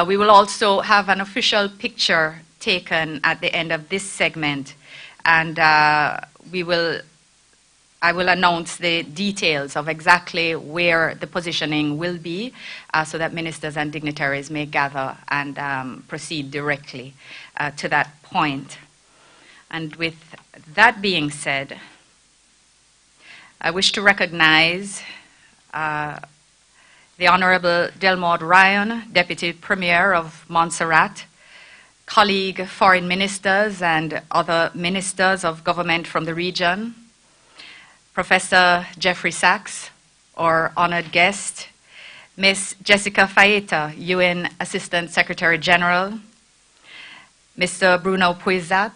We will also have an official picture taken at the end of this segment, and I will announce the details of exactly where the positioning will be so that ministers and dignitaries may gather and proceed directly to that point. And with that being said, I wish to recognize the Honorable Delmaud Ryan, Deputy Premier of Montserrat, colleague foreign ministers and other ministers of government from the region, Professor Jeffrey Sachs, our honored guest, Ms. Jessica Faeta, UN Assistant Secretary General, Mr. Bruno Puisat,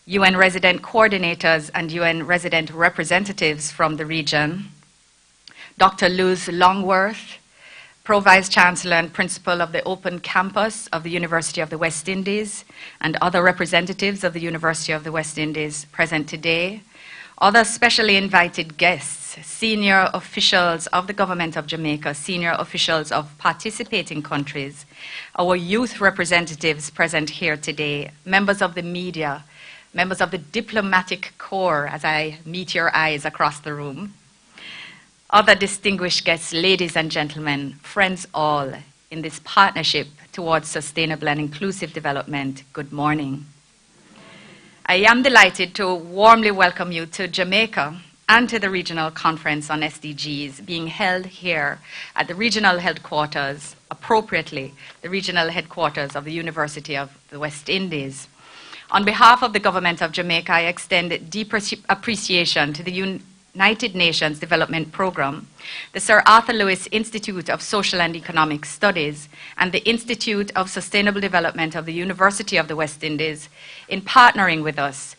UN resident coordinators and UN resident representatives from the region, Dr. Luz Longworth, Pro Vice Chancellor and Principal of the Open Campus of the University of the West Indies, and other representatives of the University of the West Indies present today, other specially invited guests, senior officials of the Government of Jamaica, senior officials of participating countries, our youth representatives present here today, members of the media, members of the diplomatic corps, as I meet your eyes across the room, other distinguished guests, ladies and gentlemen, friends all in this partnership towards sustainable and inclusive development, good morning. I am delighted to warmly welcome you to Jamaica and to the Regional Conference on SDGs being held here at the regional headquarters, appropriately, the regional headquarters of the University of the West Indies. On behalf of the Government of Jamaica, I extend deep appreciation to the United Nations Development Programme, the Sir Arthur Lewis Institute of Social and Economic Studies, and the Institute of Sustainable Development of the University of the West Indies in partnering with us,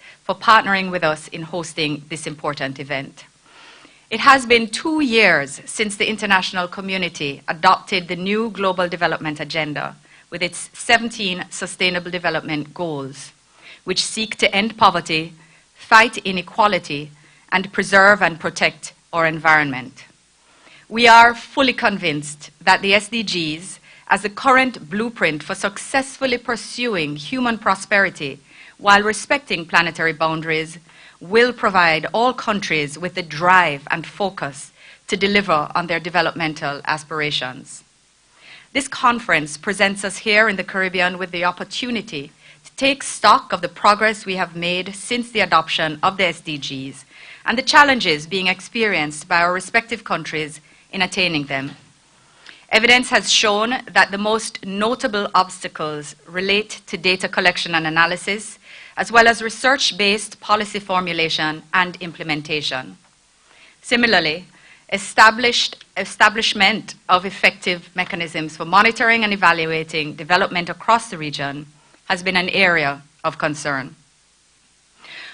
in hosting this important event. It has been 2 years since the international community adopted the new Global Development Agenda with its 17 Sustainable Development Goals, which seek to end poverty, fight inequality, and preserve and protect our environment. We are fully convinced that the SDGs, as the current blueprint for successfully pursuing human prosperity while respecting planetary boundaries, will provide all countries with the drive and focus to deliver on their developmental aspirations. This conference presents us here in the Caribbean with the opportunity to take stock of the progress we have made since the adoption of the SDGs and the challenges being experienced by our respective countries in attaining them. Evidence has shown that the most notable obstacles relate to data collection and analysis, as well as research-based policy formulation and implementation. Similarly, establishment of effective mechanisms for monitoring and evaluating development across the region has been an area of concern.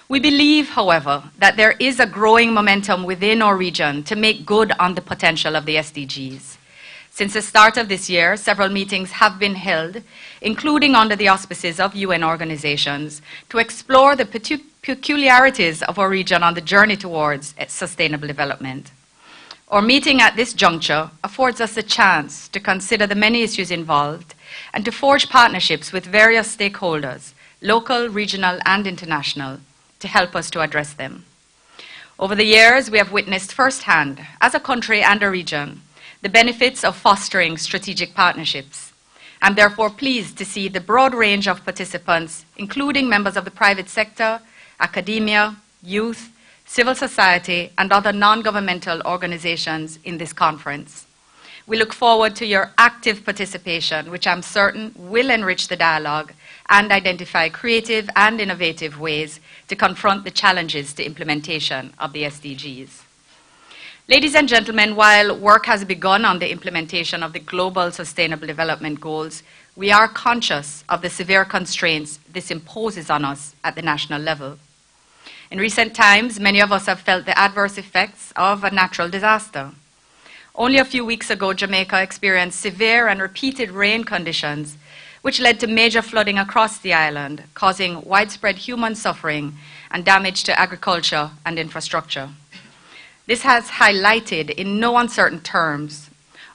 We believe, however, that there is a growing momentum within our region to make good on the potential of the SDGs. Since the start of this year, several meetings have been held, including under the auspices of UN organizations, to explore the peculiarities of our region on the journey towards sustainable development. Our meeting at this juncture affords us a chance to consider the many issues involved and to forge partnerships with various stakeholders, local, regional, and international, to help us to address them. Over the years, we have witnessed firsthand, as a country and a region, the benefits of fostering strategic partnerships. I'm therefore pleased to see the broad range of participants, including members of the private sector, academia, youth, civil society, and other non-governmental organizations in this conference. We look forward to your active participation, which I'm certain will enrich the dialogue and identify creative and innovative ways to confront the challenges to implementation of the SDGs. Ladies and gentlemen, while work has begun on the implementation of the Global Sustainable Development Goals, we are conscious of the severe constraints this imposes on us at the national level. In recent times, many of us have felt the adverse effects of a natural disaster. Only a few weeks ago, Jamaica experienced severe and repeated rain conditions, which led to major flooding across the island, causing widespread human suffering and damage to agriculture and infrastructure. This has highlighted, in no uncertain terms,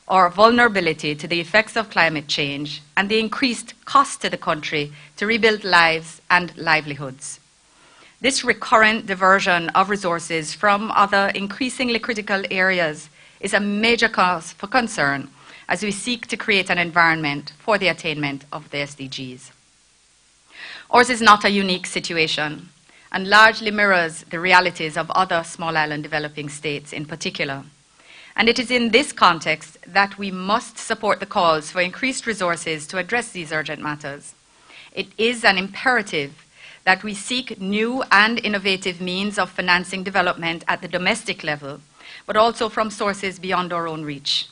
our vulnerability to the effects of climate change and the increased cost to the country to rebuild lives and livelihoods. This recurrent diversion of resources from other increasingly critical areas is a major cause for concern as we seek to create an environment for the attainment of the SDGs. Ours is not a unique situation and largely mirrors the realities of other small island developing states in particular. And it is in this context that we must support the calls for increased resources to address these urgent matters. It is an imperative that we seek new and innovative means of financing development at the domestic level, but also from sources beyond our own reach.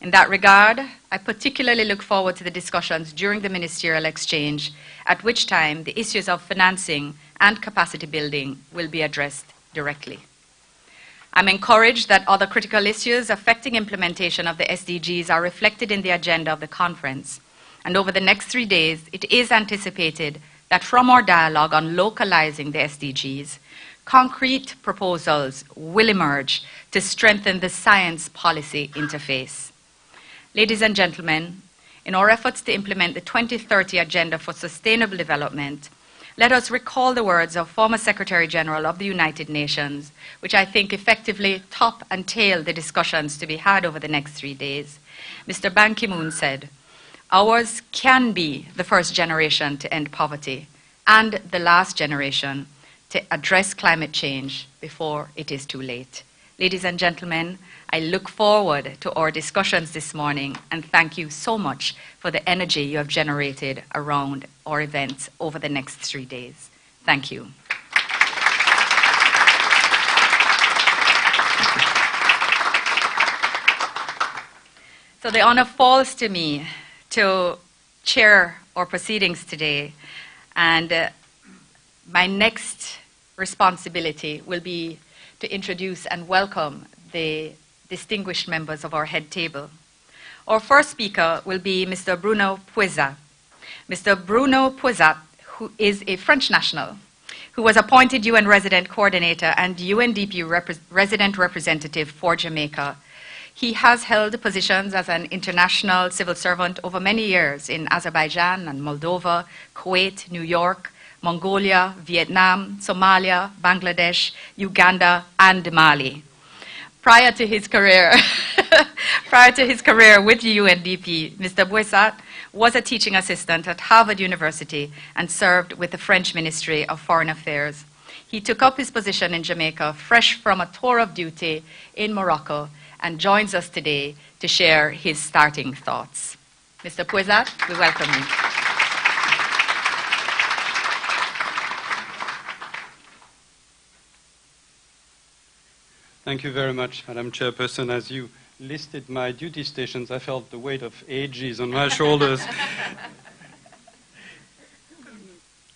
In that regard, I particularly look forward to the discussions during the ministerial exchange, at which time the issues of financing and capacity building will be addressed directly. I'm encouraged that other critical issues affecting implementation of the SDGs are reflected in the agenda of the conference. And over the next 3 days, it is anticipated that from our dialogue on localizing the SDGs, concrete proposals will emerge to strengthen the science policy interface. Ladies and gentlemen, in our efforts to implement the 2030 Agenda for Sustainable Development, let us recall the words of former Secretary General of the United Nations, which I think effectively top and tail the discussions to be had over the next 3 days. Mr. Ban Ki-moon said, "Ours can be the first generation to end poverty and the last generation to address climate change before it is too late." Ladies and gentlemen, I look forward to our discussions this morning and thank you so much for the energy you have generated around our events over the next 3 days. Thank you. So the honor falls to me to chair our proceedings today, and my next responsibility will be to introduce and welcome the distinguished members of our head table. Our first speaker will be Mr. Bruno Puezat. Mr. Bruno Puezat, who is a French national, who was appointed UN Resident Coordinator and UNDP Resident Representative for Jamaica. He has held positions as an international civil servant over many years in Azerbaijan and Moldova, Kuwait, New York, Mongolia, Vietnam, Somalia, Bangladesh, Uganda, and Mali. Prior to his career with UNDP, Mr. Puezat was a teaching assistant at Harvard University and served with the French Ministry of Foreign Affairs. He took up his position in Jamaica fresh from a tour of duty in Morocco and joins us today to share his starting thoughts. Mr. Puezat, we welcome you. Thank you very much, Madam Chairperson. As you listed my duty stations, I felt the weight of ages on my shoulders.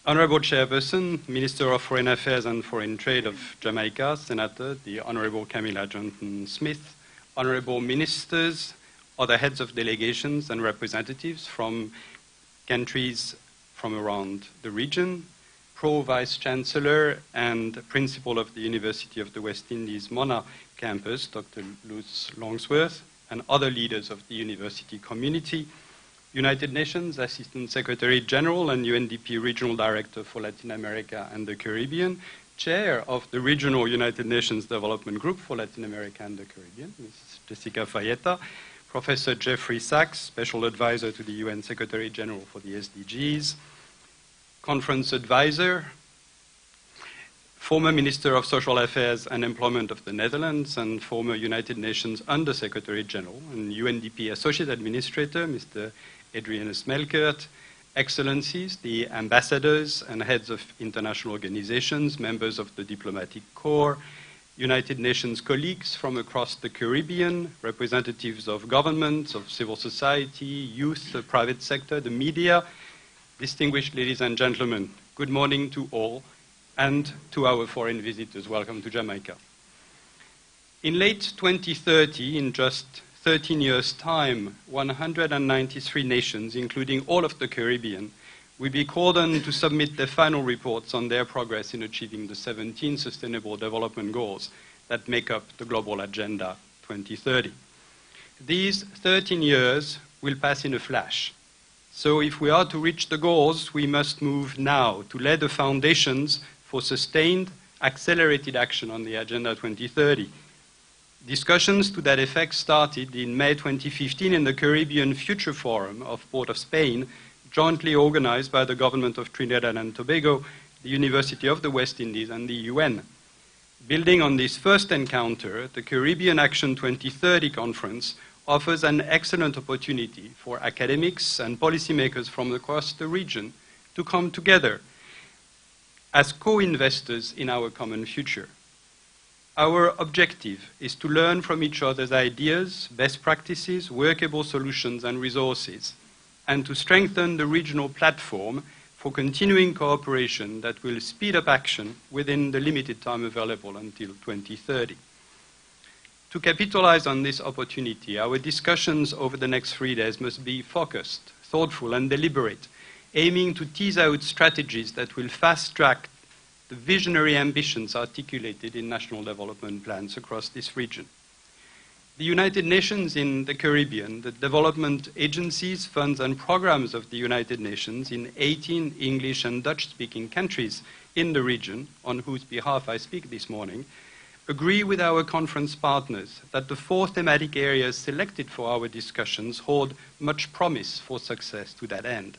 Honorable Chairperson, Minister of Foreign Affairs and Foreign Trade of Jamaica, Senator, the Honorable Camilla Johnson-Smith, Honorable Ministers, other heads of delegations and representatives from countries from around the region, Pro-Vice Chancellor and Principal of the University of the West Indies Mona campus, Dr. Luz Longsworth, and other leaders of the university community, United Nations Assistant Secretary General and UNDP Regional Director for Latin America and the Caribbean, Chair of the Regional United Nations Development Group for Latin America and the Caribbean, Ms. Jessica Fayeta, Professor Jeffrey Sachs, Special Advisor to the UN Secretary General for the SDGs, Conference Advisor, former Minister of Social Affairs and Employment of the Netherlands and former United Nations Under-Secretary General and UNDP Associate Administrator, Mr. Adrianus Melkert, Excellencies, the ambassadors and heads of international organizations, members of the diplomatic corps, United Nations colleagues from across the Caribbean, representatives of governments, of civil society, youth, the private sector, the media, distinguished ladies and gentlemen, good morning to all and to our foreign visitors. Welcome to Jamaica. In late 2030, in just 13 years' time, 193 nations, including all of the Caribbean, will be called on to submit their final reports on their progress in achieving the 17 Sustainable Development Goals that make up the Global Agenda 2030. These 13 years will pass in a flash. So if we are to reach the goals, we must move now to lay the foundations for sustained, accelerated action on the Agenda 2030. Discussions to that effect started in May 2015 in the Caribbean Future Forum of Port of Spain, jointly organized by the government of Trinidad and Tobago, the University of the West Indies, and the UN. Building on this first encounter, the Caribbean Action 2030 conference offers an excellent opportunity for academics and policymakers from across the region to come together as co-investors in our common future. Our objective is to learn from each other's ideas, best practices, workable solutions, and resources, and to strengthen the regional platform for continuing cooperation that will speed up action within the limited time available until 2030. To capitalize on this opportunity, our discussions over the next 3 days must be focused, thoughtful, and deliberate, aiming to tease out strategies that will fast-track the visionary ambitions articulated in national development plans across this region. The United Nations in the Caribbean, the development agencies, funds, and programs of the United Nations in 18 English and Dutch-speaking countries in the region, on whose behalf I speak this morning, agree with our conference partners that the 4 thematic areas selected for our discussions hold much promise for success to that end.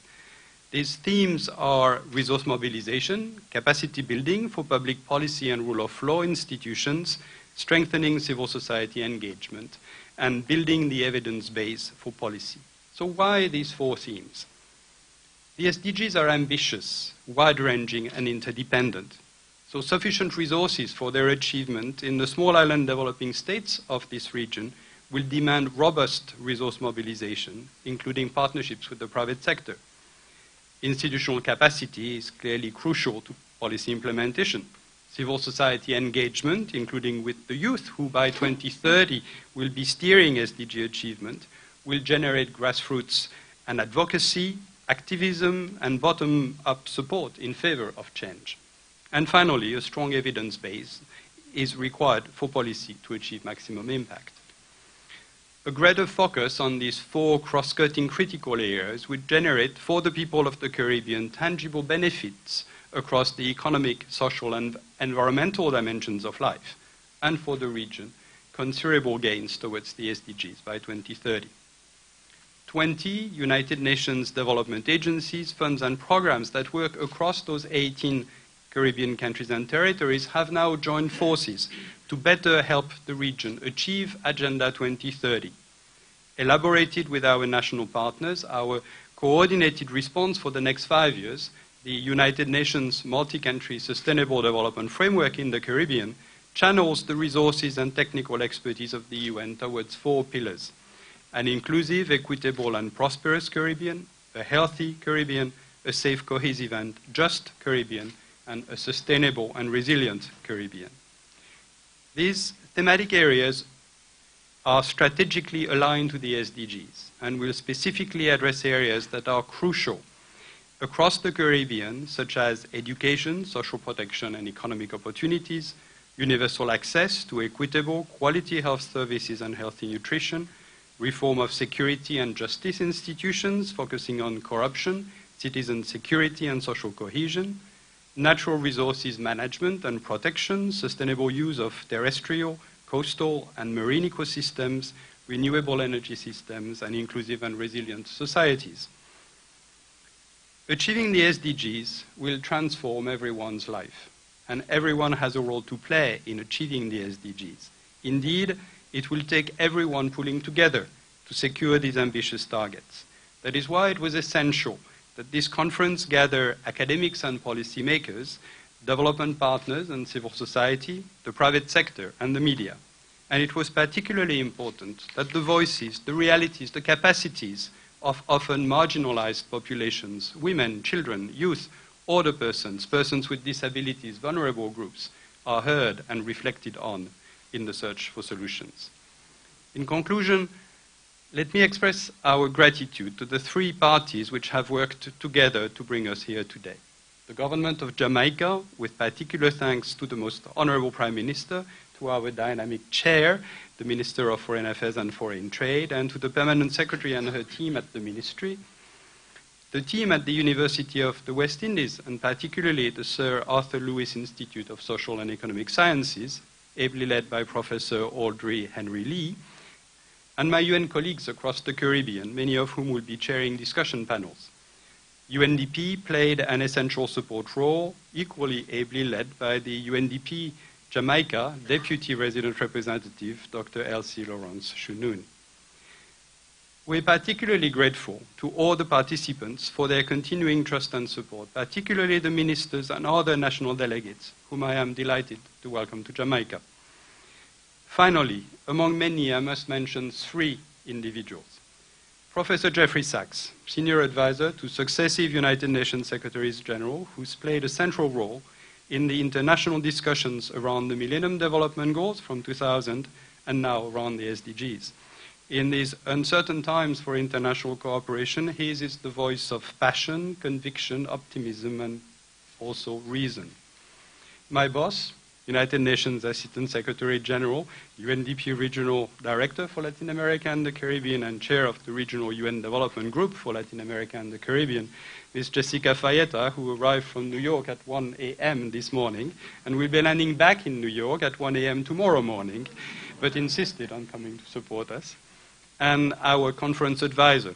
These themes are resource mobilization, capacity building for public policy and rule of law institutions, strengthening civil society engagement, and building the evidence base for policy. So why these 4 themes? The SDGs are ambitious, wide-ranging, and interdependent. So sufficient resources for their achievement in the small island developing states of this region will demand robust resource mobilization, including partnerships with the private sector. Institutional capacity is clearly crucial to policy implementation. Civil society engagement, including with the youth, who by 2030 will be steering SDG achievement, will generate grassroots and advocacy, activism, and bottom-up support in favor of change. And finally, a strong evidence base is required for policy to achieve maximum impact. A greater focus on these 4 cross-cutting critical areas would generate for the people of the Caribbean tangible benefits across the economic, social, and environmental dimensions of life, and for the region, considerable gains towards the SDGs by 2030. 20 United Nations development agencies, funds, and programs that work across those 18 Caribbean countries and territories have now joined forces to better help the region achieve Agenda 2030. Elaborated with our national partners, our coordinated response for the next 5 years, the United Nations Multi-Country Sustainable Development Framework in the Caribbean, channels the resources and technical expertise of the UN towards 4 pillars: an inclusive, equitable, and prosperous Caribbean, a healthy Caribbean, a safe, cohesive, and just Caribbean, and a sustainable and resilient Caribbean. These thematic areas are strategically aligned to the SDGs and will specifically address areas that are crucial across the Caribbean, such as education, social protection, and economic opportunities, universal access to equitable, quality health services and healthy nutrition, reform of security and justice institutions focusing on corruption, citizen security, and social cohesion, natural resources management and protection, sustainable use of terrestrial, coastal, and marine ecosystems, renewable energy systems, and inclusive and resilient societies. Achieving the SDGs will transform everyone's life, and everyone has a role to play in achieving the SDGs. Indeed, it will take everyone pulling together to secure these ambitious targets. That is why it was essential that this conference gather academics and policymakers, development partners and civil society, the private sector, and the media. And it was particularly important that the voices, the realities, the capacities of often marginalized populations, women, children, youth, older persons, persons with disabilities, vulnerable groups, are heard and reflected on in the search for solutions. In conclusion, let me express our gratitude to the 3 parties which have worked together to bring us here today. the government of Jamaica, with particular thanks to the Most Honorable Prime Minister, to our dynamic chair, the Minister of Foreign Affairs and Foreign Trade, and to the Permanent Secretary and her team at the Ministry, the team at the University of the West Indies, and particularly the Sir Arthur Lewis Institute of Social and Economic Sciences, ably led by Professor Audrey Henry Lee, and my UN colleagues across the Caribbean, many of whom will be chairing discussion panels. UNDP played an essential support role, equally ably led by the UNDP Jamaica Deputy Resident Representative, Dr. Elsie Lawrence Shunoon. We're particularly grateful to all the participants for their continuing trust and support, particularly the ministers and other national delegates, whom I am delighted to welcome to Jamaica. Finally, among many, I must mention three individuals. Professor Jeffrey Sachs, Senior Advisor to successive United Nations Secretaries General, who's played a central role in the international discussions around the Millennium Development Goals from 2000 and now around the SDGs. In these uncertain times for international cooperation, his is the voice of passion, conviction, optimism, and also reason. My boss, United Nations Assistant Secretary General, UNDP Regional Director for Latin America and the Caribbean, and Chair of the Regional UN Development Group for Latin America and the Caribbean, Ms. Jessica Fayeta, who arrived from New York at 1 a.m. this morning, and will be landing back in New York at 1 a.m. tomorrow morning, but insisted on coming to support us. And our conference advisor,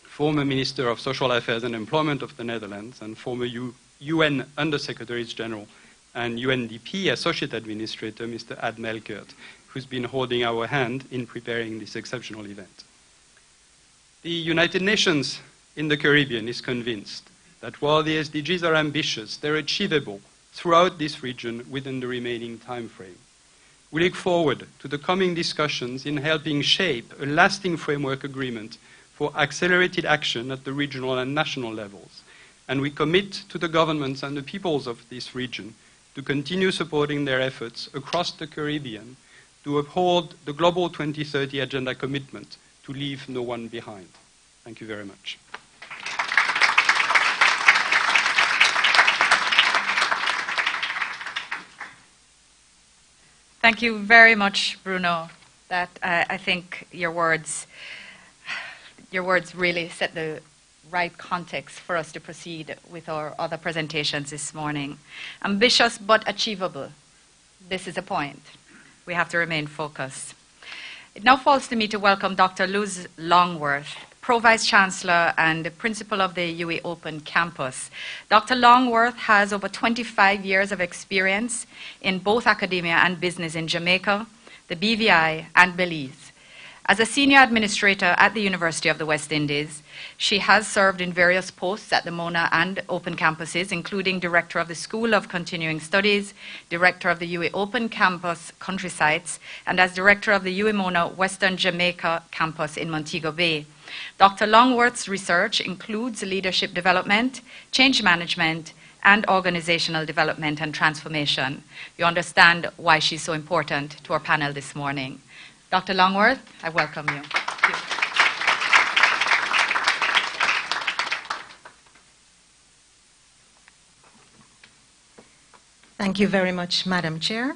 former Minister of Social Affairs and Employment of the Netherlands and former UN Undersecretaries General and UNDP Associate Administrator, Mr. Ad Melkert, who's been holding our hand in preparing this exceptional event. The United Nations in the Caribbean is convinced that while the SDGs are ambitious, they're achievable throughout this region within the remaining time frame. We look forward to the coming discussions in helping shape a lasting framework agreement for accelerated action at the regional and national levels. And we commit to the governments and the peoples of this region to continue supporting their efforts across the Caribbean to uphold the Global 2030 Agenda commitment to leave no one behind. Thank you very much. Thank you very much, Bruno. I think your words really set the right context for us to proceed with our other presentations this morning. Ambitious but achievable. This is a point. We have to remain focused. It now falls to me to welcome Dr. Luz Longworth, Pro-Vice Chancellor and Principal of the UWI Open Campus. Dr. Longworth has over 25 years of experience in both academia and business in Jamaica, the BVI, and Belize. As a senior administrator at the University of the West Indies, she has served in various posts at the Mona and Open campuses, including Director of the School of Continuing Studies, Director of the UWI Open Campus Country Sites, and as Director of the UWI Mona Western Jamaica Campus in Montego Bay. Dr. Longworth's research includes leadership development, change management, and organizational development and transformation. You understand why she's so important to our panel this morning. Dr. Longworth, I welcome you. Thank you. Thank you very much, Madam Chair.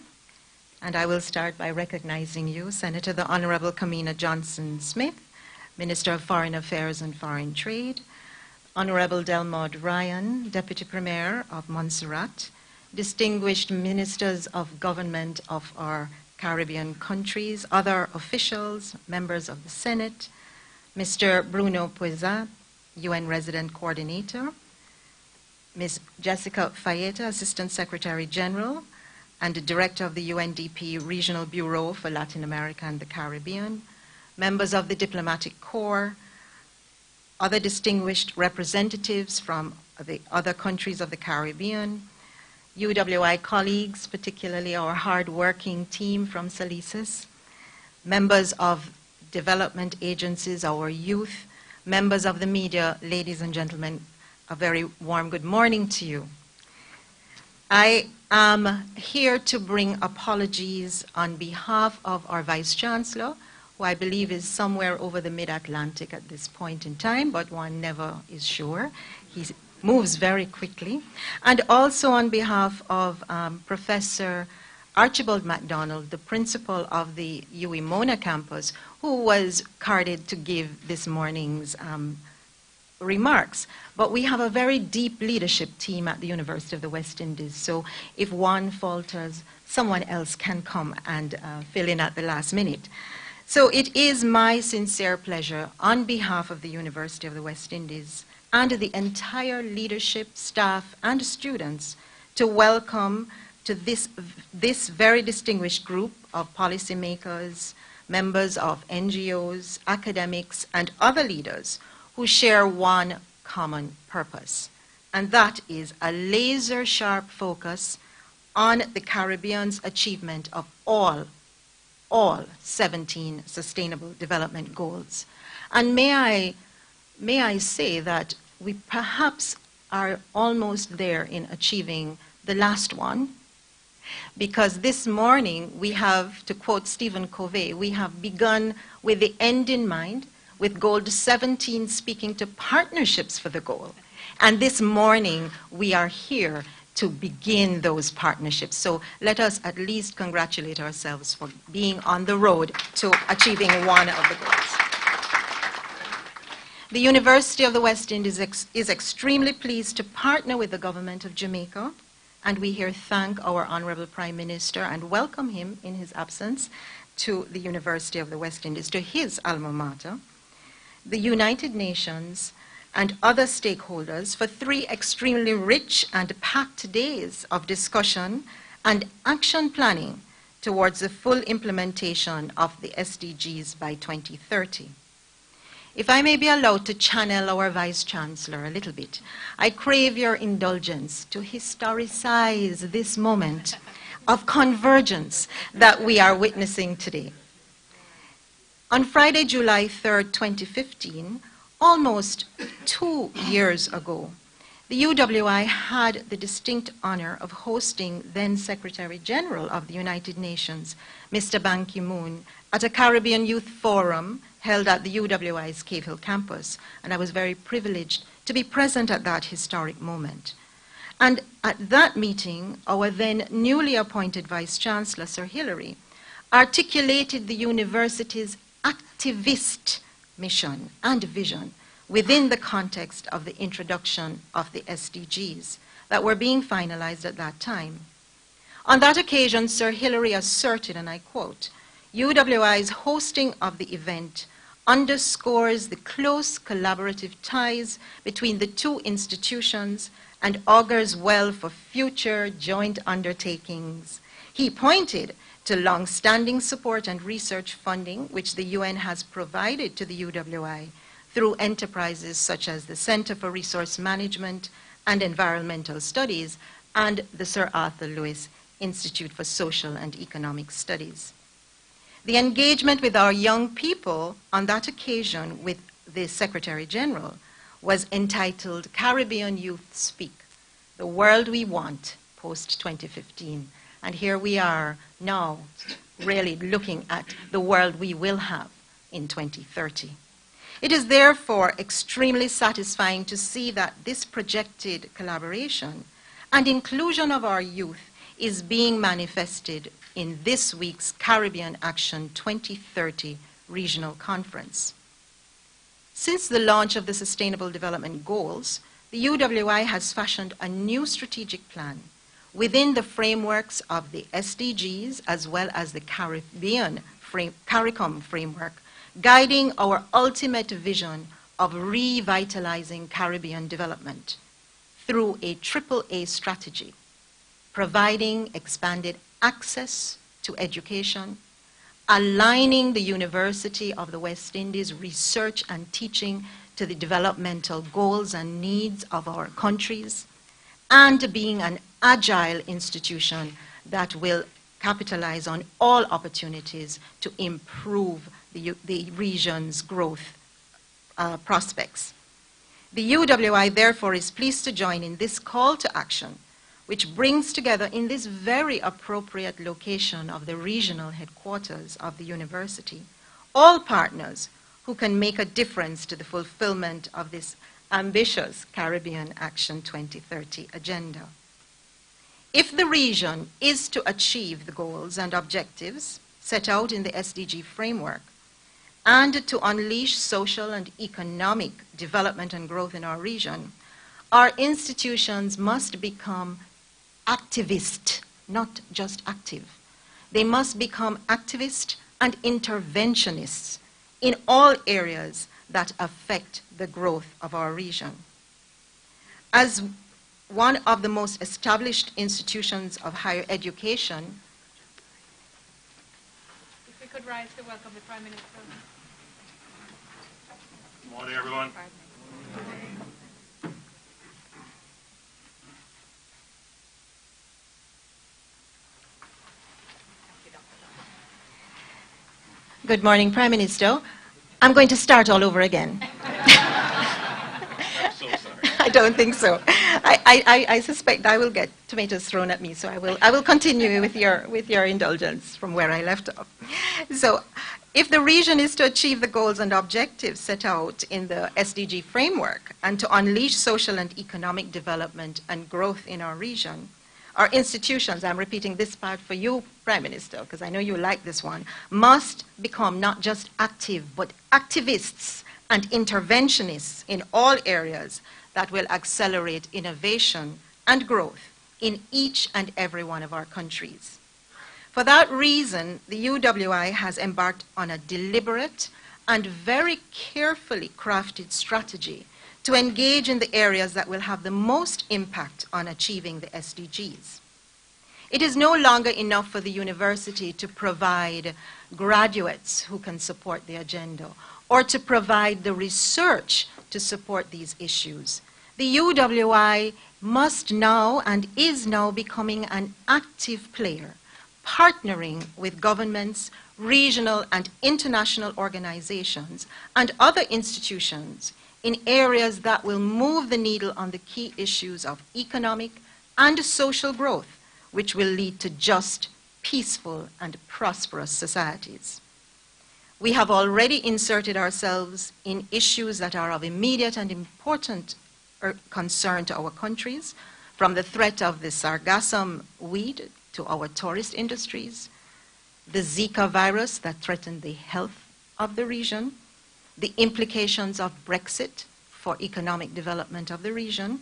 And I will start by recognizing you, Senator the Honorable Kamina Johnson-Smith, Minister of Foreign Affairs and Foreign Trade, Honorable Delmaud Ryan, Deputy Premier of Montserrat, distinguished ministers of government of our Caribbean countries, other officials, members of the Senate, Mr. Bruno Pueza, UN Resident Coordinator, Ms. Jessica Fayeta, Assistant Secretary General and Director of the UNDP Regional Bureau for Latin America and the Caribbean, members of the Diplomatic Corps, other distinguished representatives from the other countries of the Caribbean, UWI colleagues, particularly our hard-working team from Salises, members of development agencies, our youth, members of the media, ladies and gentlemen, a very warm good morning to you. I am here to bring apologies on behalf of our Vice Chancellor, who I believe is somewhere over the mid-Atlantic at this point in time, but one never is sure. He moves very quickly. And also on behalf of Professor Archibald MacDonald, the principal of the UWI Mona campus, who was carded to give this morning's remarks. But we have a very deep leadership team at the University of the West Indies, so if one falters, someone else can come and fill in at the last minute. So it is my sincere pleasure, on behalf of the University of the West Indies and the entire leadership, staff, and students, to welcome to this very distinguished group of policymakers, members of NGOs, academics, and other leaders who share one common purpose, and that is a laser-sharp focus on the Caribbean's achievement of all 17 Sustainable Development Goals. And may I say that we perhaps are almost there in achieving the last one, because this morning we have, to quote Stephen Covey, we have begun with the end in mind, with Goal 17 speaking to partnerships for the goal. And this morning we are here to begin those partnerships. So let us at least congratulate ourselves for being on the road to achieving one of the goals. The University of the West Indies is extremely pleased to partner with the government of Jamaica, and we here thank our Honorable Prime Minister and welcome him in his absence to the University of the West Indies, to his alma mater, the United Nations, and other stakeholders for 3 extremely rich and packed days of discussion and action planning towards the full implementation of the SDGs by 2030. If I may be allowed to channel our Vice Chancellor a little bit, I crave your indulgence to historicize this moment of convergence that we are witnessing today. On Friday, July 3rd, 2015, almost 2 years ago, the UWI had the distinct honor of hosting then Secretary General of the United Nations, Mr. Ban Ki-moon, at a Caribbean Youth Forum held at the UWI's Cave Hill campus, and I was very privileged to be present at that historic moment. And at that meeting, our then newly appointed Vice Chancellor, Sir Hilary, articulated the university's activist mission and vision within the context of the introduction of the SDGs that were being finalized at that time. On that occasion, Sir Hilary asserted, and I quote, UWI's hosting of the event underscores the close collaborative ties between the 2 institutions and augurs well for future joint undertakings. He pointed to long-standing support and research funding which the UN has provided to the UWI through enterprises such as the Center for Resource Management and Environmental Studies and the Sir Arthur Lewis Institute for Social and Economic Studies. The engagement with our young people on that occasion with the Secretary General was entitled Caribbean Youth Speak, the World We Want post-2015. And here we are now really looking at the world we will have in 2030. It is therefore extremely satisfying to see that this projected collaboration and inclusion of our youth is being manifested in this week's Caribbean Action 2030 Regional Conference. Since the launch of the Sustainable Development Goals, the UWI has fashioned a new strategic plan within the frameworks of the SDGs as well as the CARICOM framework, guiding our ultimate vision of revitalizing Caribbean development through a AAA strategy, providing expanded access to education, aligning the University of the West Indies research and teaching to the developmental goals and needs of our countries, and being an agile institution that will capitalize on all opportunities to improve the region's growth prospects. The UWI, therefore, is pleased to join in this call to action, which brings together in this very appropriate location of the regional headquarters of the university all partners who can make a difference to the fulfillment of this ambitious Caribbean Action 2030 agenda. If the region is to achieve the goals and objectives set out in the SDG framework and to unleash social and economic development and growth in our region, our institutions must become activist, not just active. They must become activist and interventionists in all areas that affect the growth of our region. As one of the most established institutions of higher education, if we could rise to welcome the Prime Minister. Good morning, everyone. Good morning, Prime Minister. I'm going to start all over again. I'm so sorry. I don't think so. I suspect I will get tomatoes thrown at me, so I will continue with your indulgence from where I left off. So, if the region is to achieve the goals and objectives set out in the SDG framework and to unleash social and economic development and growth in our region, our institutions, I'm repeating this part for you, Prime Minister, because I know you like this one, must become not just active, but activists and interventionists in all areas that will accelerate innovation and growth in each and every one of our countries. For that reason, the UWI has embarked on a deliberate and very carefully crafted strategy to engage in the areas that will have the most impact on achieving the SDGs. It is no longer enough for the university to provide graduates who can support the agenda or to provide the research to support these issues. The UWI must now and is now becoming an active player, partnering with governments, regional and international organizations, and other institutions in areas that will move the needle on the key issues of economic and social growth, which will lead to just, peaceful, and prosperous societies. We have already inserted ourselves in issues that are of immediate and important concern to our countries, from the threat of the sargassum weed to our tourist industries, the Zika virus that threatened the health of the region, the implications of Brexit for economic development of the region,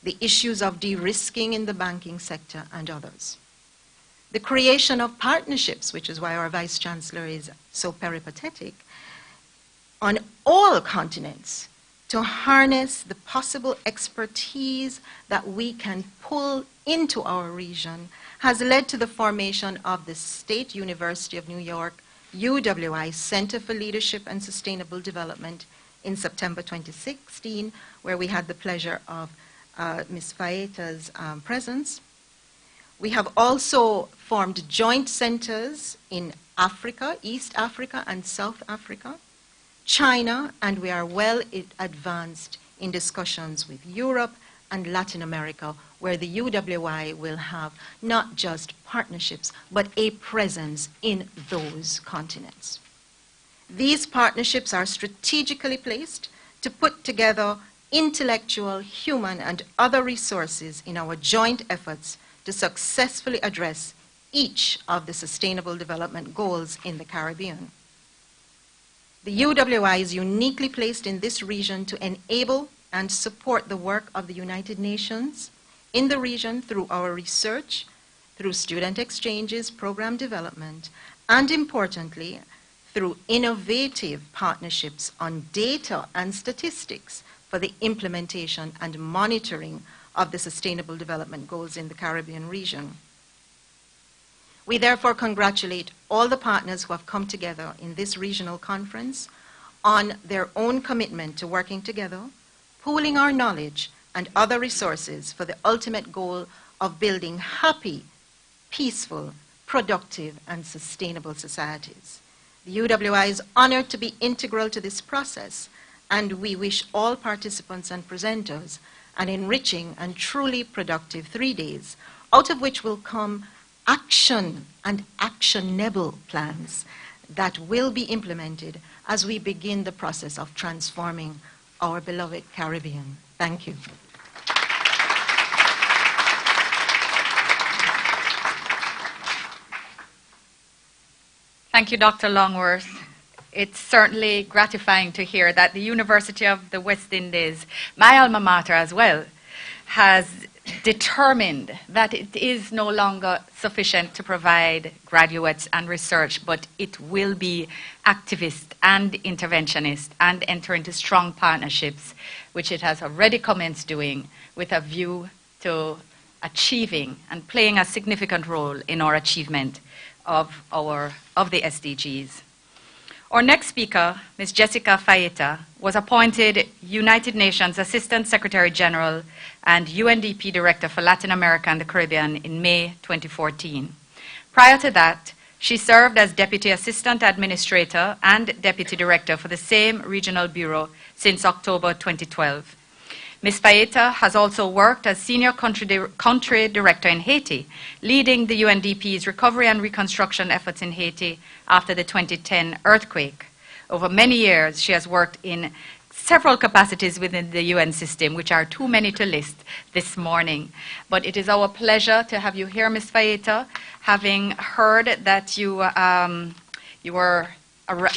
the issues of de-risking in the banking sector, and others. The creation of partnerships, which is why our Vice Chancellor is so peripatetic, on all continents to harness the possible expertise that we can pull into our region, has led to the formation of the State University of New York UWI Center for Leadership and Sustainable Development in September 2016, where we had the pleasure of Ms. Faeta's presence. We have also formed joint centers in Africa, East Africa and South Africa, China, and we are well advanced in discussions with Europe and Latin America, where the UWI will have not just partnerships, but a presence in those continents. These partnerships are strategically placed to put together intellectual, human, and other resources in our joint efforts to successfully address each of the Sustainable Development Goals in the Caribbean. The UWI is uniquely placed in this region to enable and support the work of the United Nations in the region through our research, through student exchanges, program development, and importantly, through innovative partnerships on data and statistics for the implementation and monitoring of the Sustainable Development Goals in the Caribbean region. We therefore congratulate all the partners who have come together in this regional conference on their own commitment to working together, pooling our knowledge and other resources for the ultimate goal of building happy, peaceful, productive, and sustainable societies. The UWI is honored to be integral to this process, and we wish all participants and presenters an enriching and truly productive 3 days, out of which will come action and actionable plans that will be implemented as we begin the process of transforming our beloved Caribbean. Thank you. Thank you, Dr. Longworth. It's certainly gratifying to hear that the University of the West Indies, my alma mater as well, has determined that it is no longer sufficient to provide graduates and research, but it will be activist and interventionist and enter into strong partnerships, which it has already commenced doing with a view to achieving and playing a significant role in our achievement of the SDGs. Our next speaker, Ms. Jessica Faeta, was appointed United Nations Assistant Secretary General and UNDP Director for Latin America and the Caribbean in May 2014. Prior to that, she served as Deputy Assistant Administrator and Deputy Director for the same regional bureau since October 2012. Ms. Faeta has also worked as Senior Country Director in Haiti, leading the UNDP's recovery and reconstruction efforts in Haiti after the 2010 earthquake. Over many years, she has worked in several capacities within the UN system, which are too many to list this morning. But it is our pleasure to have you here, Ms. Faeta, having heard that you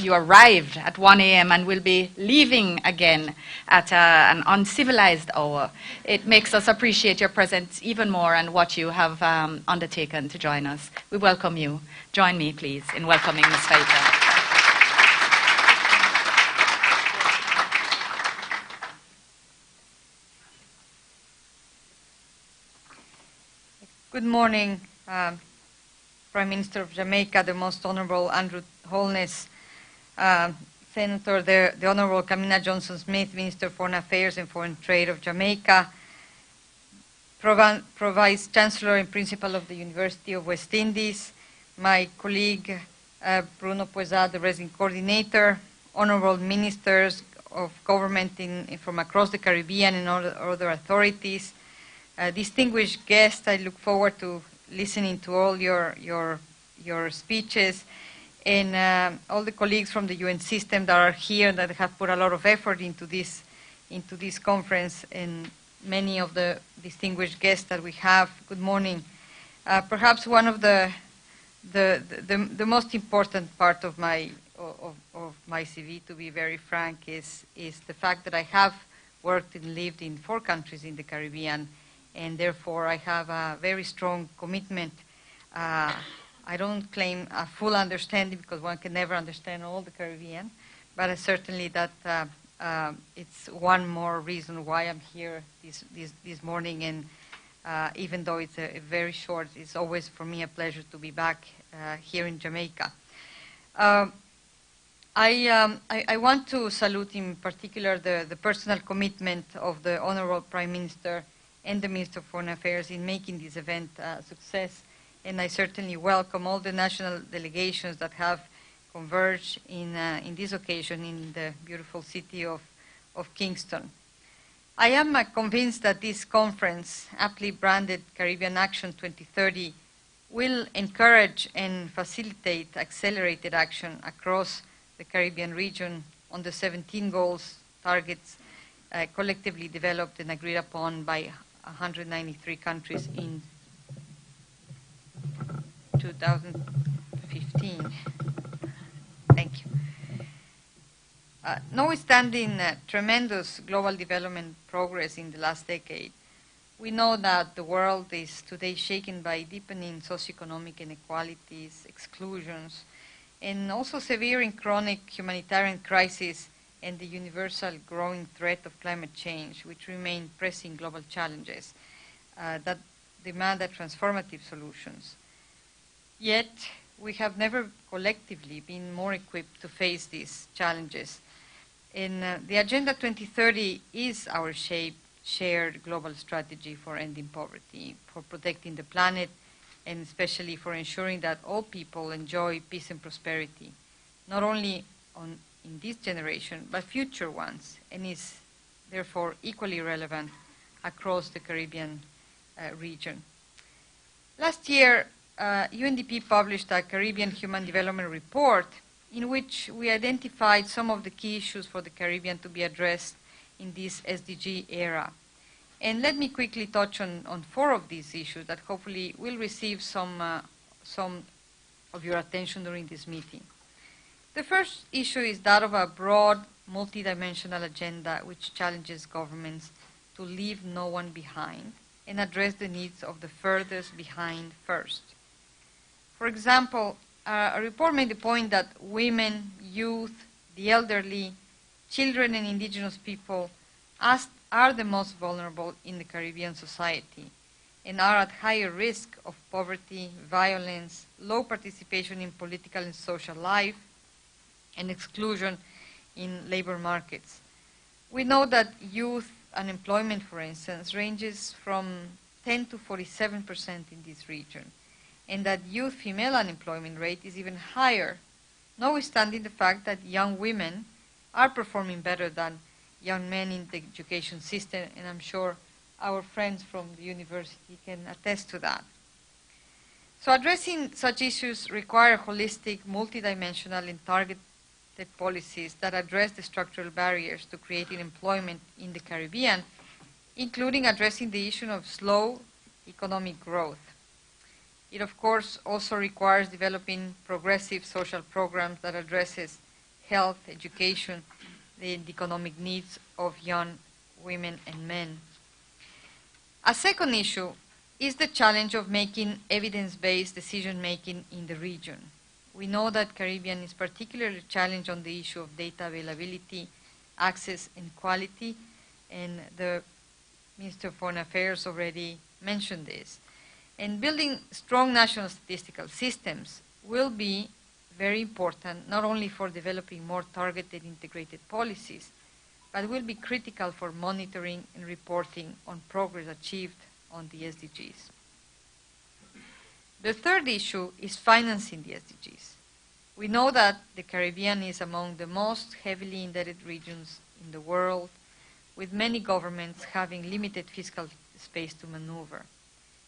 arrived at 1 a.m. and will be leaving again at an uncivilized hour. It makes us appreciate your presence even more and what you have undertaken to join us. We welcome you. Join me, please, in welcoming Ms. Faeta. Good morning, Prime Minister of Jamaica, the Most Honorable Andrew Holness, Senator, the Honorable Kamina Johnson-Smith, Minister of Foreign Affairs and Foreign Trade of Jamaica, Vice Chancellor and Principal of the University of West Indies, my colleague Bruno Puesat, the Resident Coordinator, Honorable Ministers of Government from across the Caribbean and other authorities, distinguished guests. I look forward to listening to all your speeches, and all the colleagues from the UN system that are here that have put a lot of effort into this conference, and many of the distinguished guests that we have. Good morning. Perhaps one of the most important part of my CV, to be very frank, is the fact that I have worked and lived in 4 countries in the Caribbean, and therefore I have a very strong commitment. I don't claim a full understanding, because one can never understand all the Caribbean, but certainly that it's one more reason why I'm here this morning, and even though it's a very short, it's always for me a pleasure to be back here in Jamaica. I want to salute in particular the personal commitment of the Honorable Prime Minister and the Minister of Foreign Affairs in making this event a success. And I certainly welcome all the national delegations that have converged in this occasion in the beautiful city of Kingston. I am convinced that this conference, aptly branded Caribbean Action 2030, will encourage and facilitate accelerated action across the Caribbean region on the 17 goals, targets collectively developed and agreed upon by 193 countries in 2015. Thank you. Notwithstanding tremendous global development progress in the last decade, we know that the world is today shaken by deepening socioeconomic inequalities, exclusions, and also severe and chronic humanitarian crises and the universal growing threat of climate change, which remain pressing global challenges that demand transformative solutions. Yet, we have never collectively been more equipped to face these challenges. And the Agenda 2030 is our shared global strategy for ending poverty, for protecting the planet, and especially for ensuring that all people enjoy peace and prosperity, not only in this generation, but future ones, and is therefore equally relevant across the Caribbean region. Last year, UNDP published a Caribbean Human Development Report in which we identified some of the key issues for the Caribbean to be addressed in this SDG era. And let me quickly touch on 4 of these issues that hopefully will receive some of your attention during this meeting. The first issue is that of a broad, multidimensional agenda which challenges governments to leave no one behind and address the needs of the furthest behind first. For example, a report made the point that women, youth, the elderly, children, and indigenous people are the most vulnerable in the Caribbean society and are at higher risk of poverty, violence, low participation in political and social life, and exclusion in labor markets. We know that youth unemployment, for instance, ranges from 10 to 47% in this region, and that youth female unemployment rate is even higher, notwithstanding the fact that young women are performing better than young men in the education system, and I'm sure our friends from the university can attest to that. So addressing such issues require holistic, multidimensional, and targeted policies that address the structural barriers to creating employment in the Caribbean, including addressing the issue of slow economic growth. It, of course, also requires developing progressive social programs that addresses health, education, the economic needs of young women and men. A second issue is the challenge of making evidence-based decision-making in the region. We know that Caribbean is particularly challenged on the issue of data availability, access, and quality, and the Minister of Foreign Affairs already mentioned this. And building strong national statistical systems will be very important, not only for developing more targeted integrated policies, but will be critical for monitoring and reporting on progress achieved on the SDGs. The third issue is financing the SDGs. We know that the Caribbean is among the most heavily indebted regions in the world, with many governments having limited fiscal space to maneuver.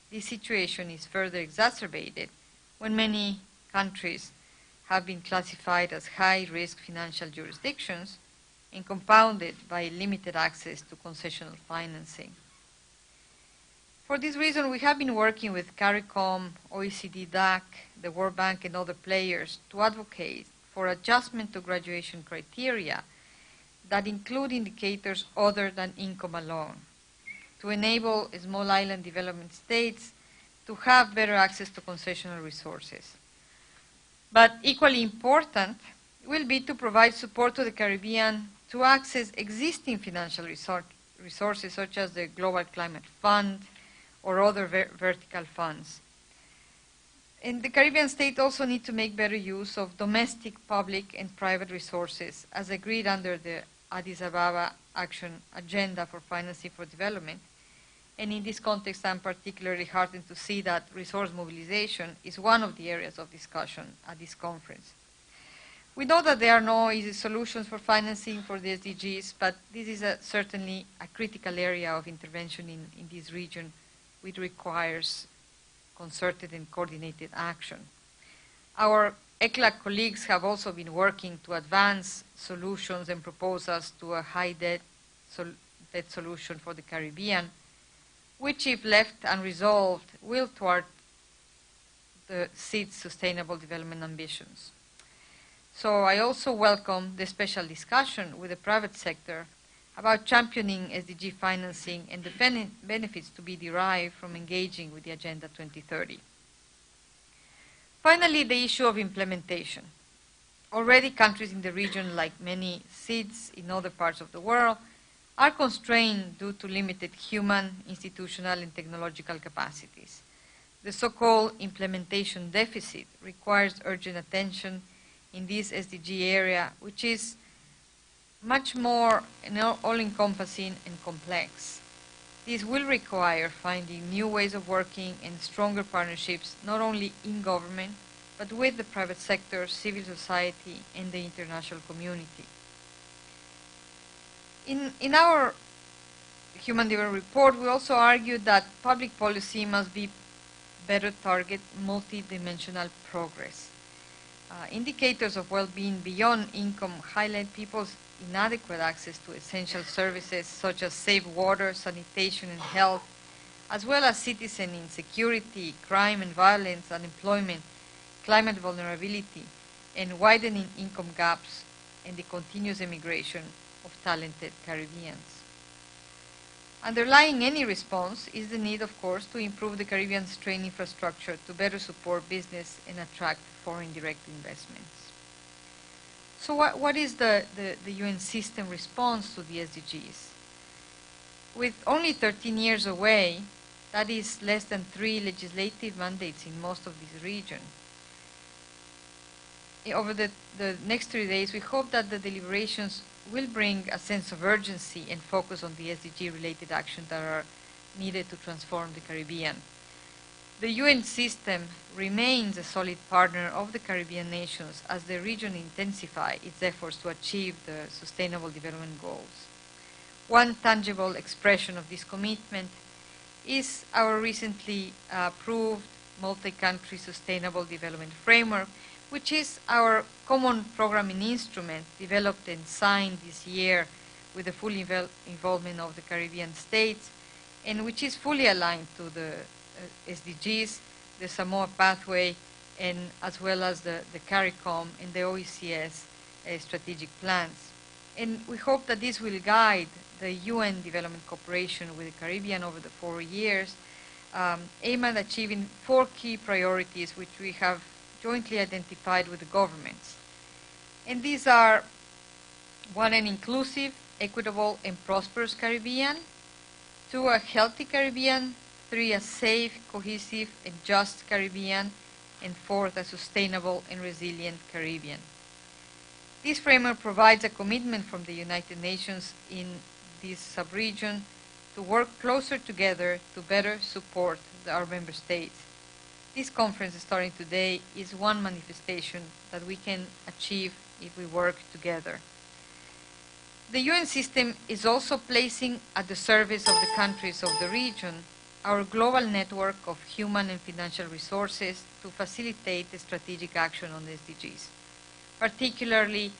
This situation is further exacerbated when many countries have been classified as high-risk financial jurisdictions and compounded by limited access to concessional financing. For this reason, we have been working with CARICOM, OECD DAC, the World Bank, and other players to advocate for adjustment to graduation criteria that include indicators other than income alone, to enable small island development states to have better access to concessional resources. But equally important will be to provide support to the Caribbean to access existing financial resources such as the Global Climate Fund or other vertical funds. And the Caribbean state also need to make better use of domestic, public, and private resources as agreed under the Addis Ababa Action Agenda for Financing for Development. And in this context, I'm particularly heartened to see that resource mobilization is one of the areas of discussion at this conference. We know that there are no easy solutions for financing for the SDGs, but this is certainly a critical area of intervention in this region, which requires concerted and coordinated action. Our ECLAC colleagues have also been working to advance solutions and proposals to a high debt solution for the Caribbean, which, if left unresolved, will thwart the SID's sustainable development ambitions. So I also welcome the special discussion with the private sector about championing SDG financing and the benefits to be derived from engaging with the Agenda 2030. Finally, the issue of implementation. Already countries in the region, like many SIDs in other parts of the world, are constrained due to limited human, institutional, and technological capacities. The so-called implementation deficit requires urgent attention in this SDG area, which is much more all-encompassing and complex. This will require finding new ways of working and stronger partnerships, not only in government, but with the private sector, civil society, and the international community. In our Human Development Report, we also argued that public policy must be better target multidimensional progress. Indicators of well-being beyond income highlight people's inadequate access to essential services such as safe water, sanitation, and health, as well as citizen insecurity, crime and violence, unemployment, climate vulnerability, and widening income gaps, and the continuous emigration of talented Caribbeans. Underlying any response is the need, of course, to improve the Caribbean's trade infrastructure to better support business and attract foreign direct investments. So what is the UN system response to the SDGs? With only 13 years away, that is less than 3 legislative mandates in most of this region. Over the next 3 days, we hope that the deliberations will bring a sense of urgency and focus on the SDG-related actions that are needed to transform the Caribbean. The UN system remains a solid partner of the Caribbean nations as the region intensifies its efforts to achieve the Sustainable Development Goals. One tangible expression of this commitment is our recently approved multi-country sustainable development framework, which is our common programming instrument developed and signed this year with the full involvement of the Caribbean states, and which is fully aligned to the SDGs, the Samoa Pathway, and as well as the CARICOM and the OECS strategic plans. And we hope that this will guide the UN development cooperation with the Caribbean over the 4 years, aim at achieving 4 key priorities which we have jointly identified with the governments. And these are 1, an inclusive, equitable, and prosperous Caribbean; 2, a healthy Caribbean; 3, a safe, cohesive, and just Caribbean; and 4th, a sustainable and resilient Caribbean. This framework provides a commitment from the United Nations in this sub-region to work closer together to better support our member states. This conference starting today is one manifestation that we can achieve if we work together. The UN system is also placing at the service of the countries of the region our global network of human and financial resources to facilitate the strategic action on the SDGs. Particularly,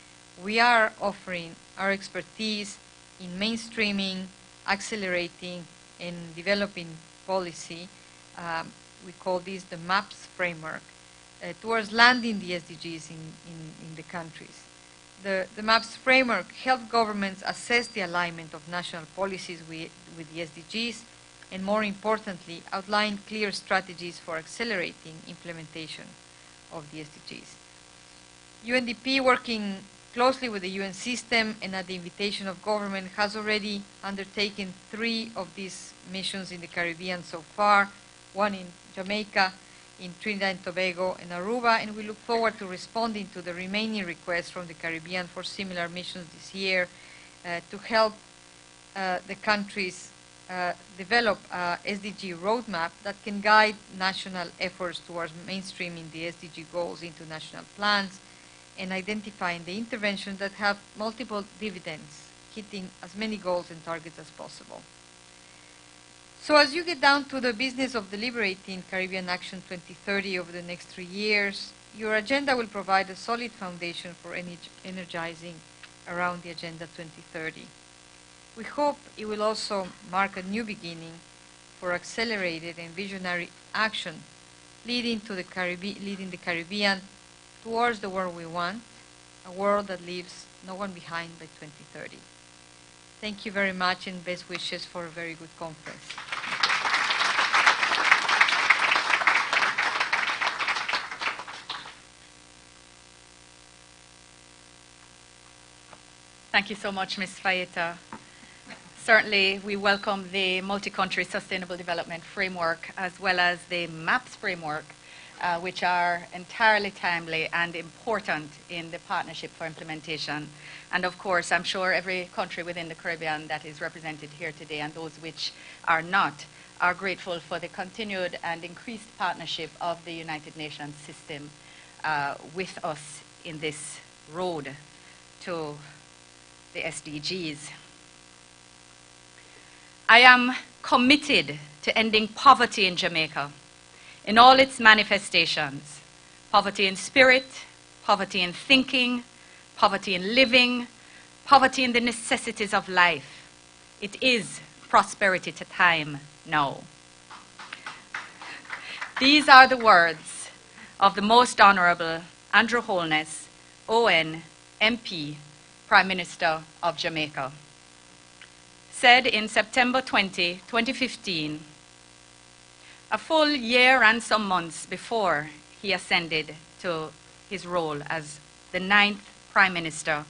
we are offering our expertise in mainstreaming, accelerating, and developing policy. We call this the MAPS framework, towards landing the SDGs in the countries. The MAPS framework helps governments assess the alignment of national policies with the SDGs, and more importantly, outline clear strategies for accelerating implementation of the SDGs. UNDP, working closely with the UN system and at the invitation of government, has already undertaken 3 of these missions in the Caribbean so far, 1 in Jamaica, in Trinidad and Tobago, and Aruba, and we look forward to responding to the remaining requests from the Caribbean for similar missions this year to help the countries develop a SDG roadmap that can guide national efforts towards mainstreaming the SDG goals into national plans and identifying the interventions that have multiple dividends, hitting as many goals and targets as possible. So as you get down to the business of deliberating Caribbean Action 2030 over the next 3 years, your agenda will provide a solid foundation for energizing around the Agenda 2030. We hope it will also mark a new beginning for accelerated and visionary action leading the Caribbean towards the world we want, a world that leaves no one behind by 2030. Thank you very much, and best wishes for a very good conference. Thank you so much, Ms. Faeta. Certainly, we welcome the Multi-Country Sustainable Development Framework as well as the MAPS framework, which are entirely timely and important in the partnership for implementation. And of course, I'm sure every country within the Caribbean that is represented here today, and those which are not, are grateful for the continued and increased partnership of the United Nations system with us in this road to the SDGs. I am committed to ending poverty in Jamaica in all its manifestations: poverty in spirit, poverty in thinking, poverty in living, poverty in the necessities of life. It is prosperity to time now. These are the words of the Most Honorable Andrew Holness, ON, MP, Prime Minister of Jamaica. Said in September 20, 2015, a full year and some months before he ascended to his role as the 9th Prime Minister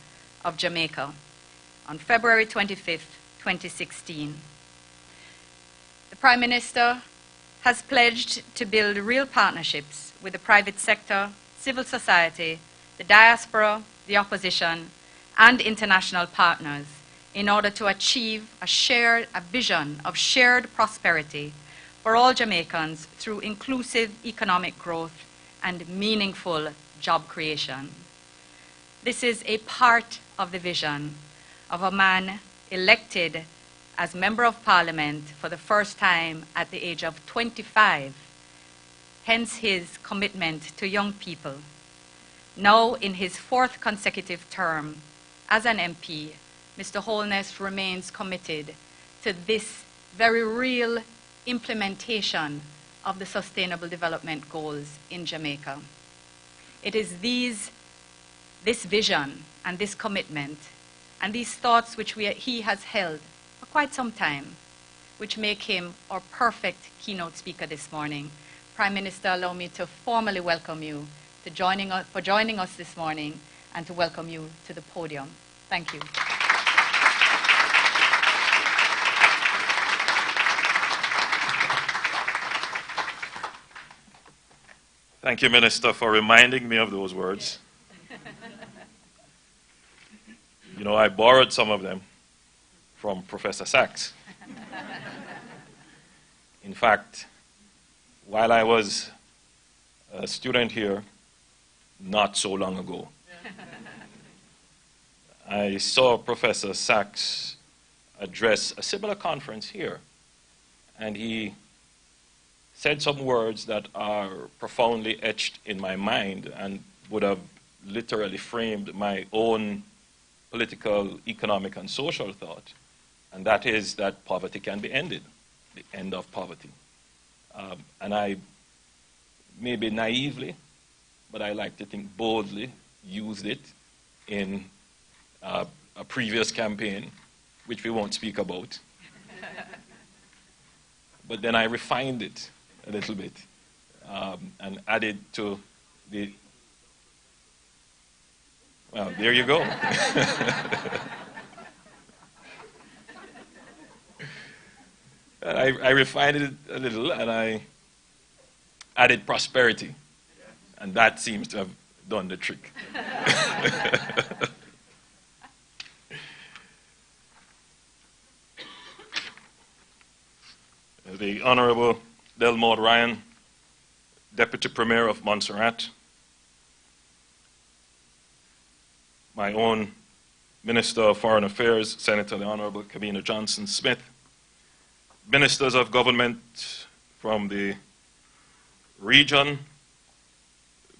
of Jamaica on February 25th, 2016. The Prime Minister has pledged to build real partnerships with the private sector, civil society, the diaspora, the opposition, and international partners in order to achieve a vision of shared prosperity for all Jamaicans through inclusive economic growth and meaningful job creation. This is a part of the vision of a man elected as Member of Parliament for the first time at the age of 25, hence his commitment to young people. Now in his 4th consecutive term as an MP, Mr. Holness remains committed to this very real implementation of the Sustainable Development Goals in Jamaica. It is this vision and this commitment and these thoughts which he has held for quite some time, which make him our perfect keynote speaker this morning. Prime Minister, allow me to formally welcome you for joining us this morning and to welcome you to the podium. Thank you. Thank you, Minister, for reminding me of those words. You know, I borrowed some of them from Professor Sachs. In fact, while I was a student here, not so long ago, I saw Professor Sachs address a similar conference here, and he said some words that are profoundly etched in my mind and would have literally framed my own political, economic, and social thought, and that is that poverty can be ended, the end of poverty. And I, maybe naively, but I like to think boldly, used it in a previous campaign, which we won't speak about. But then I refined it a little bit and added to the, well, there you go. I refined it a little and I added prosperity, and that seems to have done the trick. The Honorable Delmord Ryan, Deputy Premier of Montserrat, my own Minister of Foreign Affairs, Senator the Honorable Kamina Johnson-Smith, Ministers of Government from the region,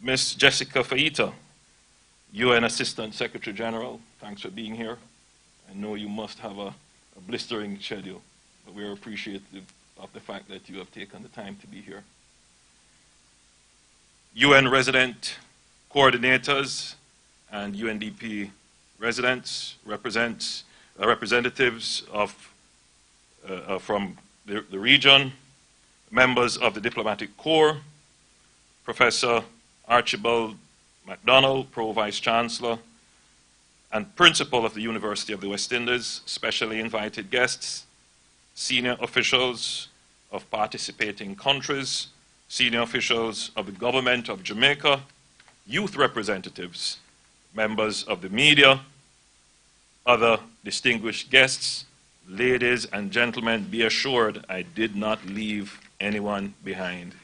Ms. Jessica Faita, UN Assistant Secretary General, thanks for being here. I know you must have a blistering schedule, but we are appreciative of the fact that you have taken the time to be here. UN resident coordinators and UNDP residents, representatives of from the region, members of the Diplomatic Corps, Professor Archibald MacDonald, Pro Vice Chancellor, and Principal of the University of the West Indies, specially invited guests, senior officials of participating countries, senior officials of the government of Jamaica, youth representatives, members of the media, other distinguished guests, ladies and gentlemen, be assured I did not leave anyone behind.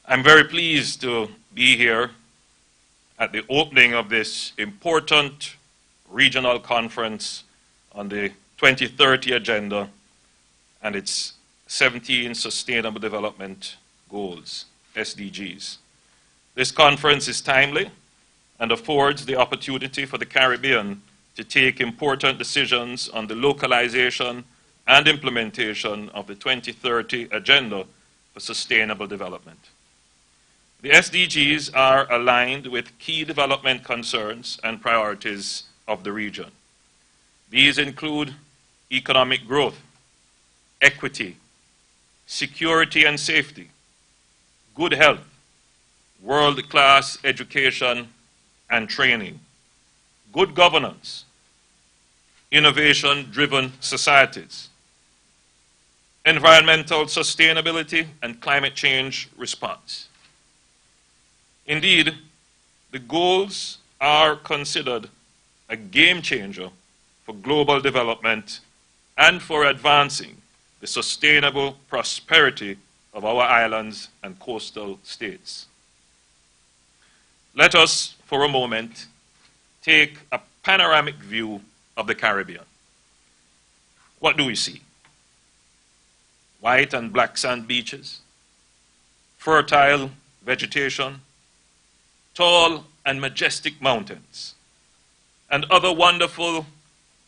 I'm very pleased to be here at the opening of this important regional conference on the 2030 Agenda and its 17 Sustainable Development Goals, SDGs. This conference is timely and affords the opportunity for the Caribbean to take important decisions on the localization and implementation of the 2030 Agenda for Sustainable Development. The SDGs are aligned with key development concerns and priorities of the region. These include economic growth, equity, security and safety, good health, world-class education and training, good governance, innovation-driven societies, environmental sustainability and climate change response. Indeed, the goals are considered a game changer for global development and for advancing the sustainable prosperity of our islands and coastal states. Let us, for a moment, take a panoramic view of the Caribbean. What do we see? White and black sand beaches, fertile vegetation, tall and majestic mountains, and other wonderful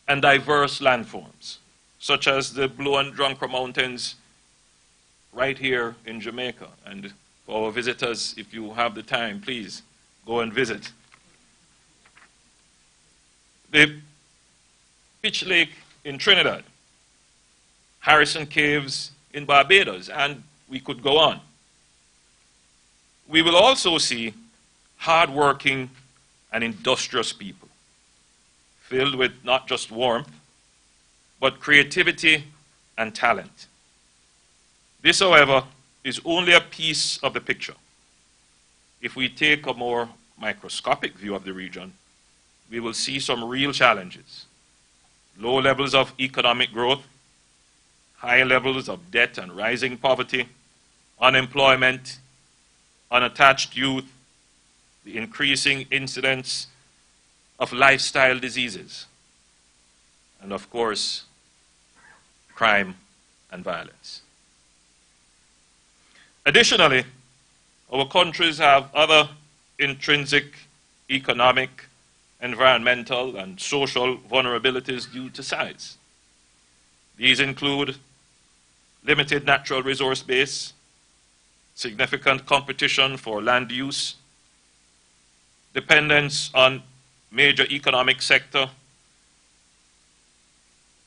and diverse landforms, such as the Blue and Drunkard Mountains right here in Jamaica. And for our visitors, if you have the time, please go and visit. The Pitch Lake in Trinidad, Harrison Caves in Barbados, and we could go on. We will also see hardworking and industrious people, filled with not just warmth, but creativity and talent. This, however, is only a piece of the picture. If we take a more microscopic view of the region, we will see some real challenges. Low levels of economic growth, high levels of debt and rising poverty, unemployment, unattached youth, the increasing incidence of lifestyle diseases, and of course, crime and violence. Additionally, our countries have other intrinsic economic, environmental, and social vulnerabilities due to size. These include limited natural resource base, significant competition for land use, dependence on major economic sector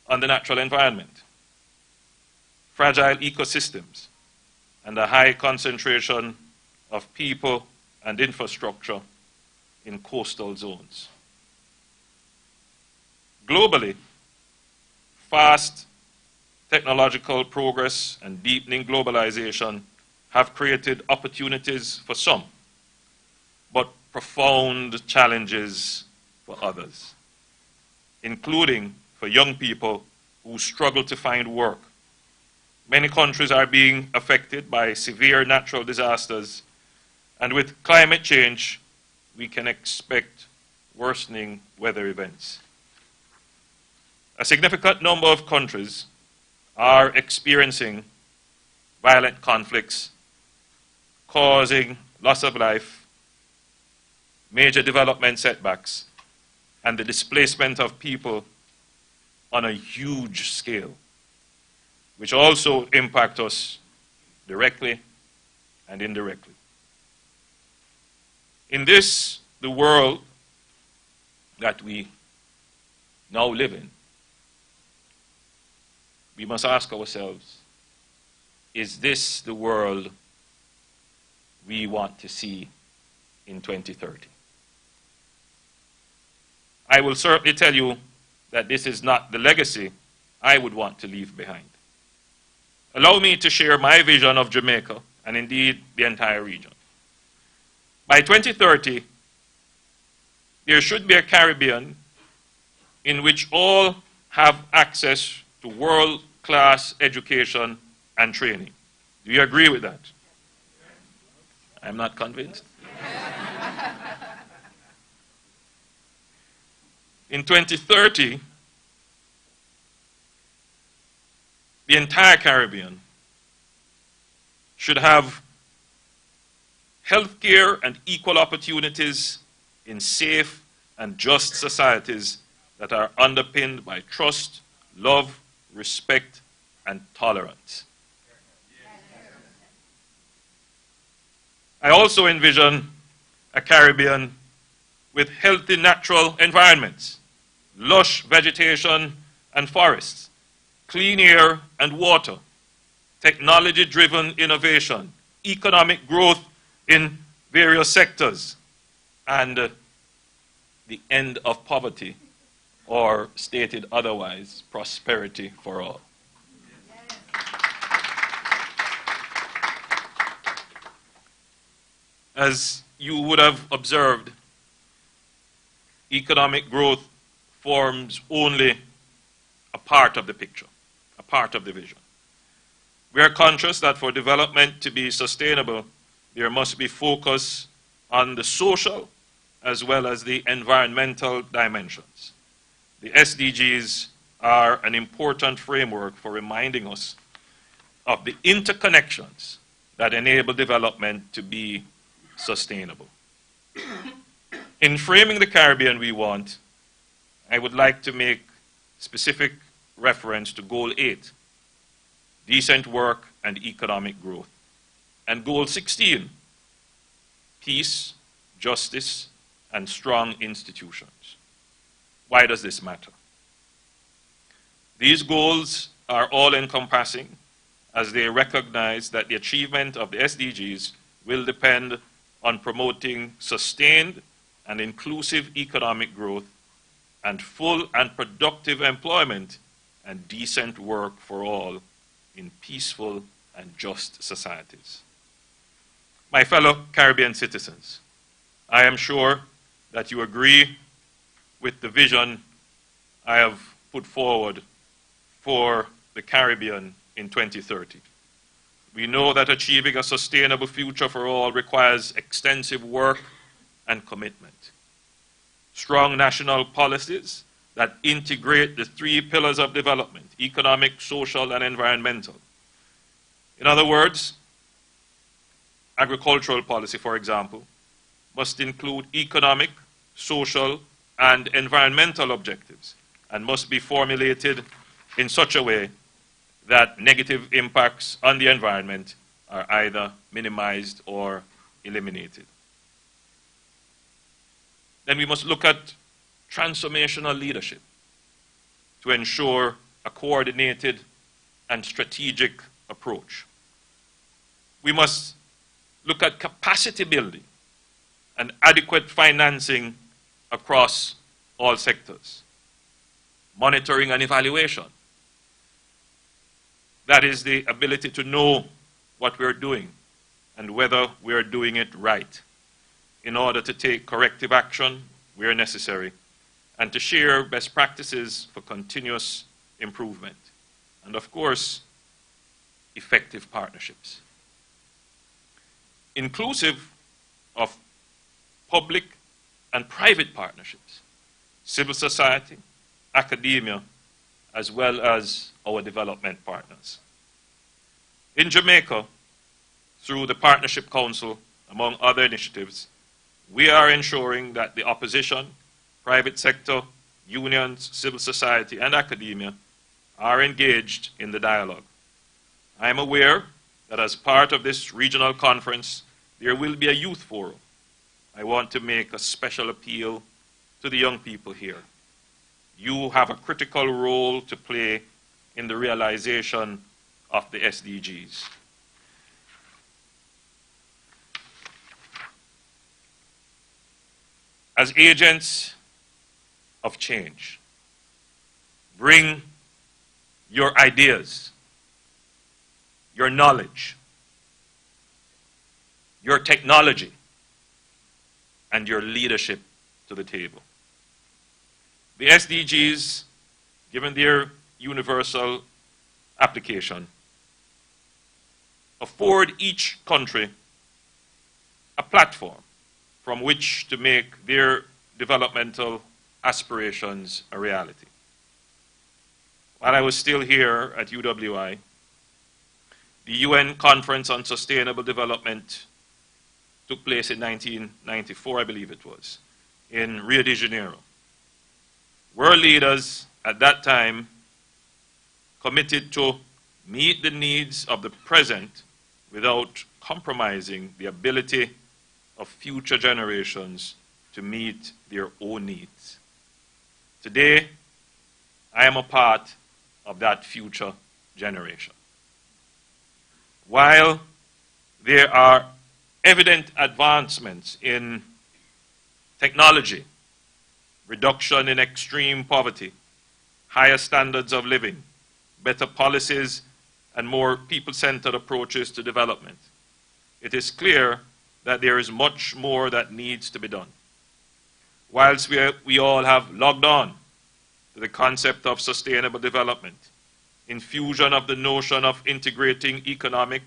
on the natural environment, fragile ecosystems, and a high concentration of people and infrastructure in coastal zones. Globally, fast technological progress and deepening globalization have created opportunities for some, but profound challenges for others, including for young people who struggle to find work. Many countries are being affected by severe natural disasters, and with climate change, we can expect worsening weather events. A significant number of countries are experiencing violent conflicts, causing loss of life, major development setbacks, and the displacement of people on a huge scale, which also impact us directly and indirectly. In this, the world that we now live in, we must ask ourselves, is this the world we want to see in 2030? I will certainly tell you that this is not the legacy I would want to leave behind. Allow me to share my vision of Jamaica, and indeed the entire region. By 2030, there should be a Caribbean in which all have access to world-class education and training. Do you agree with that? I'm not convinced. In 2030, the entire Caribbean should have healthcare and equal opportunities in safe and just societies that are underpinned by trust, love, respect, and tolerance. I also envision a Caribbean with healthy natural environments, lush vegetation and forests, clean air and water, technology-driven innovation, economic growth in various sectors, and the end of poverty, or stated otherwise, prosperity for all. As you would have observed, economic growth forms only a part of the picture, a part of the vision. We are conscious that for development to be sustainable, there must be focus on the social as well as the environmental dimensions. The SDGs are an important framework for reminding us of the interconnections that enable development to be sustainable. In framing the Caribbean we want, I would like to make specific reference to Goal 8, decent work and economic growth, and Goal 16, peace, justice, and strong institutions. Why does this matter? These goals are all-encompassing as they recognize that the achievement of the SDGs will depend on promoting sustained and inclusive economic growth and full and productive employment and decent work for all in peaceful and just societies. My fellow Caribbean citizens, I am sure that you agree with the vision I have put forward for the Caribbean in 2030. We know that achieving a sustainable future for all requires extensive work and commitment. Strong national policies that integrate the three pillars of development: economic, social, and environmental. In other words, agricultural policy, for example, must include economic, social, and environmental objectives and must be formulated in such a way that negative impacts on the environment are either minimized or eliminated. Then we must look at transformational leadership to ensure a coordinated and strategic approach. We must look at capacity building and adequate financing across all sectors. Monitoring and evaluation. That is the ability to know what we're doing and whether we're doing it right in order to take corrective action where necessary and to share best practices for continuous improvement. And of course, effective partnerships. Inclusive of public and private partnerships, civil society, academia, as well as our development partners. In Jamaica, through the Partnership Council, among other initiatives, we are ensuring that the opposition, private sector, unions, civil society, and academia are engaged in the dialogue. I am aware that as part of this regional conference, there will be a youth forum. I want to make a special appeal to the young people here. You have a critical role to play in the realization of the SDGs. As agents of change, bring your ideas, your knowledge, your technology, and your leadership to the table. The SDGs, given their universal application, afford each country a platform from which to make their developmental aspirations a reality. While I was still here at UWI, the UN Conference on Sustainable Development took place in 1994, I believe it was. in Rio de Janeiro. World leaders at that time committed to meet the needs of the present without compromising the ability of future generations to meet their own needs. Today, I am a part of that future generation. While there are evident advancements in technology, reduction in extreme poverty, higher standards of living, better policies, and more people-centered approaches to development, it is clear that there is much more that needs to be done. Whilst we all have logged on to the concept of sustainable development, infusion of the notion of integrating economic,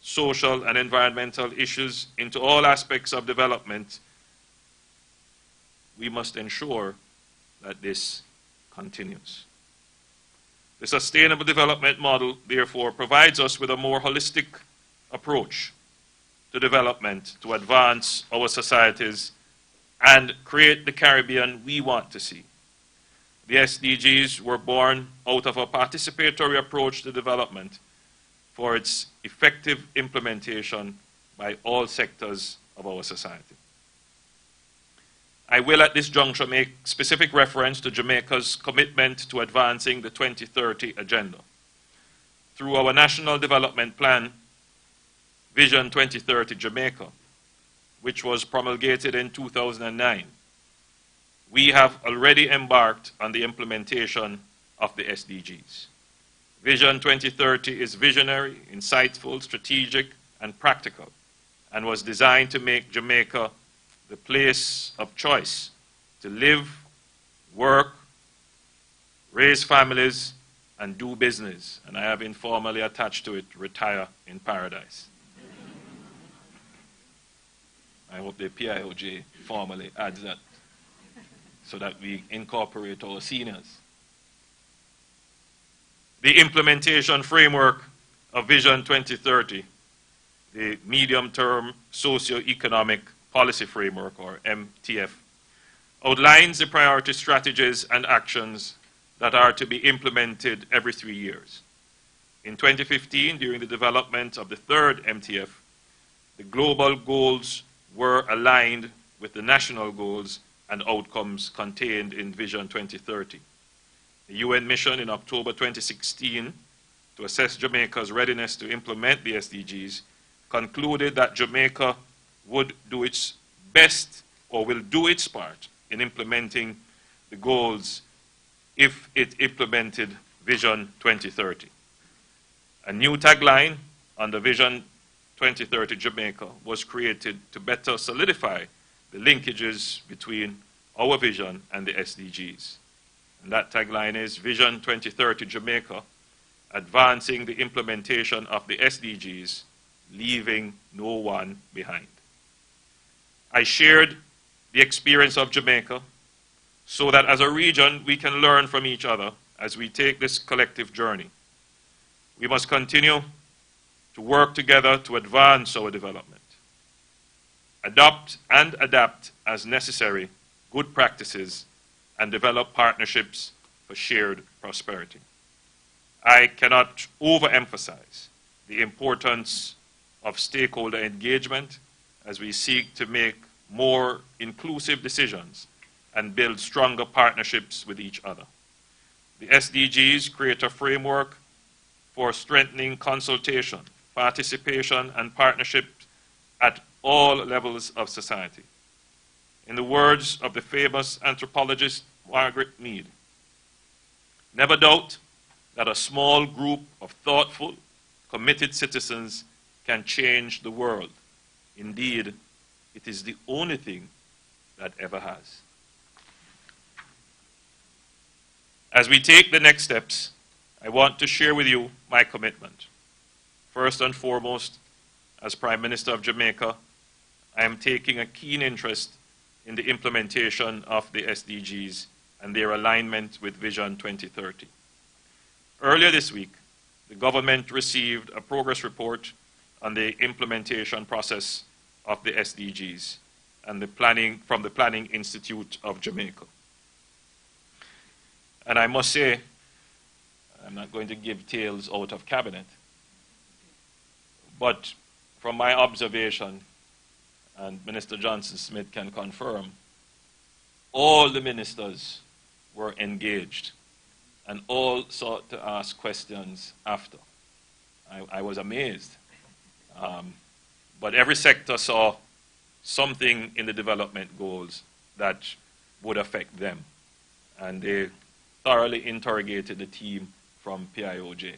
social, and environmental issues into all aspects of development, we must ensure that this continues. The Sustainable Development Model, therefore, provides us with a more holistic approach to development to advance our societies and create the Caribbean we want to see. The SDGs were born out of a participatory approach to development for its effective implementation by all sectors of our society. I will at this juncture make specific reference to Jamaica's commitment to advancing the 2030 Agenda. Through our National Development Plan, Vision 2030 Jamaica, which was promulgated in 2009, we have already embarked on the implementation of the SDGs. Vision 2030 is visionary, insightful, strategic, and practical, and was designed to make Jamaica the place of choice to live, work, raise families, and do business. And I have informally attached to it, retire in paradise. I hope the PIOJ formally adds that so that we incorporate our seniors. The implementation framework of Vision 2030, the medium-term socio-economic policy framework, or MTF, outlines the priority strategies and actions that are to be implemented every 3 years. In 2015, during the development of the third MTF, the global goals were aligned with the national goals and outcomes contained in Vision 2030. The UN mission in October 2016 to assess Jamaica's readiness to implement the SDGs concluded that Jamaica would do its best or will do its part in implementing the goals if it implemented Vision 2030. A new tagline under Vision 2030 Jamaica was created to better solidify the linkages between our vision and the SDGs. And that tagline is Vision 2030 Jamaica, advancing the implementation of the SDGs, leaving no one behind. I shared the experience of Jamaica so that as a region we can learn from each other as we take this collective journey. We must continue to work together to advance our development, adopt and adapt as necessary good practices, and develop partnerships for shared prosperity. I cannot overemphasize the importance of stakeholder engagement as we seek to make more inclusive decisions and build stronger partnerships with each other. The SDGs create a framework for strengthening consultation, participation, and partnership at all levels of society. In the words of the famous anthropologist Margaret Mead, never doubt that a small group of thoughtful, committed citizens can change the world. Indeed, it is the only thing that ever has. As we take the next steps, I want to share with you my commitment. First and foremost, as Prime Minister of Jamaica, I am taking a keen interest in the implementation of the SDGs and their alignment with Vision 2030. Earlier this week, the government received a progress report on the implementation process of the SDGs, and from the Planning Institute of Jamaica. And I must say, I'm not going to give tales out of cabinet, but from my observation, and Minister Johnson-Smith can confirm, all the ministers were engaged and all sought to ask questions after. I was amazed. But every sector saw something in the development goals that would affect them. And they thoroughly interrogated the team from PIOJ.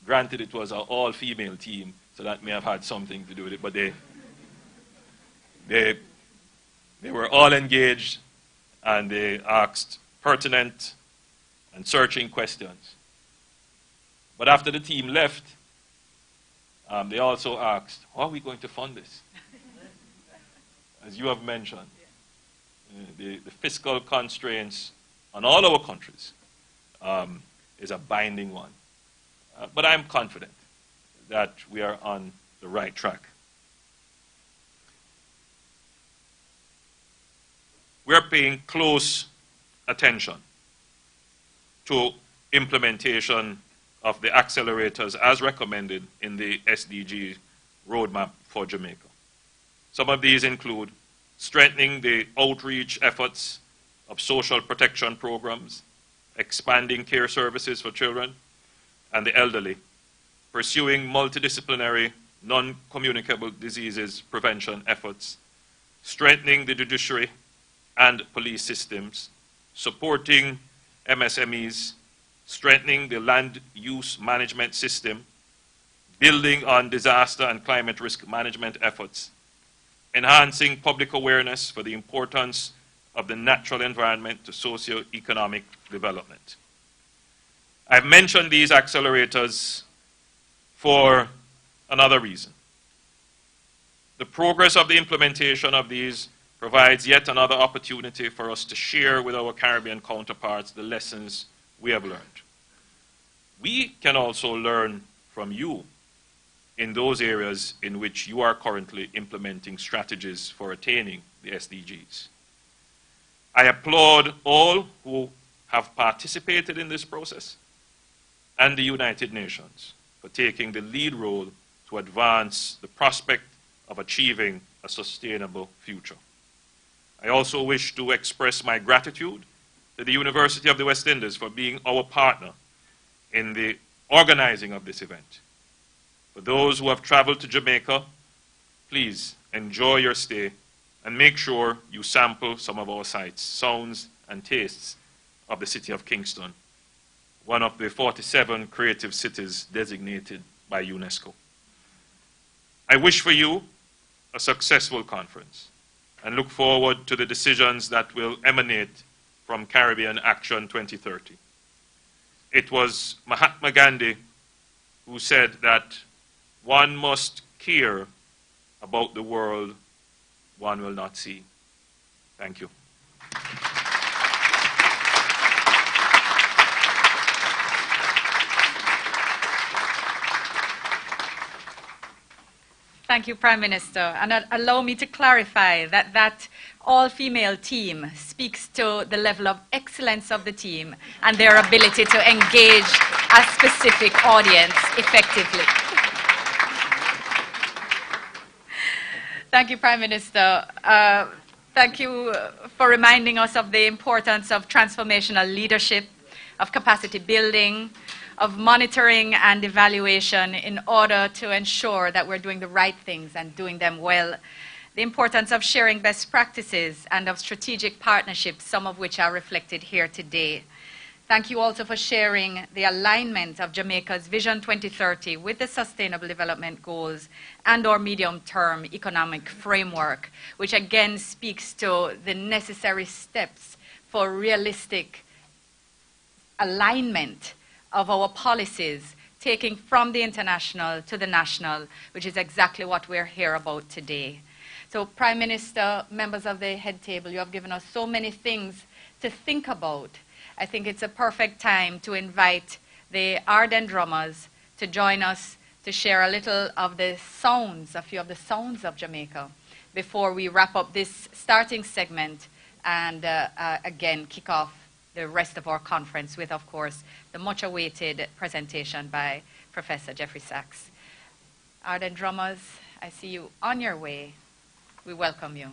Granted, it was an all-female team, so that may have had something to do with it, but they were all engaged and they asked pertinent and searching questions. But after the team left, they also asked, how are we going to fund this? As you have mentioned, the fiscal constraints on all our countries is a binding one. But I'm confident that we are on the right track. We're paying close attention to implementation of the accelerators as recommended in the SDG roadmap for Jamaica. Some of these include strengthening the outreach efforts of social protection programs, expanding care services for children and the elderly, pursuing multidisciplinary non-communicable diseases prevention efforts, strengthening the judiciary and police systems, supporting MSMEs, strengthening the land use management system, building on disaster and climate risk management efforts, enhancing public awareness for the importance of the natural environment to socio-economic development. I've mentioned these accelerators for another reason. The progress of the implementation of these provides yet another opportunity for us to share with our Caribbean counterparts the lessons we have learned. We can also learn from you in those areas in which you are currently implementing strategies for attaining the SDGs. I applaud all who have participated in this process and the United Nations for taking the lead role to advance the prospect of achieving a sustainable future. I also wish to express my gratitude to the University of the West Indies for being our partner in the organizing of this event. For those who have traveled to Jamaica, please enjoy your stay and make sure you sample some of our sights, sounds, and tastes of the city of Kingston, one of the 47 creative cities designated by UNESCO. I wish for you a successful conference and look forward to the decisions that will emanate from Caribbean Action 2030. It was Mahatma Gandhi who said that one must care about the world one will not see. Thank you. Thank you, Prime Minister. And allow me to clarify that that all-female team speaks to the level of excellence of the team and their ability to engage a specific audience effectively. Thank you, Prime Minister. Thank you for reminding us of the importance of transformational leadership, of capacity building, of monitoring and evaluation in order to ensure that we're doing the right things and doing them well. The importance of sharing best practices and of strategic partnerships, some of which are reflected here today. Thank you also for sharing the alignment of Jamaica's Vision 2030 with the Sustainable Development Goals and our medium-term economic framework, which again speaks to the necessary steps for realistic alignment of our policies, taking from the international to the national, which is exactly what we're here about today. So, Prime Minister, members of the head table, you have given us so many things to think about. I think it's a perfect time to invite the Arden drummers to join us to share a little of the sounds, a few of the sounds of Jamaica. before we wrap up this starting segment and again kick off the rest of our conference with, of course, the much awaited presentation by Professor Jeffrey Sachs. Ardent drummers, I see you on your way. We welcome you.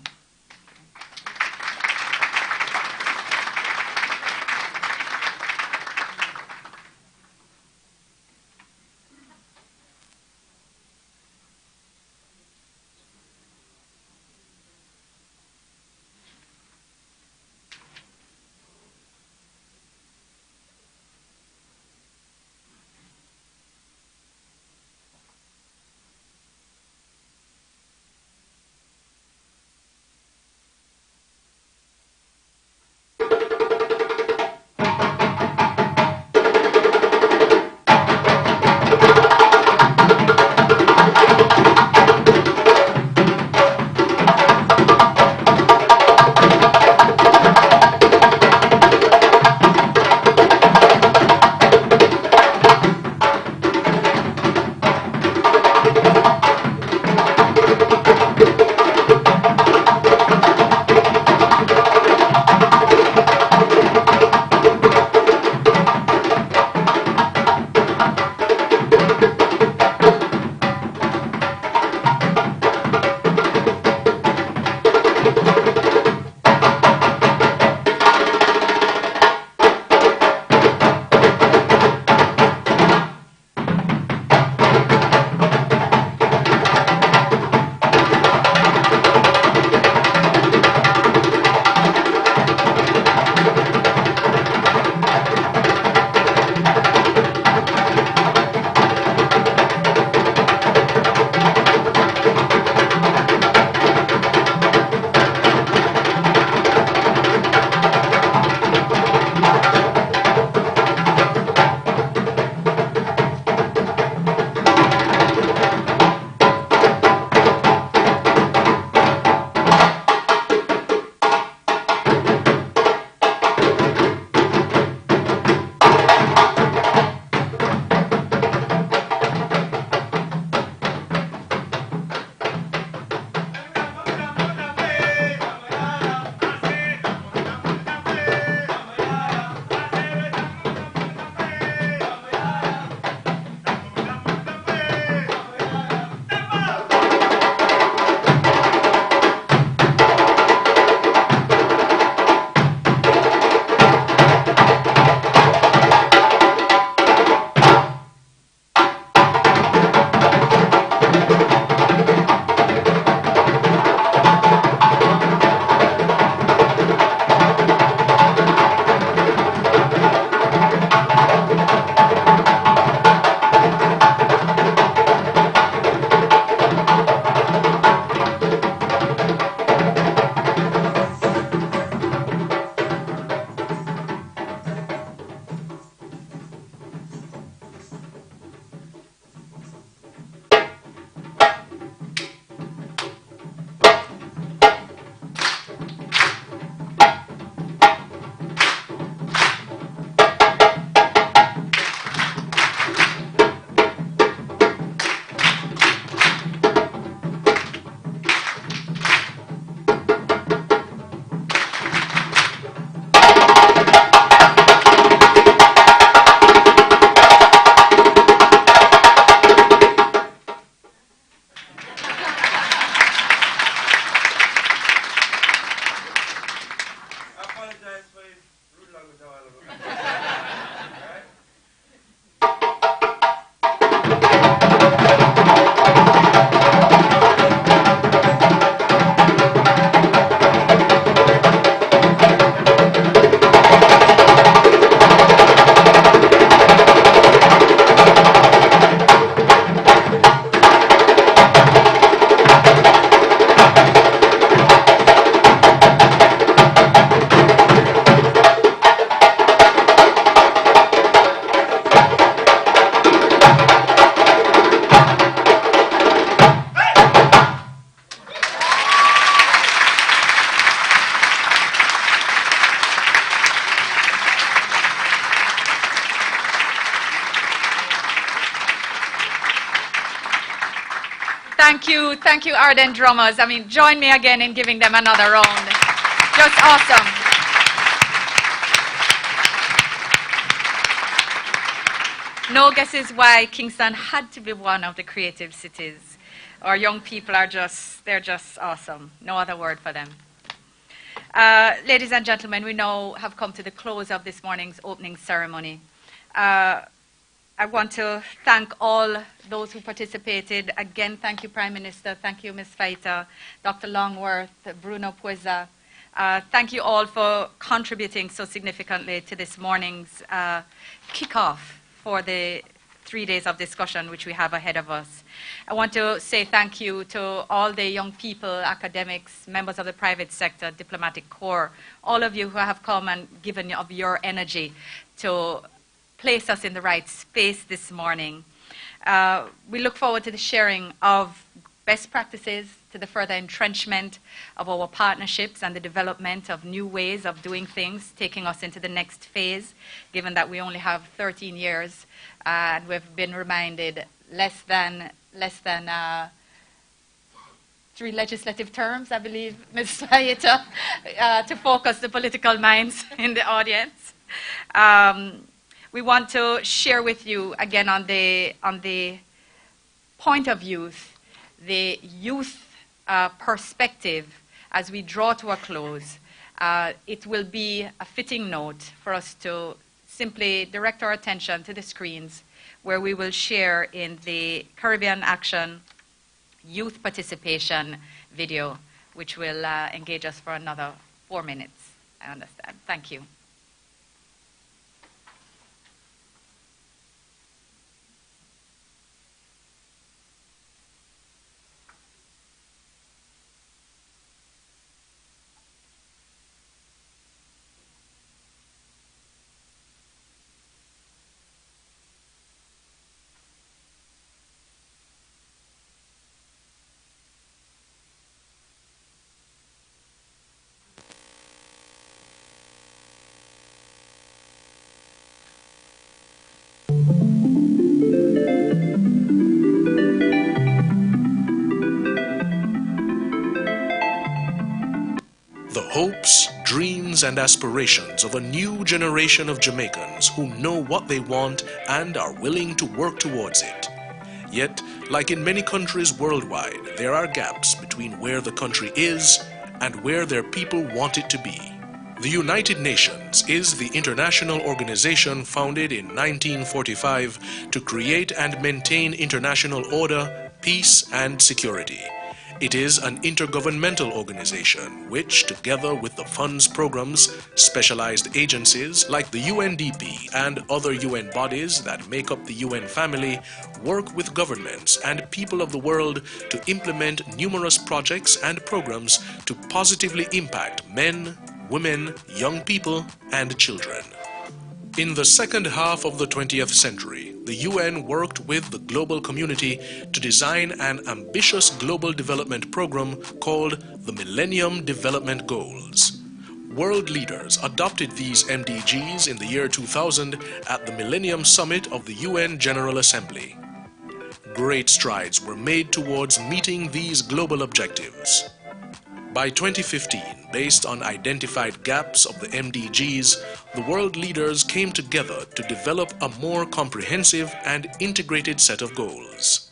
Thank you, Arden Drummers. I mean, join me again in giving them another round. Just awesome. No guesses why Kingston had to be one of the creative cities. Our young people are they're just awesome. No other word for them. Ladies and gentlemen, we now have come to the close of this morning's opening ceremony. I want to thank all those who participated. Again, thank you, Prime Minister. Thank you, Ms. Feita, Dr. Longworth, Bruno Pueza. Thank you all for contributing so significantly to this morning's kickoff for the 3 days of discussion which we have ahead of us. I want to say thank you to all the young people, academics, members of the private sector, diplomatic corps, all of you who have come and given of your energy to place us in the right space this morning. We look forward to the sharing of best practices, to the further entrenchment of our partnerships and the development of new ways of doing things, taking us into the next phase, given that we only have 13 years and we've been reminded less than 3 legislative terms, I believe, Ms. Feita, to focus the political minds in the audience. We want to share with you again on the point of youth, the youth perspective as we draw to a close. It will be a fitting note for us to simply direct our attention to the screens where we will share in the Caribbean Action Youth Participation video, which will engage us for another 4 minutes, I understand. Thank you. The hopes, dreams, and aspirations of a new generation of Jamaicans who know what they want and are willing to work towards it. Yet, like in many countries worldwide, there are gaps between where the country is and where their people want it to be. The United Nations is the international organization founded in 1945 to create and maintain international order, peace, and security. It is an intergovernmental organization which, together with the funds programs, specialized agencies like the UNDP and other UN bodies that make up the UN family, work with governments and people of the world to implement numerous projects and programs to positively impact men, women, young people, and children. In the second half of the 20th century, the UN worked with the global community to design an ambitious global development program called the Millennium Development Goals. World leaders adopted these MDGs in the year 2000 at the Millennium Summit of the UN General Assembly. Great strides were made towards meeting these global objectives. By 2015, based on identified gaps of the MDGs, the world leaders came together to develop a more comprehensive and integrated set of goals.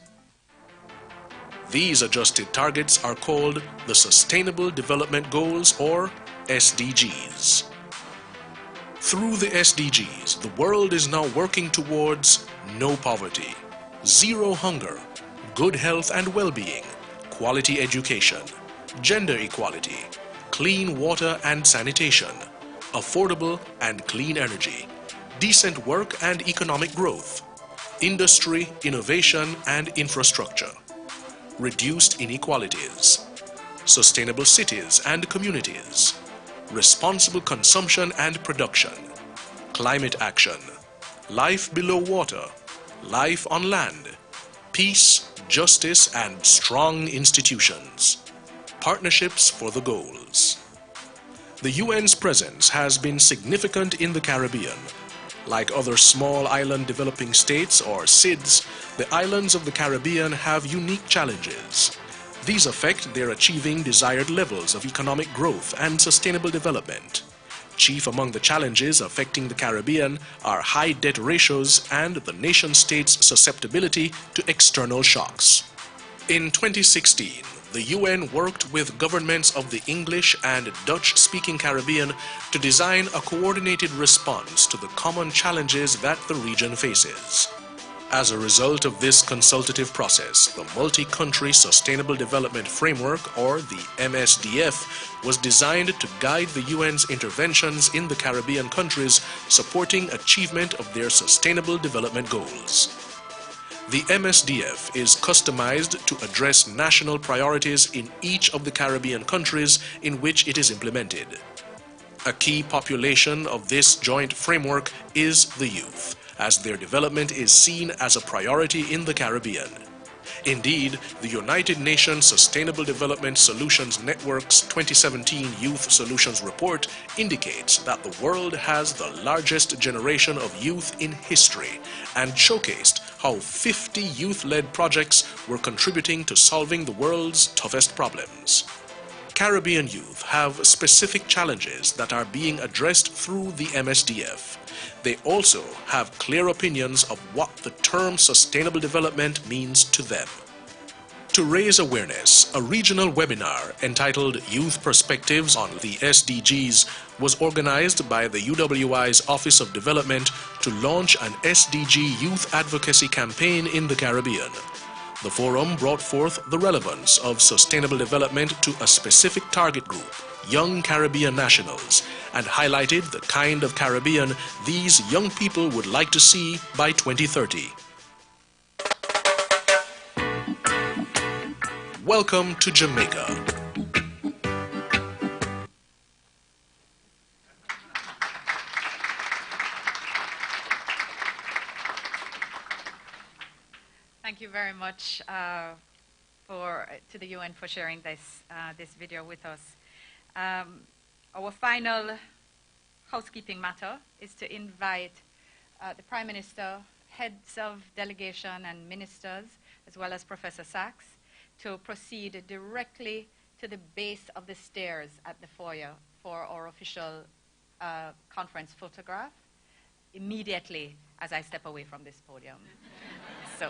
These adjusted targets are called the Sustainable Development Goals, or SDGs. Through the SDGs, the world is now working towards no poverty, zero hunger, good health and well-being, quality education, gender equality, clean water and sanitation, affordable and clean energy, decent work and economic growth, industry, innovation and infrastructure, reduced inequalities, sustainable cities and communities, responsible consumption and production, climate action, life below water, life on land, peace, justice and strong institutions. Partnerships for the goals. The UN's presence has been significant in the Caribbean. Like other small island developing states, or SIDS, the islands of the Caribbean have unique challenges. These affect their achieving desired levels of economic growth and sustainable development. Chief among the challenges affecting the Caribbean are high debt ratios and the nation-state's susceptibility to external shocks. In 2016, the UN worked with governments of the English and Dutch-speaking Caribbean to design a coordinated response to the common challenges that the region faces. As a result of this consultative process, the Multi-Country Sustainable Development Framework, or the MSDF, was designed to guide the UN's interventions in the Caribbean countries, supporting achievement of their sustainable development goals. The MSDF is customized to address national priorities in each of the Caribbean countries in which it is implemented. A key population of this joint framework is the youth, as their development is seen as a priority in the Caribbean. Indeed, the United Nations Sustainable Development Solutions Network's 2017 Youth Solutions Report indicates that the world has the largest generation of youth in history and showcased how 50 youth-led projects were contributing to solving the world's toughest problems. Caribbean youth have specific challenges that are being addressed through the MSDF. They also have clear opinions of what the term sustainable development means to them. To raise awareness, a regional webinar entitled Youth Perspectives on the SDGs was organized by the UWI's Office of Development to launch an SDG youth advocacy campaign in the Caribbean. The forum brought forth the relevance of sustainable development to a specific target group, young Caribbean nationals, and highlighted the kind of Caribbean these young people would like to see by 2030. Welcome to Jamaica. Thank you very much to the UN for sharing this video with us. Our final housekeeping matter is to invite the Prime Minister, heads of delegation and ministers, as well as Professor Sachs, to proceed directly to the base of the stairs at the foyer for our official conference photograph immediately as I step away from this podium. So,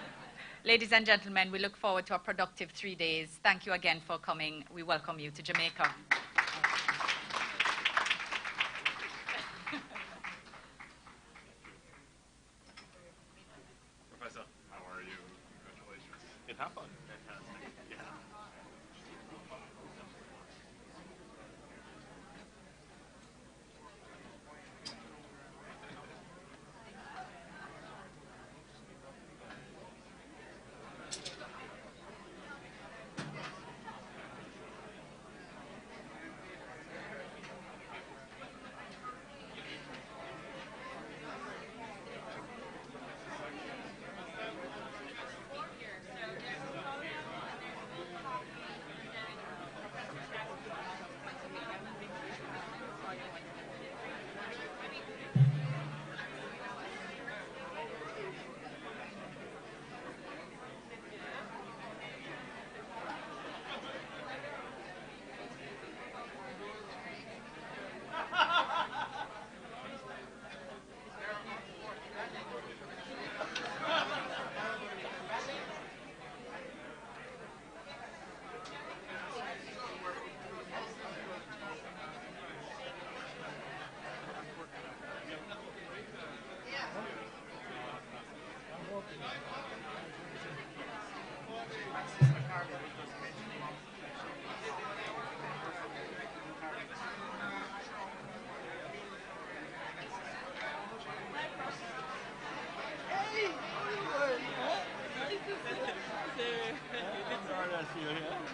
ladies and gentlemen, we look forward to a productive 3 days. Thank you again for coming. We welcome you to Jamaica. Professor, how are you? Congratulations. It happened. Fantastic. Yeah.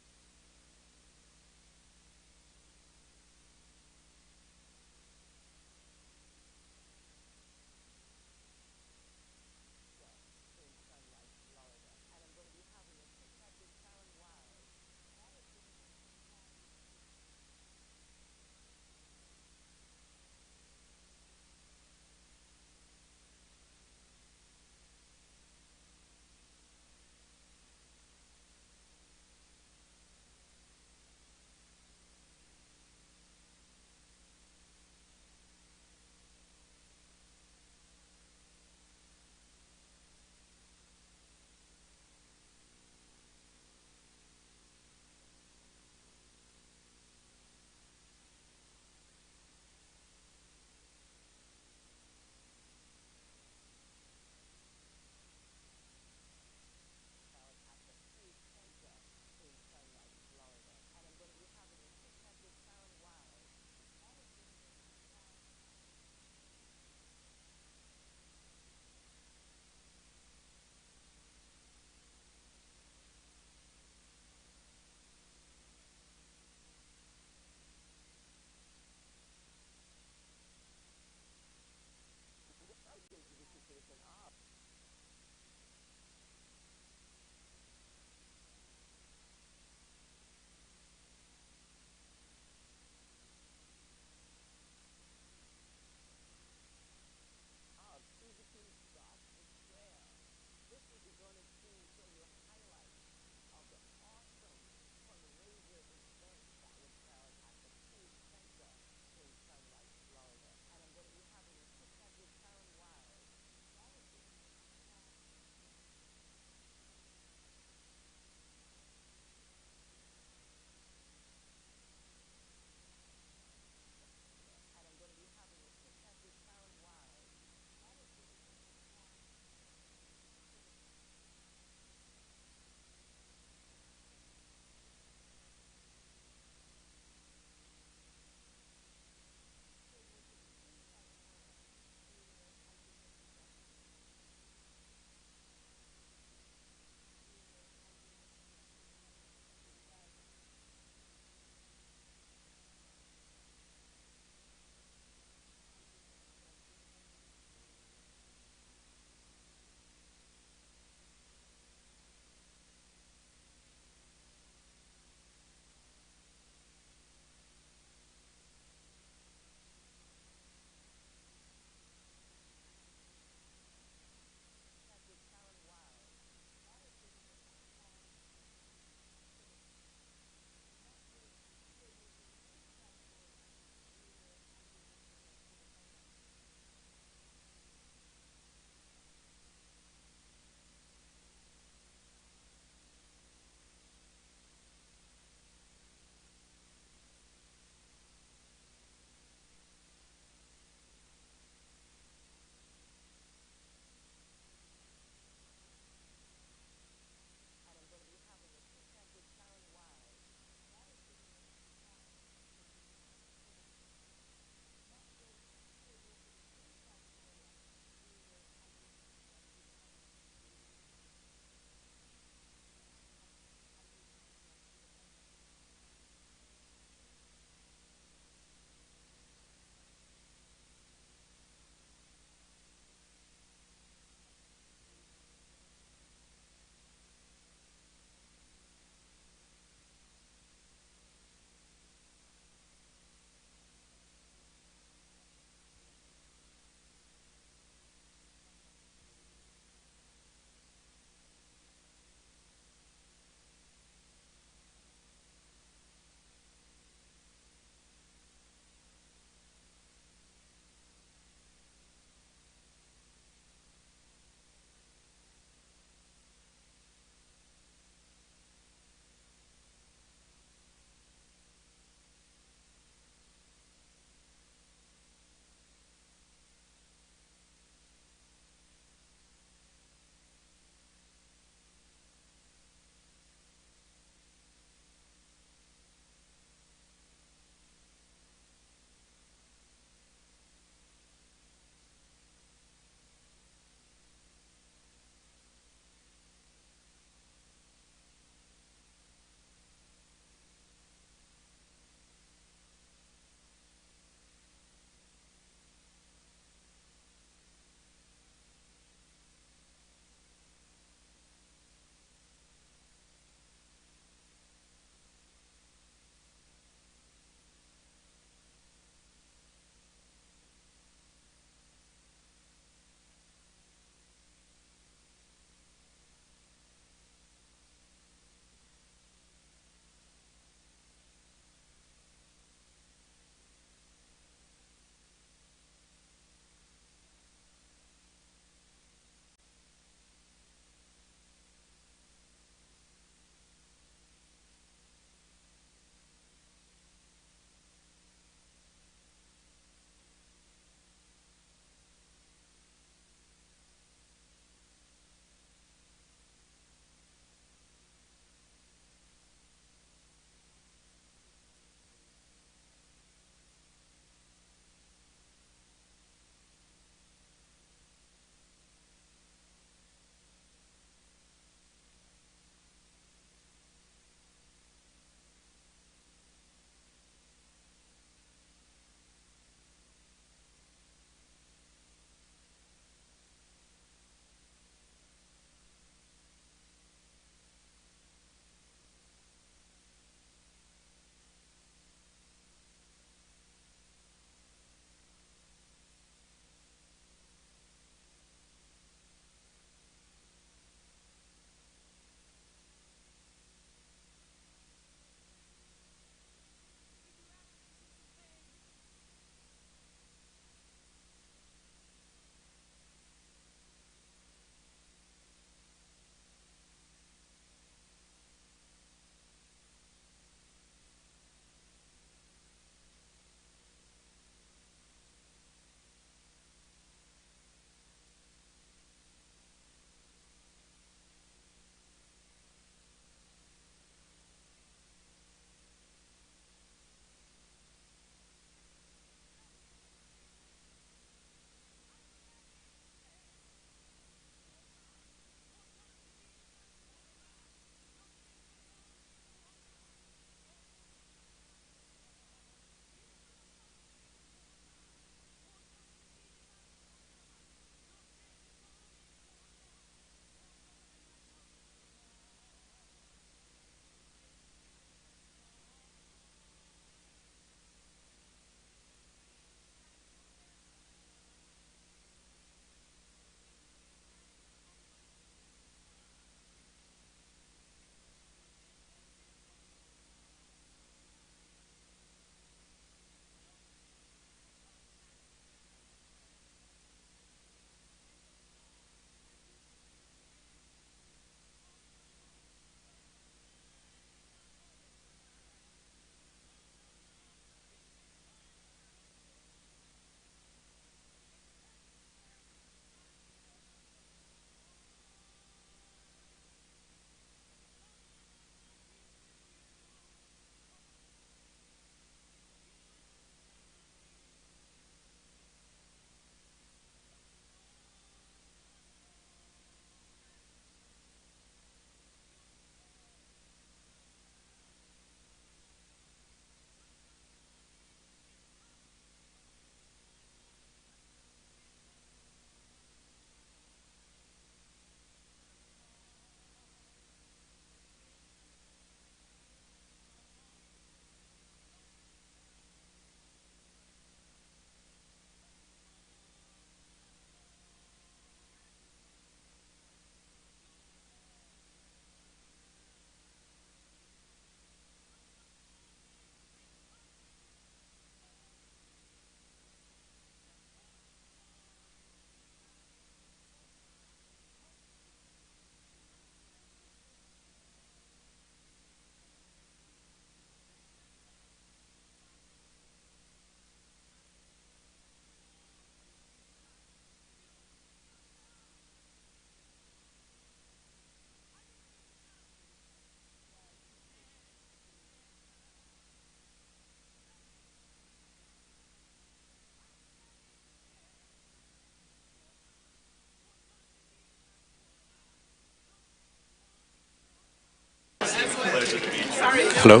Hello.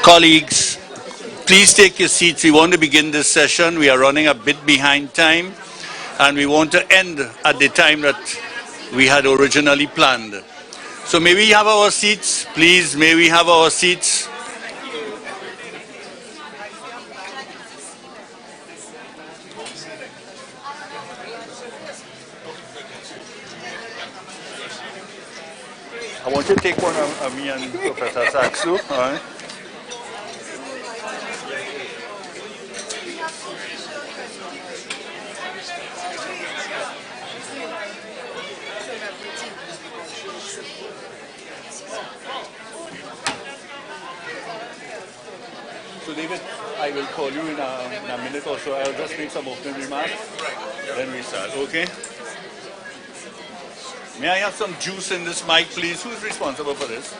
Colleagues, please take your seats. We want to begin this session. We are running a bit behind time, and we want to end at the time that we had originally planned. So may we have our seats, please? May we have our seats? I want you to take one of me and Professor Sachs too. All right. So David, I will call you in a minute or so. I'll just make some opening remarks. Then we start, okay? May I have some juice in this mic, please? Who's responsible for this?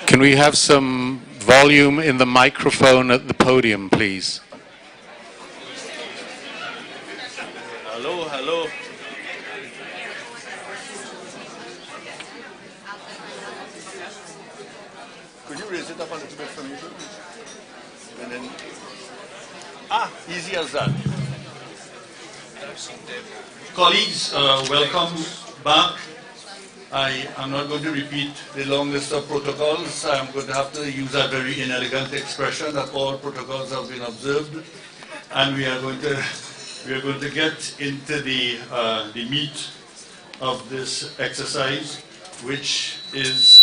Can we have some volume in the microphone at the podium, please? Hello, hello. Could you raise it up a little bit for me, too? And then, easy as that. Colleagues, welcome back. I am not going to repeat the long list of protocols. I'm going to have to use that very inelegant expression that all protocols have been observed, and we are going to get into the meat of this exercise, which is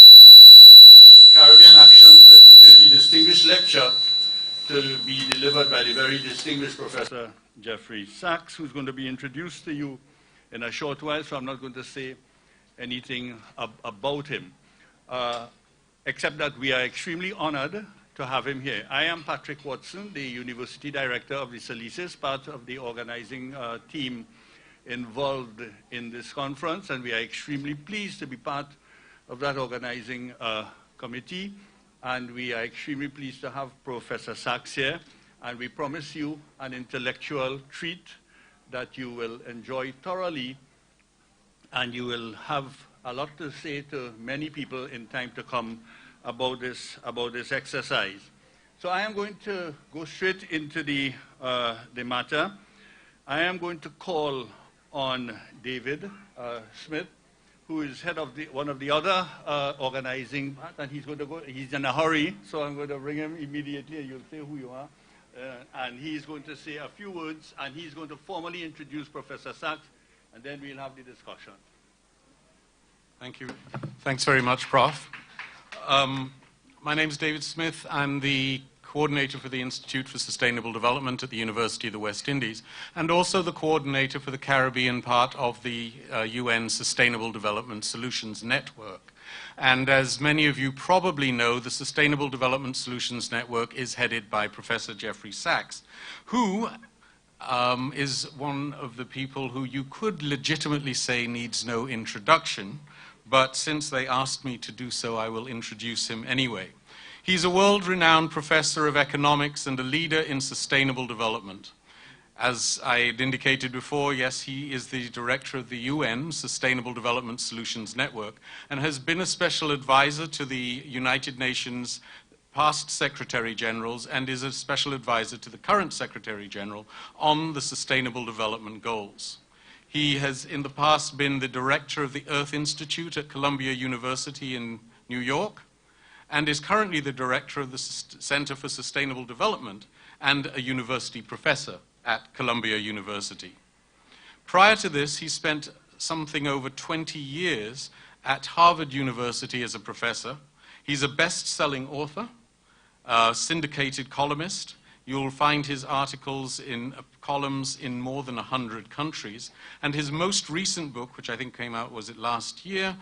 the Caribbean Action 2030 Distinguished Lecture to be delivered by the very distinguished Professor Jeffrey Sachs, who's going to be introduced to you in a short while, so I'm not going to say anything about him, except that we are extremely honored to have him here. I am Patrick Watson, the University Director of the Salises, part of the organizing team involved in this conference, and we are extremely pleased to be part of that organizing committee, and we are extremely pleased to have Professor Sachs here, and we promise you an intellectual treat that you will enjoy thoroughly, and you will have a lot to say to many people in time to come about this exercise. So I am going to go straight into the matter. I am going to call on David Smith, who is head of one of the other organizing, and he's going to go. He's in a hurry, so I'm going to bring him immediately, and you'll say who you are. And he's going to say a few words, and he's going to formally introduce Professor Sachs, and then we'll have the discussion. Thank you. Thanks very much, Prof. My name is David Smith. I'm the coordinator for the Institute for Sustainable Development at the University of the West Indies, and also the coordinator for the Caribbean part of the UN Sustainable Development Solutions Network. And as many of you probably know, the Sustainable Development Solutions Network is headed by Professor Jeffrey Sachs, who is one of the people who you could legitimately say needs no introduction, but since they asked me to do so, I will introduce him anyway. He's a world-renowned professor of economics and a leader in sustainable development. As I had indicated before, yes, he is the director of the UN Sustainable Development Solutions Network and has been a special advisor to the United Nations past Secretary Generals and is a special advisor to the current Secretary General on the Sustainable Development Goals. He has in the past been the director of the Earth Institute at Columbia University in New York and is currently the director of the Center for Sustainable Development and a university professor at Columbia University. Prior to this, he spent something over 20 years at Harvard University as a professor. He's a best-selling author, a syndicated columnist. You'll find his articles in columns in more than 100 countries. And his most recent book, which I think came out, was it last year,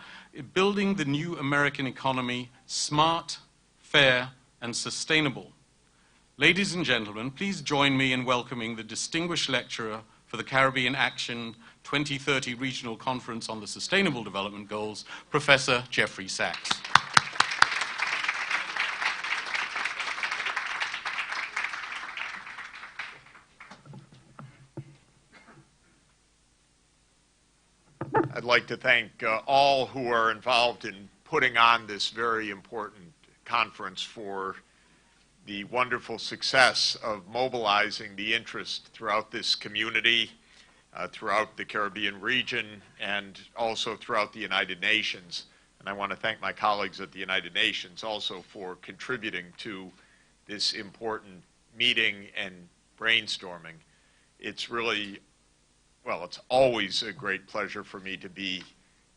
Building the New American Economy, Smart, Fair, and Sustainable. Ladies and gentlemen, please join me in welcoming the distinguished lecturer for the Caribbean Action 2030 Regional Conference on the Sustainable Development Goals, Professor Jeffrey Sachs. I'd like to thank all who are involved in putting on this very important conference for the wonderful success of mobilizing the interest throughout this community, throughout the Caribbean region, and also throughout the United Nations. And I want to thank my colleagues at the United Nations also for contributing to this important meeting and brainstorming. It's really, well, it's always a great pleasure for me to be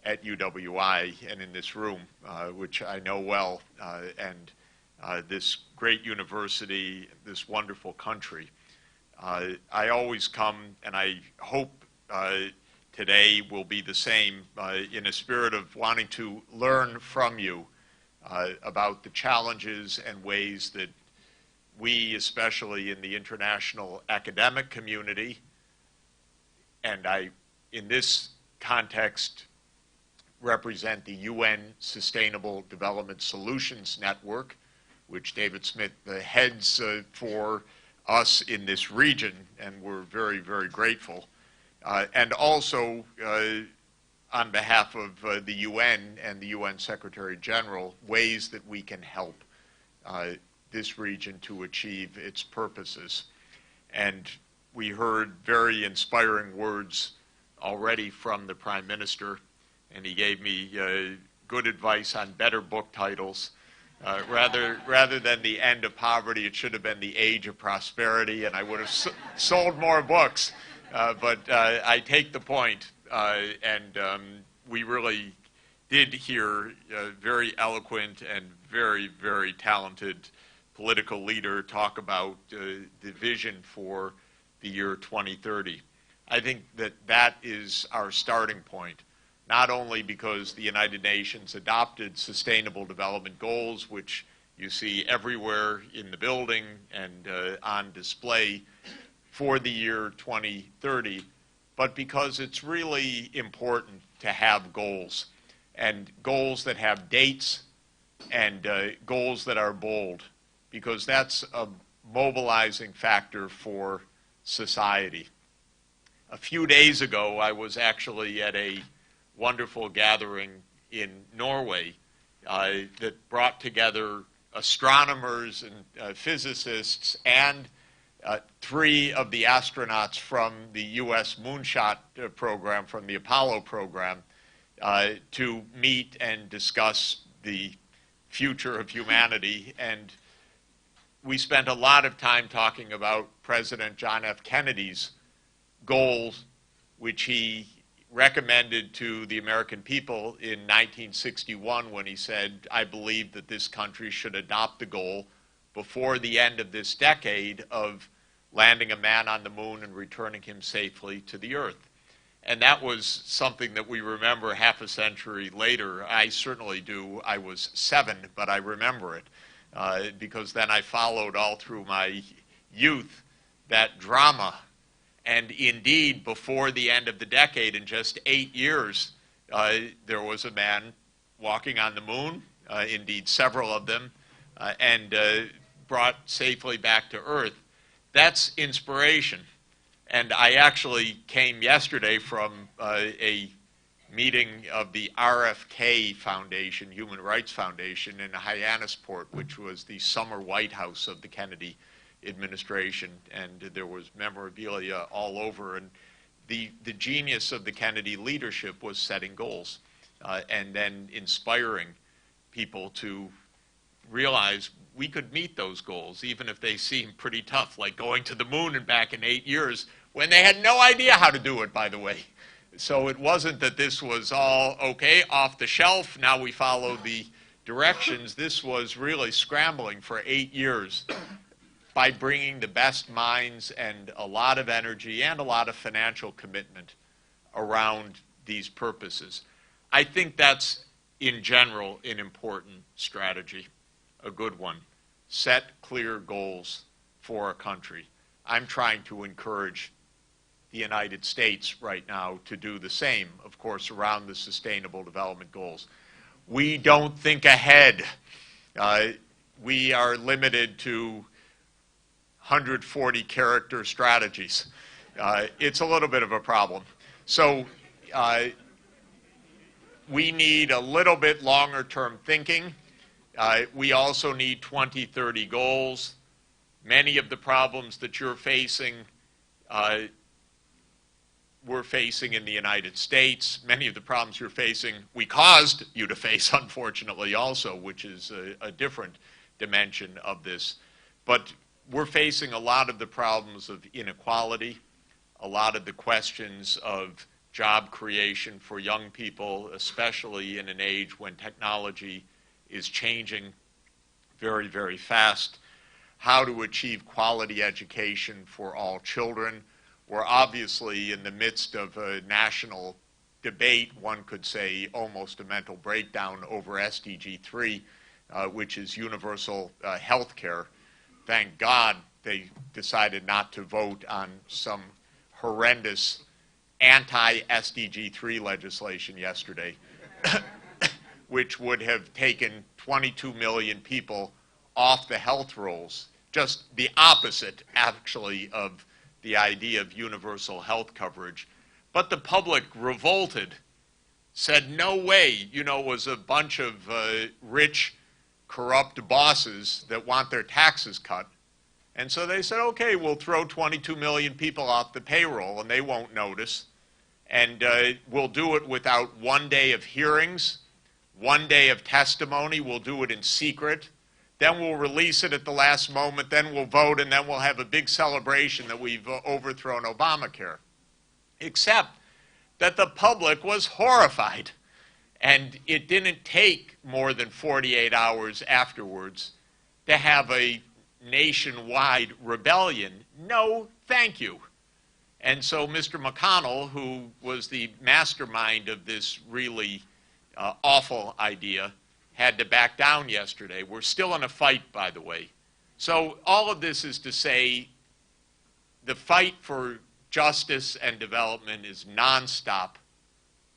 at UWI and in this room, which I know well, and this great university, this wonderful country. I always come, and I hope today will be the same, in a spirit of wanting to learn from you about the challenges and ways that we, especially in the international academic community, and I, in this context, represent the UN Sustainable Development Solutions Network, which David Smith heads for us in this region, and we're very, very grateful. And also, on behalf of the UN and the UN Secretary General, ways that we can help this region to achieve its purposes. And we heard very inspiring words already from the Prime Minister, and he gave me good advice on better book titles. Rather than The End of Poverty, it should have been The Age of Prosperity, and I would have sold more books. But I take the point, and we really did hear a very eloquent and very, very talented political leader talk about the vision for the year 2030. I think that that is our starting point, not only because the United Nations adopted Sustainable Development Goals, which you see everywhere in the building and on display for the year 2030, but because it's really important to have goals, and goals that have dates, and goals that are bold, because that's a mobilizing factor for society. A few days ago, I was actually at a wonderful gathering in Norway that brought together astronomers and physicists and 3 of the astronauts from the U.S. moonshot program, from the Apollo program, to meet and discuss the future of humanity. And we spent a lot of time talking about President John F. Kennedy's goals, which he recommended to the American people in 1961 when he said, I believe that this country should adopt the goal before the end of this decade of landing a man on the moon and returning him safely to the Earth. And that was something that we remember half a century later. I certainly do. I was 7, but I remember it because then I followed all through my youth that drama. And indeed, before the end of the decade, in just 8 years, there was a man walking on the moon, indeed several of them, and brought safely back to Earth. That's inspiration. And I actually came yesterday from a meeting of the RFK Foundation, Human Rights Foundation, in Hyannisport, which was the summer White House of the Kennedy administration, and there was memorabilia all over. And the genius of the Kennedy leadership was setting goals and then inspiring people to realize we could meet those goals, even if they seem pretty tough, like going to the moon and back in 8 years, when they had no idea how to do it, by the way. So it wasn't that this was all, okay, off the shelf, now we follow the directions. This was really scrambling for 8 years by bringing the best minds and a lot of energy and a lot of financial commitment around these purposes. I think that's, in general, an important strategy, a good one. Set clear goals for a country. I'm trying to encourage the United States right now to do the same, of course, around the Sustainable Development Goals. We don't think ahead. We are limited to 140-character strategies. It's a little bit of a problem. So we need a little bit longer term thinking. We also need 2030 goals. Many of the problems that you're facing, we're facing in the United States. Many of the problems you're facing, we caused you to face, unfortunately, also, which is a different dimension of this. But we're facing a lot of the problems of inequality, a lot of the questions of job creation for young people, especially in an age when technology is changing very, very fast, how to achieve quality education for all children. We're obviously in the midst of a national debate, one could say almost a mental breakdown over SDG 3, which is universal health care. Thank God they decided not to vote on some horrendous anti-SDG 3 legislation yesterday, which would have taken 22 million people off the health rolls. Just the opposite, actually, of the idea of universal health coverage. But the public revolted, said, no way, you know, it was a bunch of rich, corrupt bosses that want their taxes cut. And so they said, okay, we'll throw 22 million people off the payroll and they won't notice. And we'll do it without 1 day of hearings, 1 day of testimony. We'll do it in secret. Then we'll release it at the last moment. Then we'll vote, and then we'll have a big celebration that we've overthrown Obamacare. Except that the public was horrified. And it didn't take more than 48 hours afterwards to have a nationwide rebellion. No, thank you. And so Mr. McConnell, who was the mastermind of this really awful idea, had to back down yesterday. We're still in a fight, by the way. So all of this is to say the fight for justice and development is nonstop,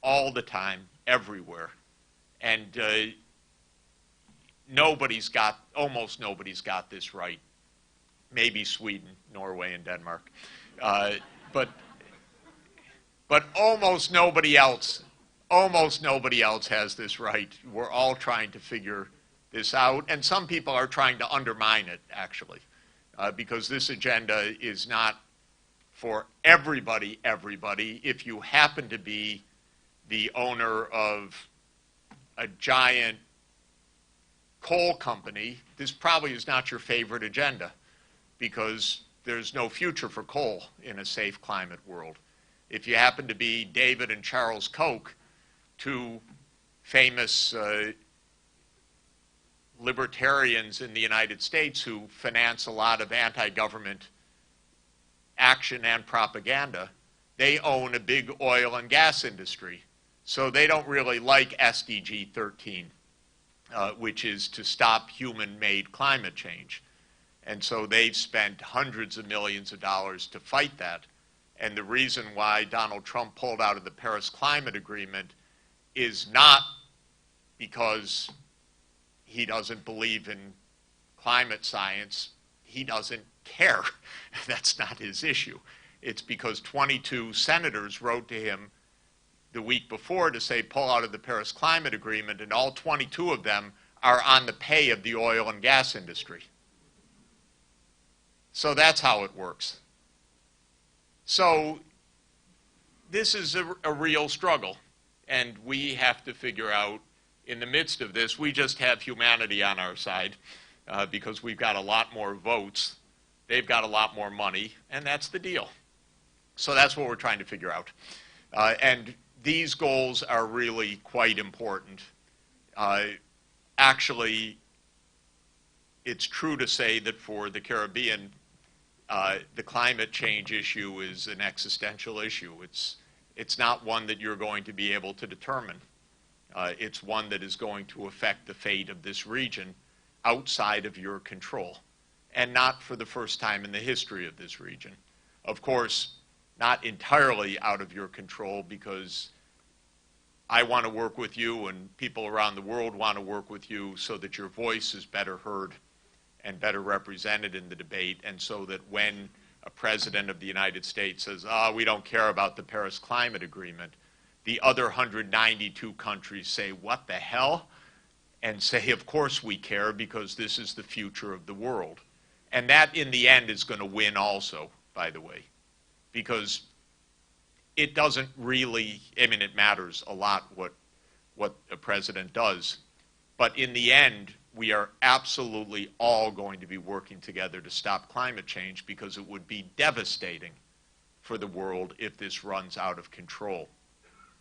all the time, everywhere. And almost nobody's got this right. Maybe Sweden, Norway, and Denmark. But almost nobody else has this right. We're all trying to figure this out, and some people are trying to undermine it, actually, because this agenda is not for everybody. If you happen to be the owner of a giant coal company, this probably is not your favorite agenda, because there's no future for coal in a safe climate world. If you happen to be David and Charles Koch, two famous libertarians in the United States who finance a lot of anti-government action and propaganda, they own a big oil and gas industry. So they don't really like SDG 13, which is to stop human-made climate change. And so they've spent hundreds of millions of dollars to fight that. And the reason why Donald Trump pulled out of the Paris Climate Agreement is not because he doesn't believe in climate science. He doesn't care. That's not his issue. It's because 22 senators wrote to him the week before to say pull out of the Paris Climate Agreement, and all 22 of them are on the pay of the oil and gas industry. So that's how it works. So this is a real struggle, and we have to figure out, in the midst of this, we just have humanity on our side because we've got a lot more votes, they've got a lot more money, and that's the deal. So that's what we're trying to figure out. And these goals are really quite important. Actually, it's true to say that for the Caribbean, the climate change issue is an existential issue. It's not one that you're going to be able to determine. It's one that is going to affect the fate of this region outside of your control, and not for the first time in the history of this region. Of course, not entirely out of your control, because I want to work with you and people around the world want to work with you so that your voice is better heard and better represented in the debate, and so that when a president of the United States says, we don't care about the Paris Climate Agreement, the other 192 countries say, what the hell? And say, of course we care because this is the future of the world. And that, in the end, is going to win also, by the way, because it doesn't really, I mean, it matters a lot what a president does. But in the end, we are absolutely all going to be working together to stop climate change because it would be devastating for the world if this runs out of control.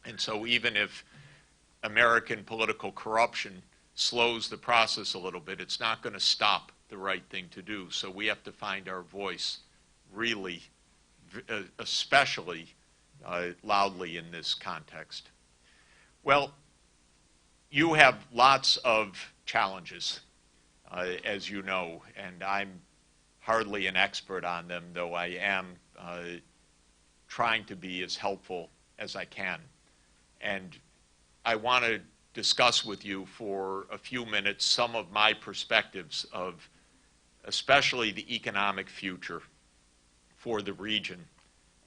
And so even if American political corruption slows the process a little bit, it's not going to stop the right thing to do. So we have to find our voice really, especially loudly in this context. Well, you have lots of challenges, as you know, and I'm hardly an expert on them, though I am trying to be as helpful as I can. And I want to discuss with you for a few minutes some of my perspectives of especially the economic future for the region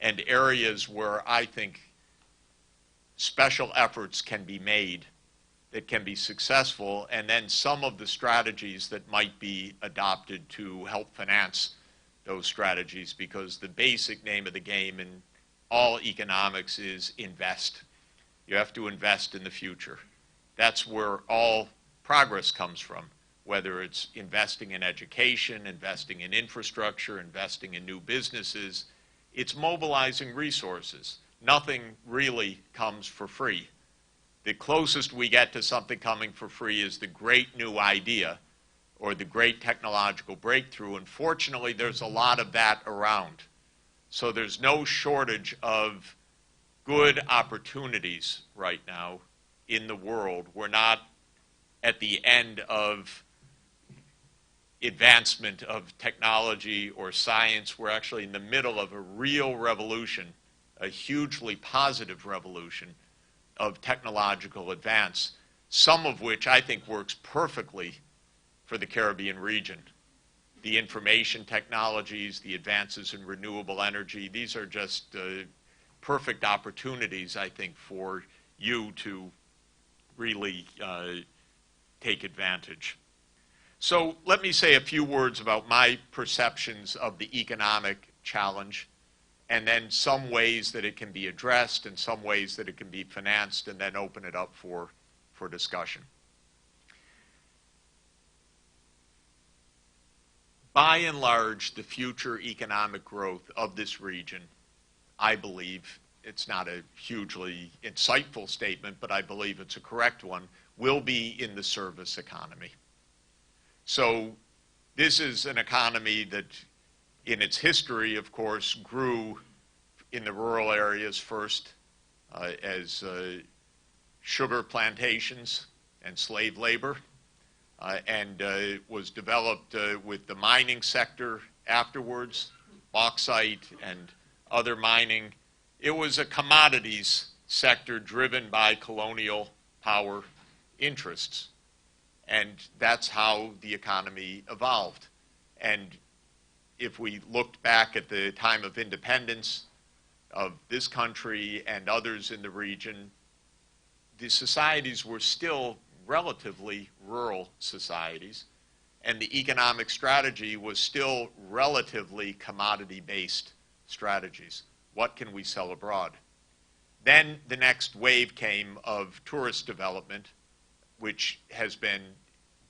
and areas where I think special efforts can be made that can be successful, and then some of the strategies that might be adopted to help finance those strategies, because the basic name of the game in all economics is invest. You have to invest in the future. That's where all progress comes from, whether it's investing in education, investing in infrastructure, investing in new businesses. It's mobilizing resources. Nothing really comes for free. The closest we get to something coming for free is the great new idea or the great technological breakthrough. And fortunately, there's a lot of that around. So there's no shortage of good opportunities right now in the world. We're not at the end of advancement of technology or science. We're actually in the middle of a real revolution, a hugely positive revolution of technological advance, some of which I think works perfectly for the Caribbean region. The information technologies, the advances in renewable energy, these are just perfect opportunities, I think, for you to really take advantage. So let me say a few words about my perceptions of the economic challenge, and then some ways that it can be addressed and some ways that it can be financed, and then open it up for discussion. By and large, the future economic growth of this region, I believe, it's not a hugely insightful statement, but I believe it's a correct one, will be in the service economy. So this is an economy that in its history, of course, grew in the rural areas first as sugar plantations and slave labor, and was developed with the mining sector afterwards, bauxite and other mining. It was a commodities sector driven by colonial power interests. And that's how the economy evolved. And if we looked back at the time of independence of this country and others in the region, the societies were still relatively rural societies, and the economic strategy was still relatively commodity-based strategies. What can we sell abroad? Then the next wave came of tourist development, which has been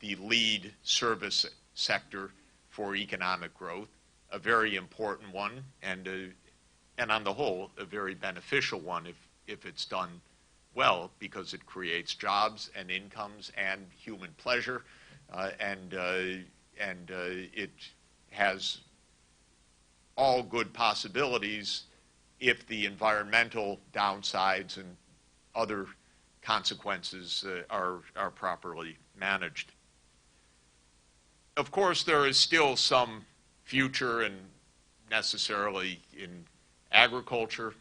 the lead service sector for economic growth, a very important one, and on the whole, a very beneficial one if it's done well, because it creates jobs and incomes and human pleasure, and it has all good possibilities if the environmental downsides and other consequences are properly managed. Of course, there is still some future and necessarily in agriculture.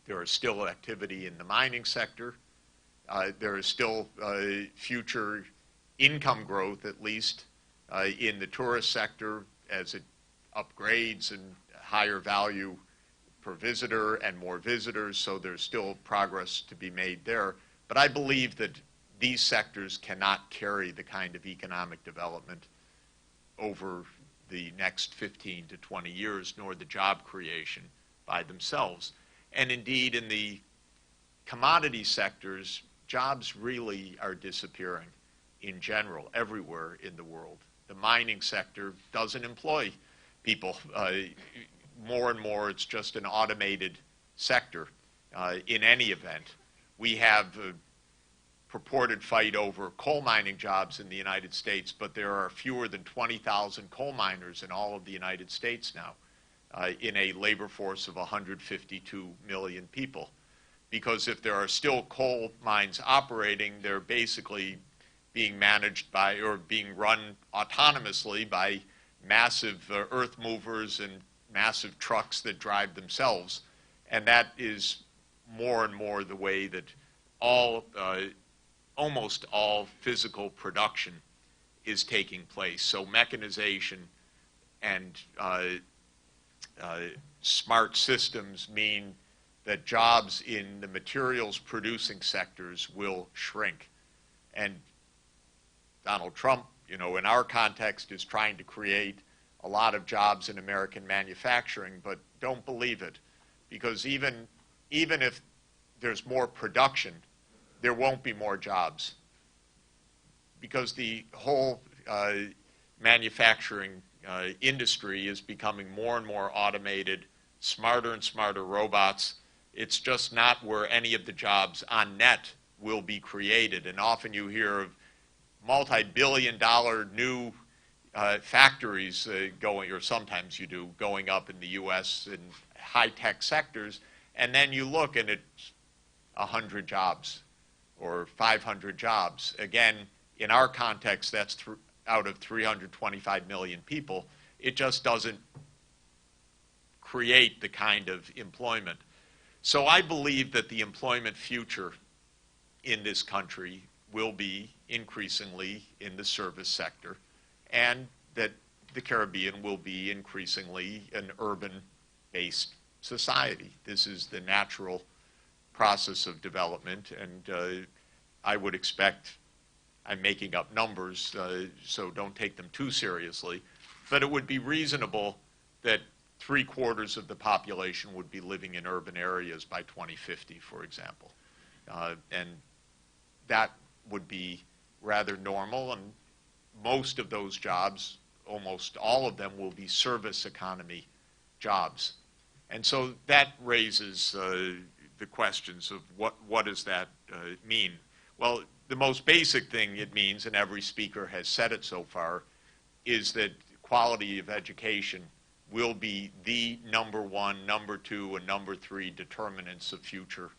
There is still activity in the mining sector. There is still future income growth, at least, in the tourist sector as it upgrades and higher value per visitor and more visitors, so there's still progress to be made there. But I believe that these sectors cannot carry the kind of economic development over the next 15 to 20 years, nor the job creation by themselves. And indeed, in the commodity sectors, jobs really are disappearing in general everywhere in the world. The mining sector doesn't employ people. More and more, it's just an automated sector. In any event, we have a purported fight over coal mining jobs in the United States, but there are fewer than 20,000 coal miners in all of the United States now, in a labor force of 152 million people. Because if there are still coal mines operating, they're basically being managed by or being run autonomously by massive earth movers and massive trucks that drive themselves. And that is more and more the way that almost all physical production is taking place. So mechanization and smart systems mean that jobs in the materials producing sectors will shrink. And Donald Trump, in our context, is trying to create a lot of jobs in American manufacturing, but don't believe it. Because even if there's more production, there won't be more jobs. Because the whole manufacturing industry is becoming more and more automated, smarter and smarter robots. It's just not where any of the jobs on net will be created. And often you hear of multi-billion-dollar new factories going, or sometimes you do, going up in the U.S. in high-tech sectors, and then you look and it's 100 jobs or 500 jobs. Again, in our context, that's out of 325 million people. It just doesn't create the kind of employment. So I believe that the employment future in this country will be increasingly in the service sector, and that the Caribbean will be increasingly an urban-based society. This is the natural process of development, and I would expect, I'm making up numbers, so don't take them too seriously, but it would be reasonable that 3/4 of the population would be living in urban areas by 2050, for example. And that would be rather normal, and most of those jobs, almost all of them, will be service economy jobs. And so that raises the questions of what does that mean? Well, the most basic thing it means, and every speaker has said it so far, is that quality of education will be the number one, number two, and number three determinants of future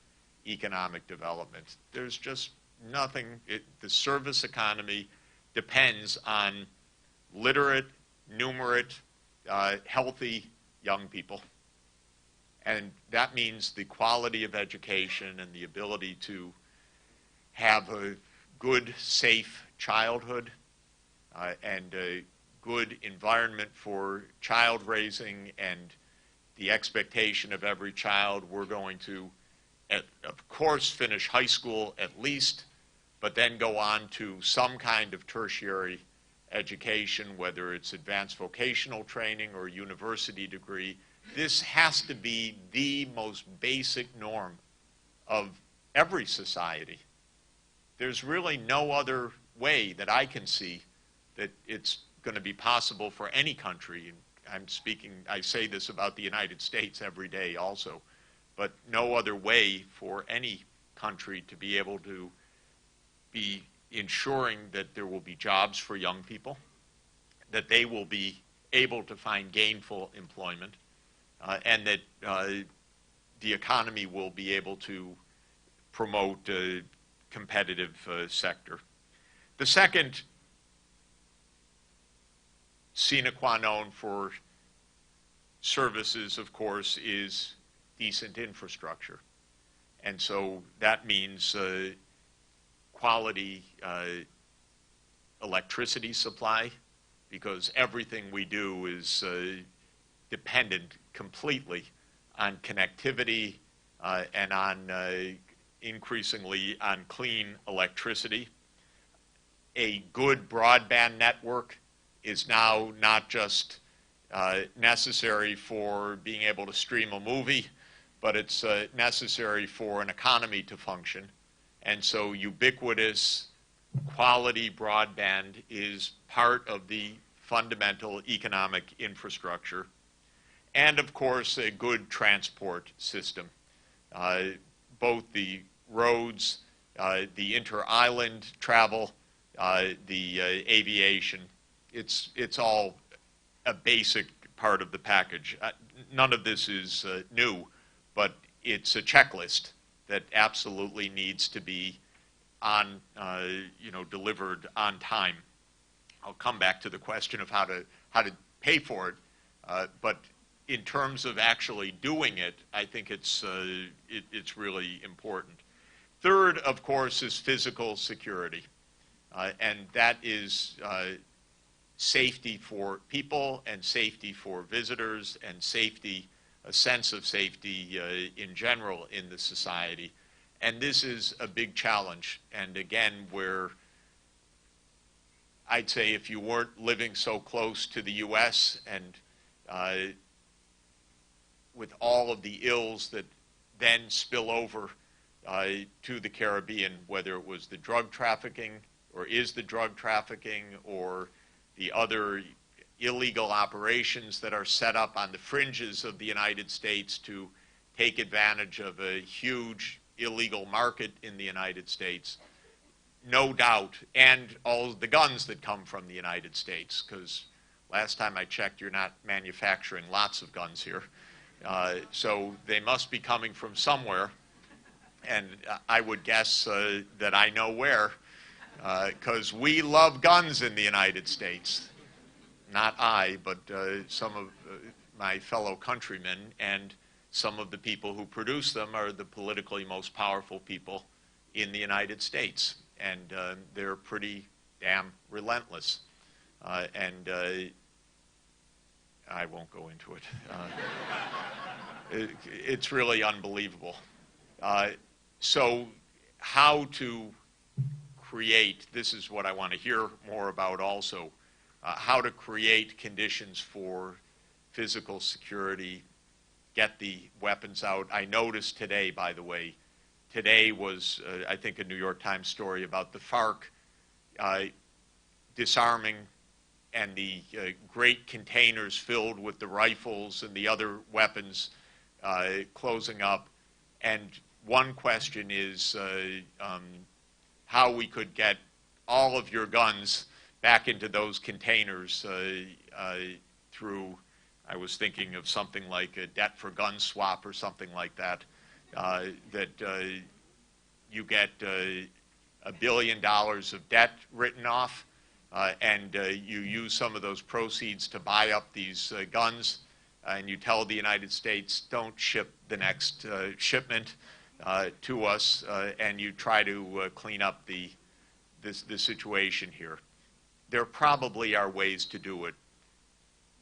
economic development. There's just nothing, the service economy depends on literate, numerate, healthy young people. And that means the quality of education and the ability to have a good, safe childhood and a good environment for child raising, and the expectation of every child, we're going to, of course, finish high school at least, but then go on to some kind of tertiary education, whether it's advanced vocational training or university degree. This has to be the most basic norm of every society. There's really no other way that I can see that it's going to be possible for any country. And I say this about the United States every day also, but no other way for any country to be able to be ensuring that there will be jobs for young people, that they will be able to find gainful employment, and that the economy will be able to promote a competitive sector. The second sine qua non for services, of course, is decent infrastructure. And so that means quality electricity supply, because everything we do is dependent completely on connectivity, and on increasingly on clean electricity. A good broadband network is now not just necessary for being able to stream a movie, but it's necessary for an economy to function. And so ubiquitous quality broadband is part of the fundamental economic infrastructure. And of course, a good transport system. Both the roads, the inter-island travel, the aviation, it's all a basic part of the package. None of this is new, but it's a checklist that absolutely needs to be on, delivered on time. I'll come back to the question of how to pay for it, but in terms of actually doing it, I think it's really important. Third, of course, is physical security, and that is safety for people and safety for visitors and safety, a sense of safety in general in the society. And this is a big challenge, and again, where I'd say if you weren't living so close to the U.S. and with all of the ills that then spill over to the Caribbean, whether it was the drug trafficking or is the drug trafficking or the other illegal operations that are set up on the fringes of the United States to take advantage of a huge illegal market in the United States, no doubt, and all the guns that come from the United States, because last time I checked, you're not manufacturing lots of guns here. So they must be coming from somewhere, and I would guess that I know where, because we love guns in the United States. Not I, but some of my fellow countrymen, and some of the people who produce them are the politically most powerful people in the United States, and they're pretty damn relentless. And I won't go into it. It's really unbelievable. So how to create, this is what I want to hear more about also, how to create conditions for physical security, get the weapons out. I noticed today, by the way, today was, I think, a New York Times story about the FARC disarming and the great containers filled with the rifles and the other weapons closing up. And one question is how we could get all of your guns back into those containers through, I was thinking of something like a debt for gun swap or something like that, that you get $1 billion of debt written off, and you use some of those proceeds to buy up these guns, and you tell the United States, don't ship the next shipment to us, and you try to clean up the situation here. There probably are ways to do it.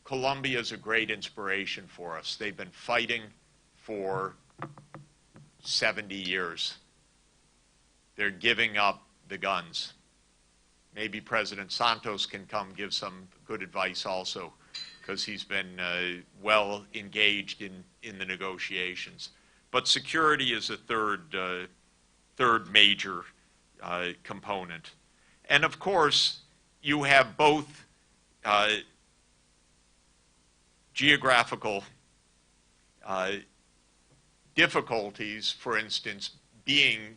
Colombia is a great inspiration for us. They've been fighting for 70 years. They're giving up the guns. Maybe President Santos can come give some good advice also, because he's been well engaged in the negotiations. But security is a third major component. And of course, you have both geographical difficulties, for instance, being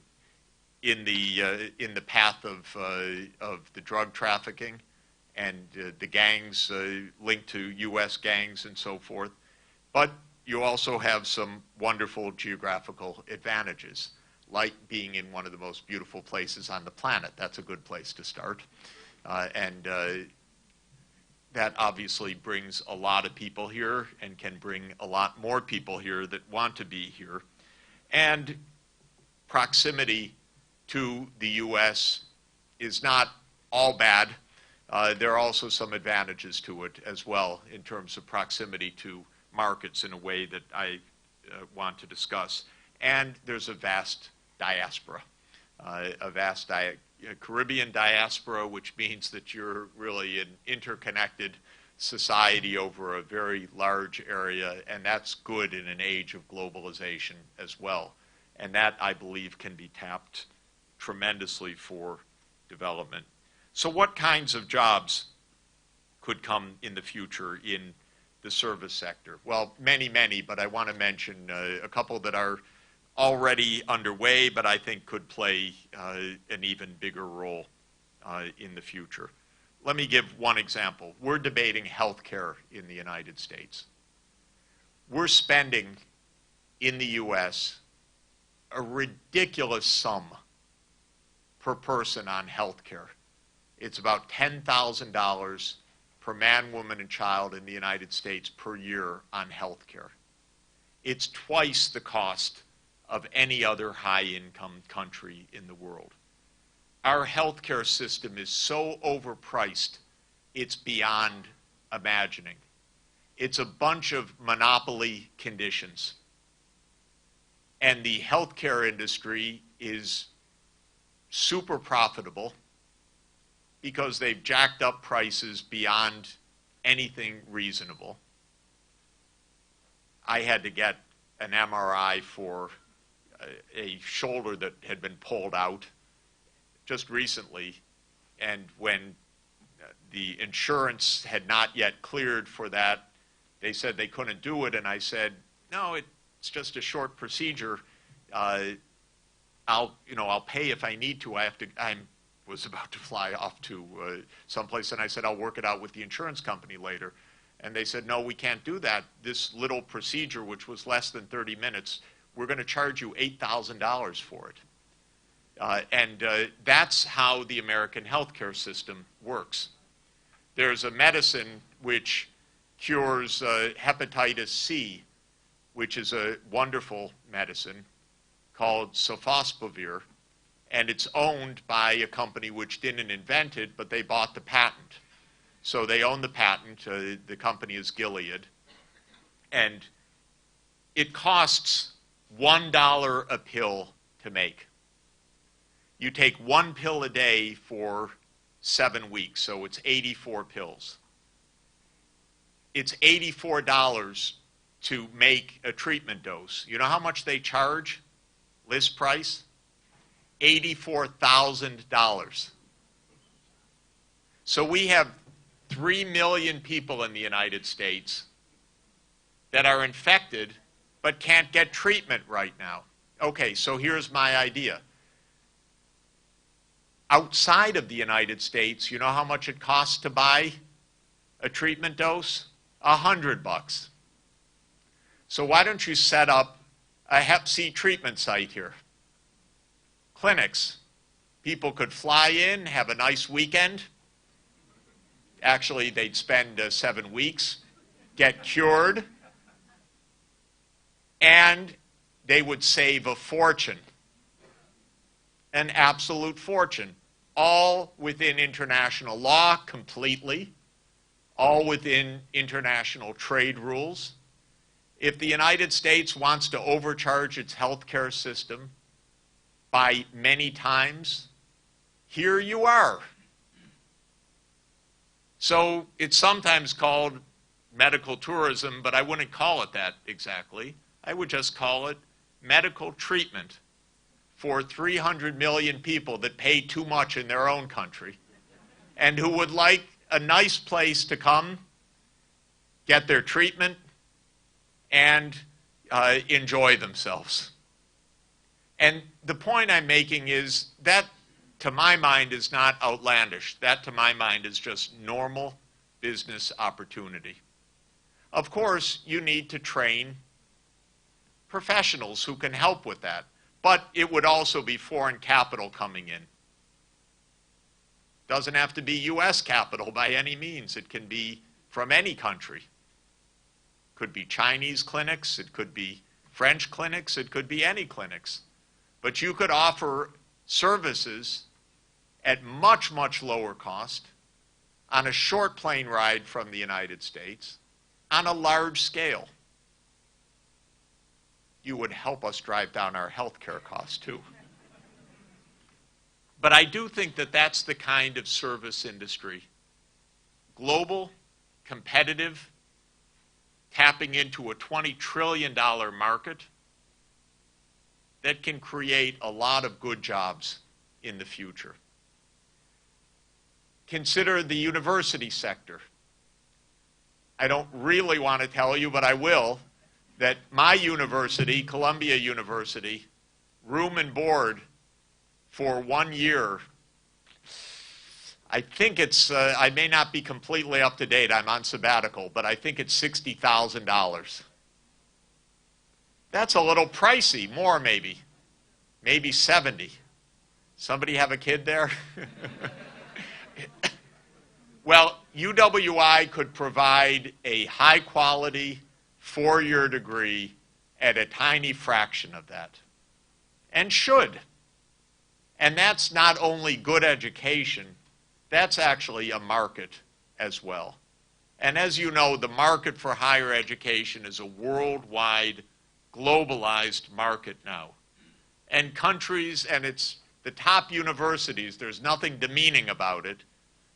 in the path of the drug trafficking and the gangs linked to U.S. gangs and so forth. But you also have some wonderful geographical advantages, like being in one of the most beautiful places on the planet. That's a good place to start. And that obviously brings a lot of people here and can bring a lot more people here that want to be here. And proximity to the U.S. is not all bad. There are also some advantages to it as well in terms of proximity to markets in a way that I want to discuss. And there's a vast diaspora, Caribbean diaspora, which means that you're really an interconnected society over a very large area, and that's good in an age of globalization as well. And that, I believe, can be tapped tremendously for development. So what kinds of jobs could come in the future in the service sector? Well, many, many, but I want to mention a couple that are already underway, but I think could play an even bigger role in the future. Let me give one example. We're debating healthcare in the United States. We're spending in the US a ridiculous sum per person on healthcare. It's about $10,000 per man, woman, and child in the United States per year on healthcare. It's twice the cost of any other high-income country in the world. Our healthcare system is so overpriced, it's beyond imagining. It's a bunch of monopoly conditions. And the healthcare industry is super profitable because they've jacked up prices beyond anything reasonable. I had to get an MRI for a shoulder that had been pulled out just recently, and when the insurance had not yet cleared for that, they said they couldn't do it, and I said, no, it's just a short procedure. I'll pay if I need to. I was about to fly off to someplace, and I said, I'll work it out with the insurance company later. And they said, no, we can't do that. This little procedure, which was less than 30 minutes, we're going to charge you $8,000 for it. And that's how the American healthcare system works. There's a medicine which cures hepatitis C, which is a wonderful medicine called sofosbuvir, and it's owned by a company which didn't invent it, but they bought the patent. So they own the patent. The company is Gilead. And it costs $1 a pill to make. You take one pill a day for 7 weeks, so it's 84 pills. It's $84 to make a treatment dose. You know how much they charge? List price? $84,000. So we have 3 million people in the United States that are infected but can't get treatment right now. Okay, so here's my idea. Outside of the United States, you know how much it costs to buy a treatment dose? $100. So why don't you set up a Hep C treatment site here? Clinics. People could fly in, have a nice weekend. Actually, they'd spend 7 weeks, get cured, and they would save a fortune, an absolute fortune, all within international law completely, all within international trade rules. If the United States wants to overcharge its healthcare system by many times, here you are. So it's sometimes called medical tourism, but I wouldn't call it that exactly. I would just call it medical treatment for 300 million people that pay too much in their own country and who would like a nice place to come, get their treatment, and enjoy themselves. And the point I'm making is that, to my mind, is not outlandish. That, to my mind, is just normal business opportunity. Of course, you need to train professionals who can help with that, but it would also be foreign capital coming in. Doesn't have to be U.S. capital by any means. It can be from any country. Could be Chinese clinics, it could be French clinics, it could be any clinics. But you could offer services at much, much lower cost on a short plane ride from the United States on a large scale. you would help us drive down our health care costs too. But I do think that that's the kind of service industry, global, competitive, tapping into a $20 trillion market that can create a lot of good jobs in the future. Consider the university sector. I don't really want to tell you, but I will, that my university, Columbia University, room and board for 1 year, I think it's, I may not be completely up to date, I'm on sabbatical, but I think it's $60,000. That's a little pricey, more maybe 70. Somebody have a kid there? Well, UWI could provide a high quality 4-year degree at a tiny fraction of that, and should. And that's not only good education, that's actually a market as well. And as you know, the market for higher education is a worldwide, globalized market now. And countries, and it's the top universities, there's nothing demeaning about it,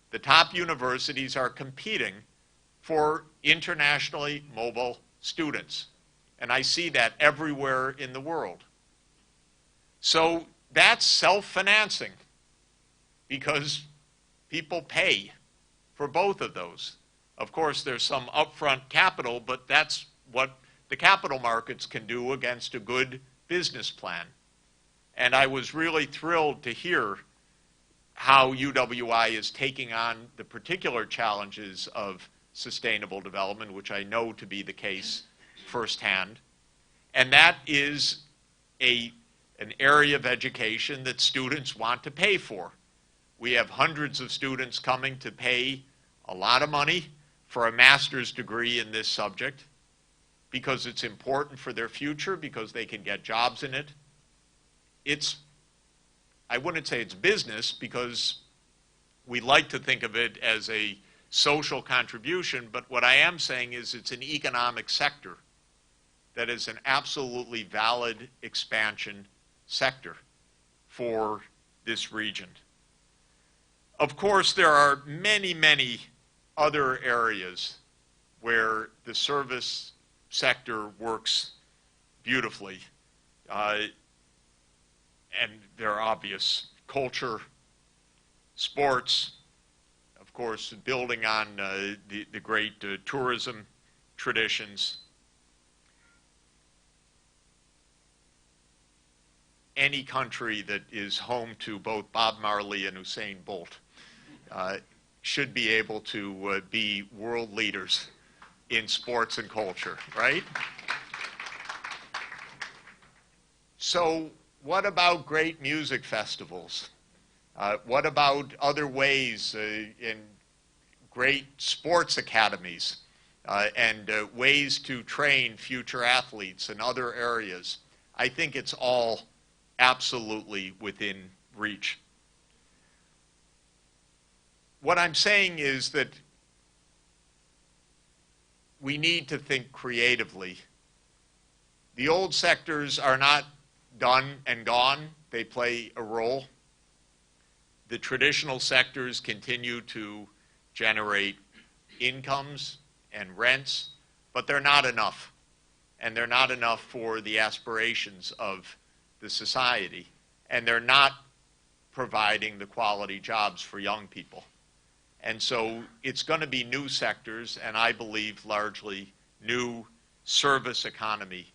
the top universities are competing for internationally mobile students. And I see that everywhere in the world. So that's self-financing, because people pay for both of those. Of course, there's some upfront capital, but that's what the capital markets can do against a good business plan. And I was really thrilled to hear how UWI is taking on the particular challenges of sustainable development, which I know to be the case firsthand. And that is an area of education that students want to pay for. We have hundreds of students coming to pay a lot of money for a master's degree in this subject because it's important for their future, because they can get jobs in it. I wouldn't say it's business, because we like to think of it as a social contribution, but what I am saying is it's an economic sector that is an absolutely valid expansion sector for this region. Of course, there are many, many other areas where the service sector works beautifully. And they're obvious: culture, sports, of course, building on the great tourism traditions. Any country that is home to both Bob Marley and Usain Bolt should be able to be world leaders in sports and culture, right? So what about great music festivals? What about other ways in great sports academies and ways to train future athletes in other areas? I think it's all absolutely within reach. What I'm saying is that we need to think creatively. The old sectors are not done and gone. They play a role. The traditional sectors continue to generate incomes and rents, but they're not enough. And they're not enough for the aspirations of the society. And they're not providing the quality jobs for young people. And so it's going to be new sectors, and I believe largely new service economy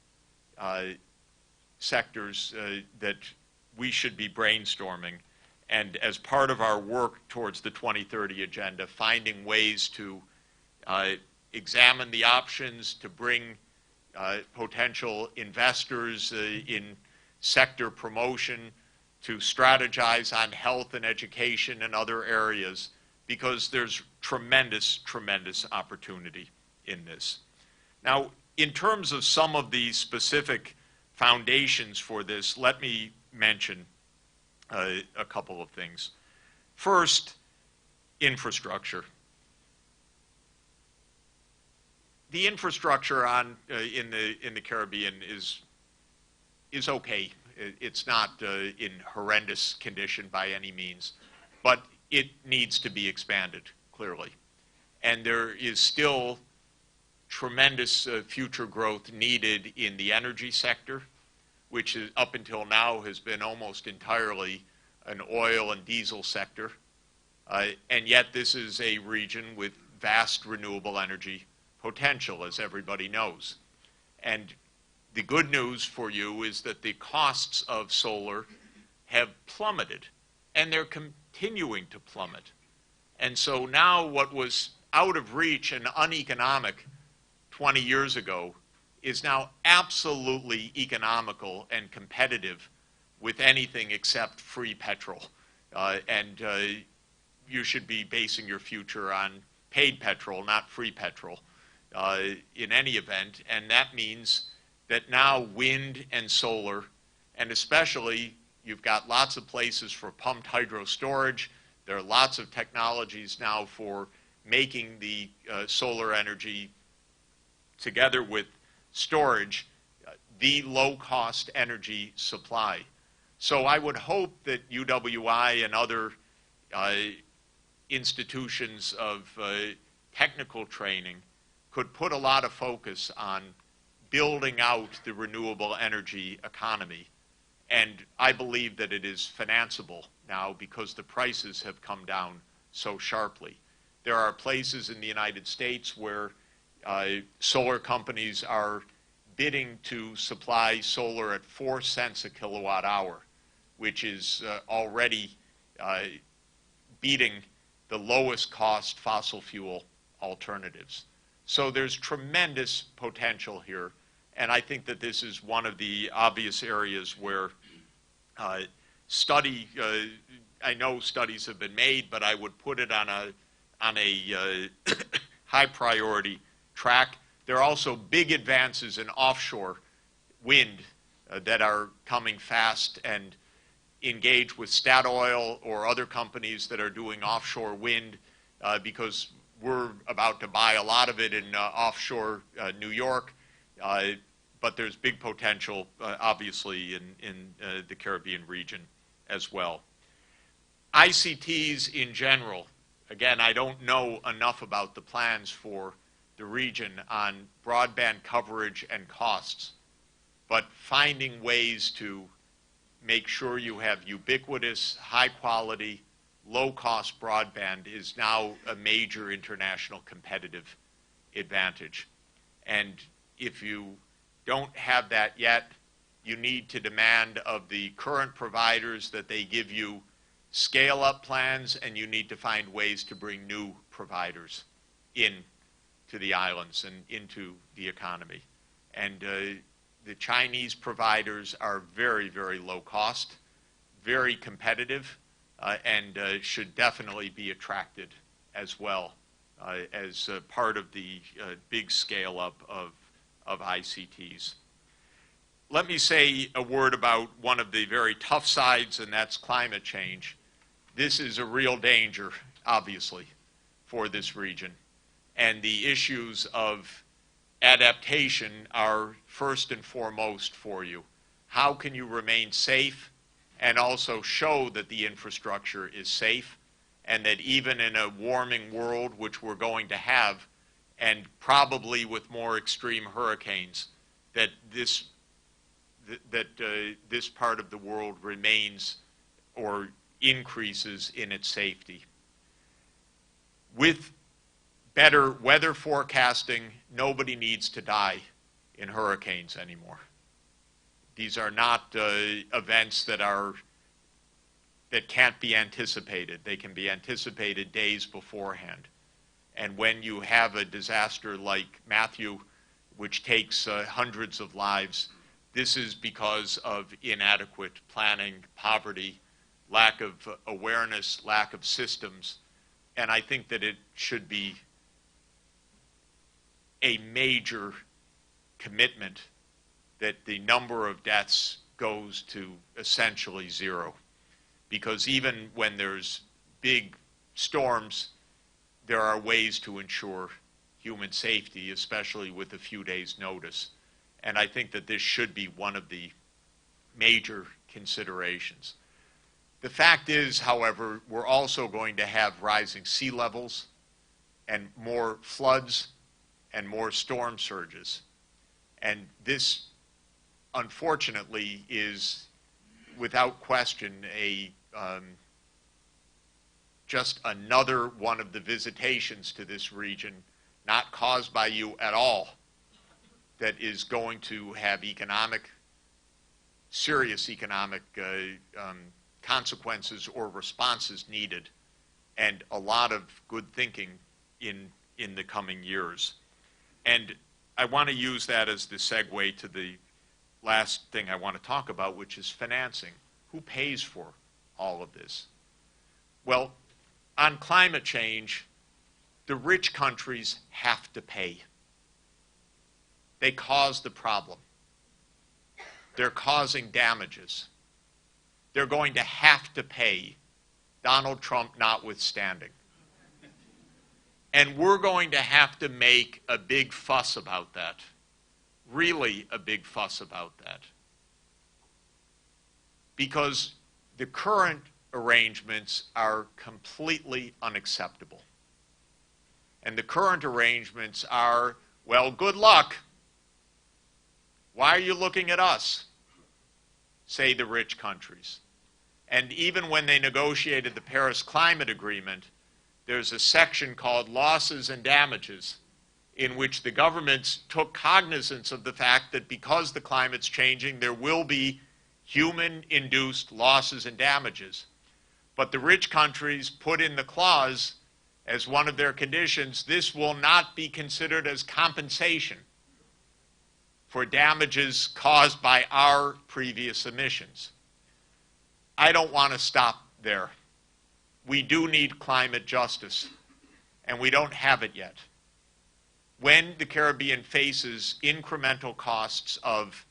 sectors that we should be brainstorming. And as part of our work towards the 2030 agenda, finding ways to examine the options, to bring potential investors in sector promotion, to strategize on health and education and other areas, because there's tremendous, tremendous opportunity in this. Now, in terms of some of the specific foundations for this, let me mention a couple of things. First, infrastructure. The infrastructure in the Caribbean is is okay. It's not in horrendous condition by any means, but it needs to be expanded, clearly. And there is still tremendous future growth needed in the energy sector, which is, up until now has been almost entirely an oil and diesel sector. And yet this is a region with vast renewable energy potential, as everybody knows. And the good news for you is that the costs of solar have plummeted, and they're continuing to plummet. And so now what was out of reach and uneconomic 20 years ago is now absolutely economical and competitive with anything except free petrol. You should be basing your future on paid petrol, not free petrol, in any event. And that means that now wind and solar, and especially you've got lots of places for pumped hydro storage. There are lots of technologies now for making the solar energy, together with storage, the low-cost energy supply. So I would hope that UWI and other institutions of technical training could put a lot of focus on building out the renewable energy economy. And I believe that it is financeable now because the prices have come down so sharply. There are places in the United States where solar companies are bidding to supply solar at 4 cents a kilowatt hour, which is already beating the lowest cost fossil fuel alternatives. So there's tremendous potential here, and I think that this is one of the obvious areas where I know studies have been made, but I would put it on a high priority track. There are also big advances in offshore wind that are coming fast, and engage with Statoil or other companies that are doing offshore wind because we're about to buy a lot of it in offshore New York, but there's big potential obviously in the Caribbean region as well. ICTs in general, again, I don't know enough about the plans for the region on broadband coverage and costs, but finding ways to make sure you have ubiquitous, high quality, low cost broadband is now a major international competitive advantage. And if you don't have that yet, you need to demand of the current providers that they give you scale up plans, and you need to find ways to bring new providers in to the islands and into the economy. And the Chinese providers are very, very low cost, very competitive, and should definitely be attracted as well as part of the big scale up of ICTs. Let me say a word about one of the very tough sides, and that's climate change. This is a real danger, obviously, for this region. And the issues of adaptation are first and foremost for you. How can you remain safe and also show that the infrastructure is safe, and that even in a warming world, which we're going to have, and probably with more extreme hurricanes, that this part of the world remains or increases in its safety. With better weather forecasting, nobody needs to die in hurricanes anymore. These are not events that can't be anticipated. They can be anticipated days beforehand. And when you have a disaster like Matthew, which takes hundreds of lives, this is because of inadequate planning, poverty, lack of awareness, lack of systems. And I think that it should be a major commitment that the number of deaths goes to essentially zero. Because even when there's big storms, there are ways to ensure human safety, especially with a few days' notice. And I think that this should be one of the major considerations. The fact is, however, we're also going to have rising sea levels and more floods and more storm surges. And this, unfortunately, is without question just another one of the visitations to this region, not caused by you at all, that is going to have serious economic consequences or responses needed, and a lot of good thinking in the coming years. And I want to use that as the segue to the last thing I want to talk about, which is financing. Who pays for all of this? Well, on climate change, the rich countries have to pay. They cause the problem. They're causing damages. They're going to have to pay, Donald Trump notwithstanding. And we're going to have to make a big fuss about that, really a big fuss about that. Because the current arrangements are completely unacceptable. And the current arrangements are, well, good luck. Why are you looking at us? Say the rich countries. And even when they negotiated the Paris Climate Agreement, there's a section called Losses and Damages, in which the governments took cognizance of the fact that because the climate's changing, there will be human-induced losses and damages. But the rich countries put in the clause as one of their conditions, this will not be considered as compensation for damages caused by our previous emissions. I don't want to stop there. We do need climate justice, and we don't have it yet. When the Caribbean faces incremental costs of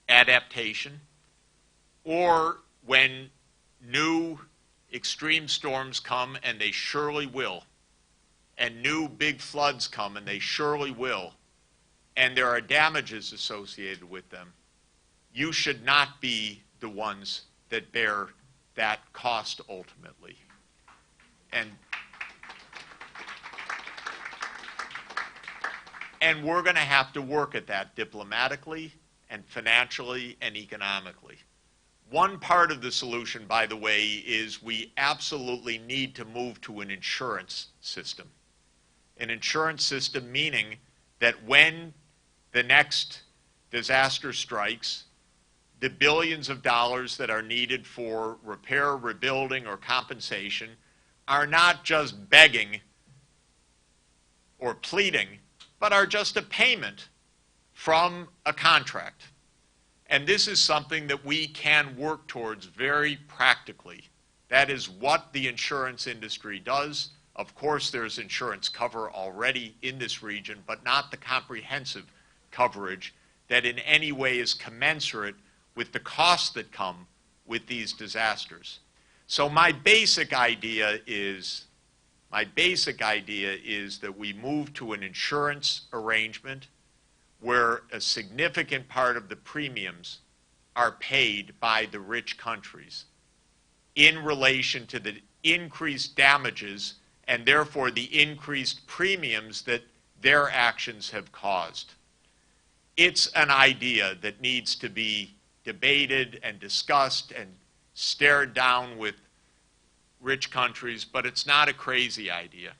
adaptation, or when new extreme storms come, and they surely will, and new big floods come, and they surely will, and there are damages associated with them, you should not be the ones that bear that cost ultimately. And we're going to have to work at that diplomatically and financially and economically. One part of the solution, by the way, is we absolutely need to move to an insurance system. An insurance system meaning that when the next disaster strikes, the billions of dollars that are needed for repair, rebuilding, or compensation are not just begging or pleading, but are just a payment from a contract. And this is something that we can work towards very practically. That is what the insurance industry does. Of course, there's insurance cover already in this region, but not the comprehensive coverage that in any way is commensurate with the costs that come with these disasters. So my basic idea is that we move to an insurance arrangement where a significant part of the premiums are paid by the rich countries in relation to the increased damages and therefore the increased premiums that their actions have caused. It's an idea that needs to be debated and discussed and stared down with rich countries, but it's not a crazy idea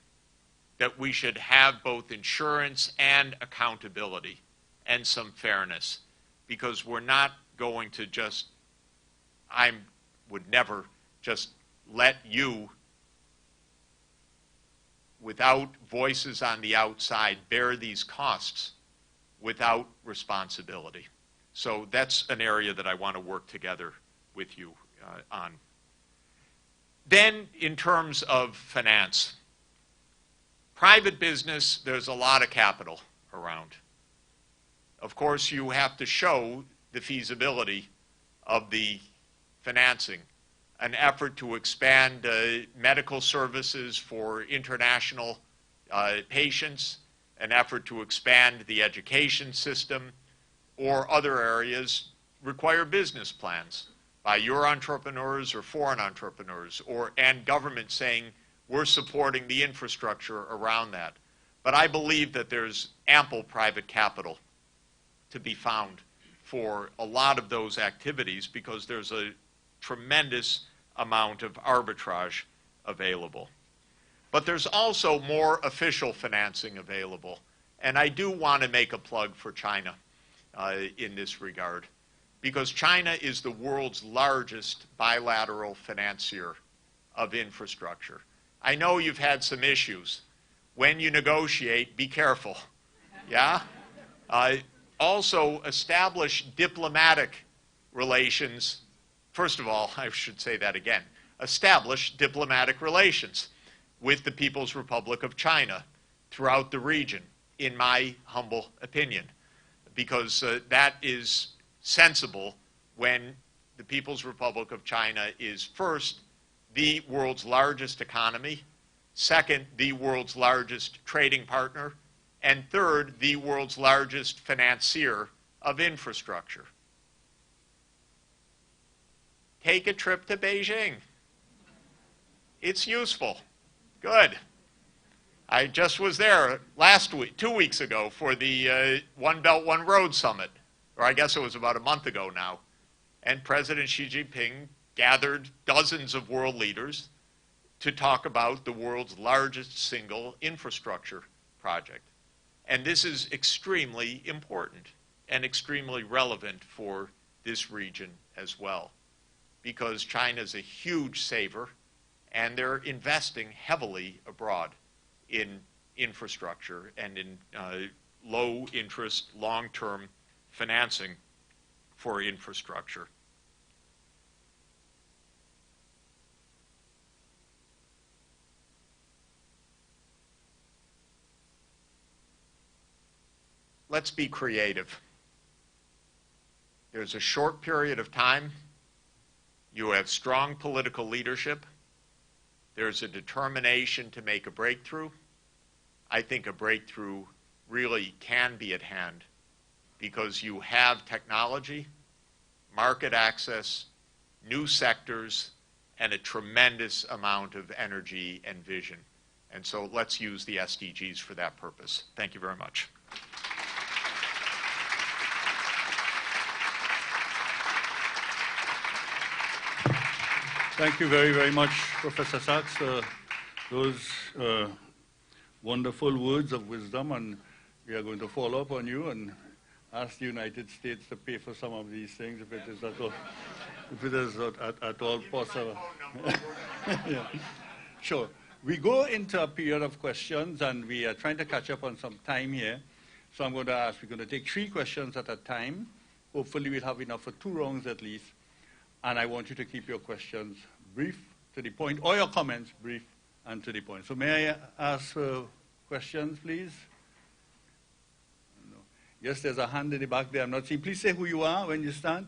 that we should have both insurance and accountability and some fairness, because we're not going to just, I would never just let you, without voices on the outside, bear these costs without responsibility. So that's an area that I want to work together with you on. Then, in terms of finance, private business, there's a lot of capital around. Of course, you have to show the feasibility of the financing, an effort to expand medical services for international patients, an effort to expand the education system, or other areas, require business plans by your entrepreneurs or foreign entrepreneurs, and government saying we're supporting the infrastructure around that. But I believe that there's ample private capital to be found for a lot of those activities because there's a tremendous amount of arbitrage available. But there's also more official financing available. And I do want to make a plug for China in this regard, because China is the world's largest bilateral financier of infrastructure. I know you've had some issues. When you negotiate, be careful. Yeah? Also, establish diplomatic relations. First of all, I should say that again. Establish diplomatic relations with the People's Republic of China throughout the region, in my humble opinion, because that is sensible when the People's Republic of China is first the world's largest economy, second, the world's largest trading partner, and third, the world's largest financier of infrastructure. Take a trip to Beijing. It's useful. Good. I just was there last week, 2 weeks ago, for the One Belt, One Road Summit, or I guess it was about a month ago now. And President Xi Jinping gathered dozens of world leaders to talk about the world's largest single infrastructure project. And this is extremely important and extremely relevant for this region as well, because China's a huge saver, and they're investing heavily abroad in infrastructure and in low interest, long-term financing for infrastructure. Let's be creative. There's a short period of time. You have strong political leadership. There's a determination to make a breakthrough. I think a breakthrough really can be at hand because you have technology, market access, new sectors, and a tremendous amount of energy and vision. And so let's use the SDGs for that purpose. Thank you very much. Thank you very, very much, Professor Sachs. Those wonderful words of wisdom, and we are going to follow up on you and ask the United States to pay for some of these things if it is at all possible. Yeah. Sure. We go into a period of questions, and we are trying to catch up on some time here. So I'm going to ask, we're going to take 3 questions at a time. Hopefully we'll have enough for 2 rounds at least. And I want you to keep your questions brief, to the point, or your comments brief and to the point. So may I ask questions, please? No. Yes, there's a hand in the back there. I'm not seeing. Please say who you are when you stand.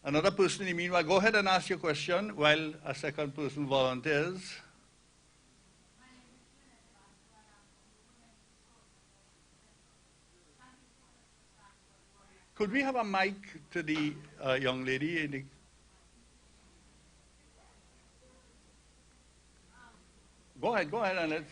Another person in the meanwhile, go ahead and ask your question while a second person volunteers. Could we have a mic to the young lady in the... Go ahead, and let's...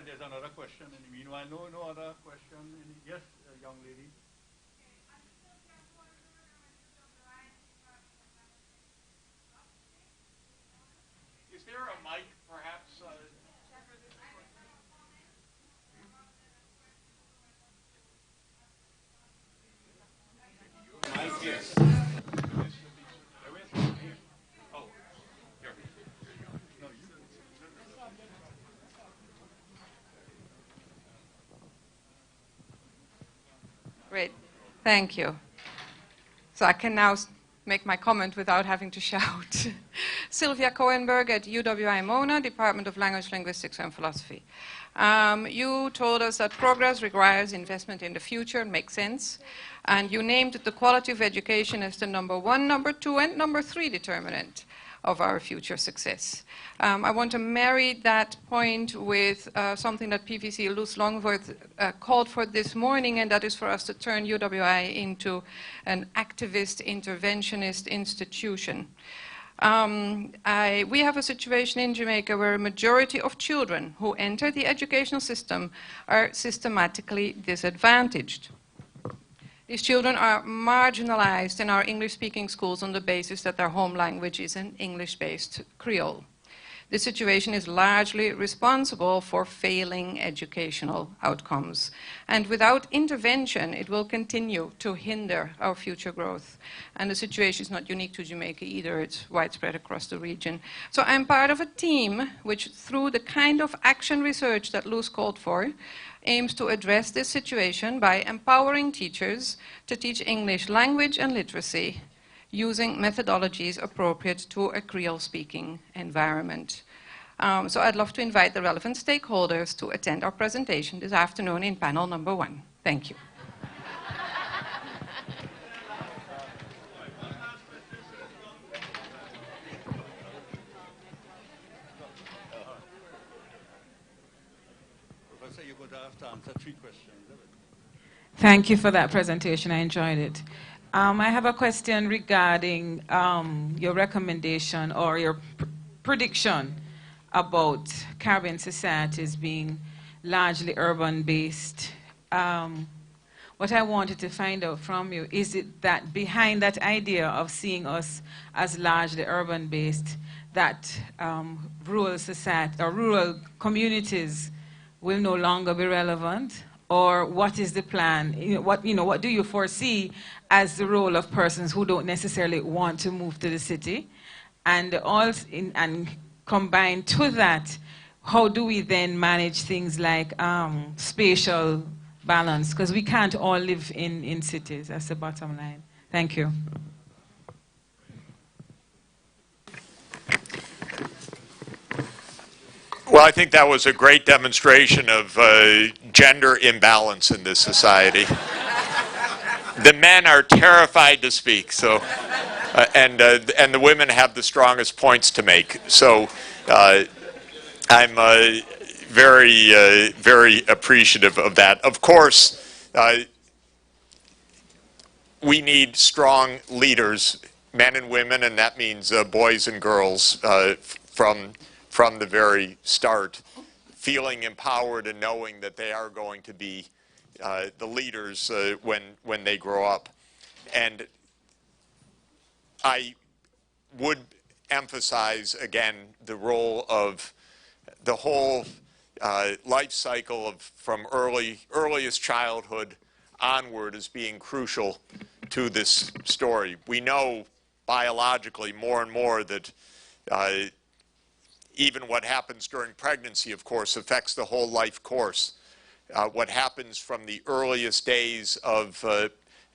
There's another question in the meanwhile. No other question. Yes, young lady. Is there a mic, perhaps? No, Thank you. So I can now make my comment without having to shout. Sylvia Cohenberg at UWI Mona, Department of Language, Linguistics and Philosophy. You told us that progress requires investment in the future, makes sense. And you named the quality of education as the number 1, number 2, and number 3 determinant of our future success. I want to marry that point with something that PVC Luz Longworth called for this morning, and that is for us to turn UWI into an activist, interventionist institution. We have a situation in Jamaica where a majority of children who enter the educational system are systematically disadvantaged. These children are marginalized in our English-speaking schools on the basis that their home language is an English-based Creole. This situation is largely responsible for failing educational outcomes. And without intervention, it will continue to hinder our future growth. And the situation is not unique to Jamaica either. It's widespread across the region. So I'm part of a team which, through the kind of action research that Luz called for, aims to address this situation by empowering teachers to teach English language and literacy using methodologies appropriate to a Creole-speaking environment. So I'd love to invite the relevant stakeholders to attend our presentation this afternoon in panel number 1. Thank you. Professor, you're going to have to answer 3 questions. Thank you for that presentation. I enjoyed it. I have a question regarding your recommendation or your prediction about Caribbean societies being largely urban-based. What I wanted to find out from you, is it that behind that idea of seeing us as largely urban-based, that rural society or rural communities will no longer be relevant? Or what is the plan? What do you foresee as the role of persons who don't necessarily want to move to the city? And also, and combined to that, how do we then manage things like spatial balance? Because we can't all live in cities. That's the bottom line. Thank you. Well, I think that was a great demonstration of gender imbalance in this society. The men are terrified to speak, so, and the women have the strongest points to make. So I'm very appreciative of that. Of course, we need strong leaders, men and women, and that means boys and girls from the very start, feeling empowered and knowing that they are going to be the leaders when they grow up. And I would emphasize again the role of the whole life cycle of from earliest childhood onward as being crucial to this story. We know biologically more and more that even what happens during pregnancy, of course, affects the whole life course. What happens from the earliest days of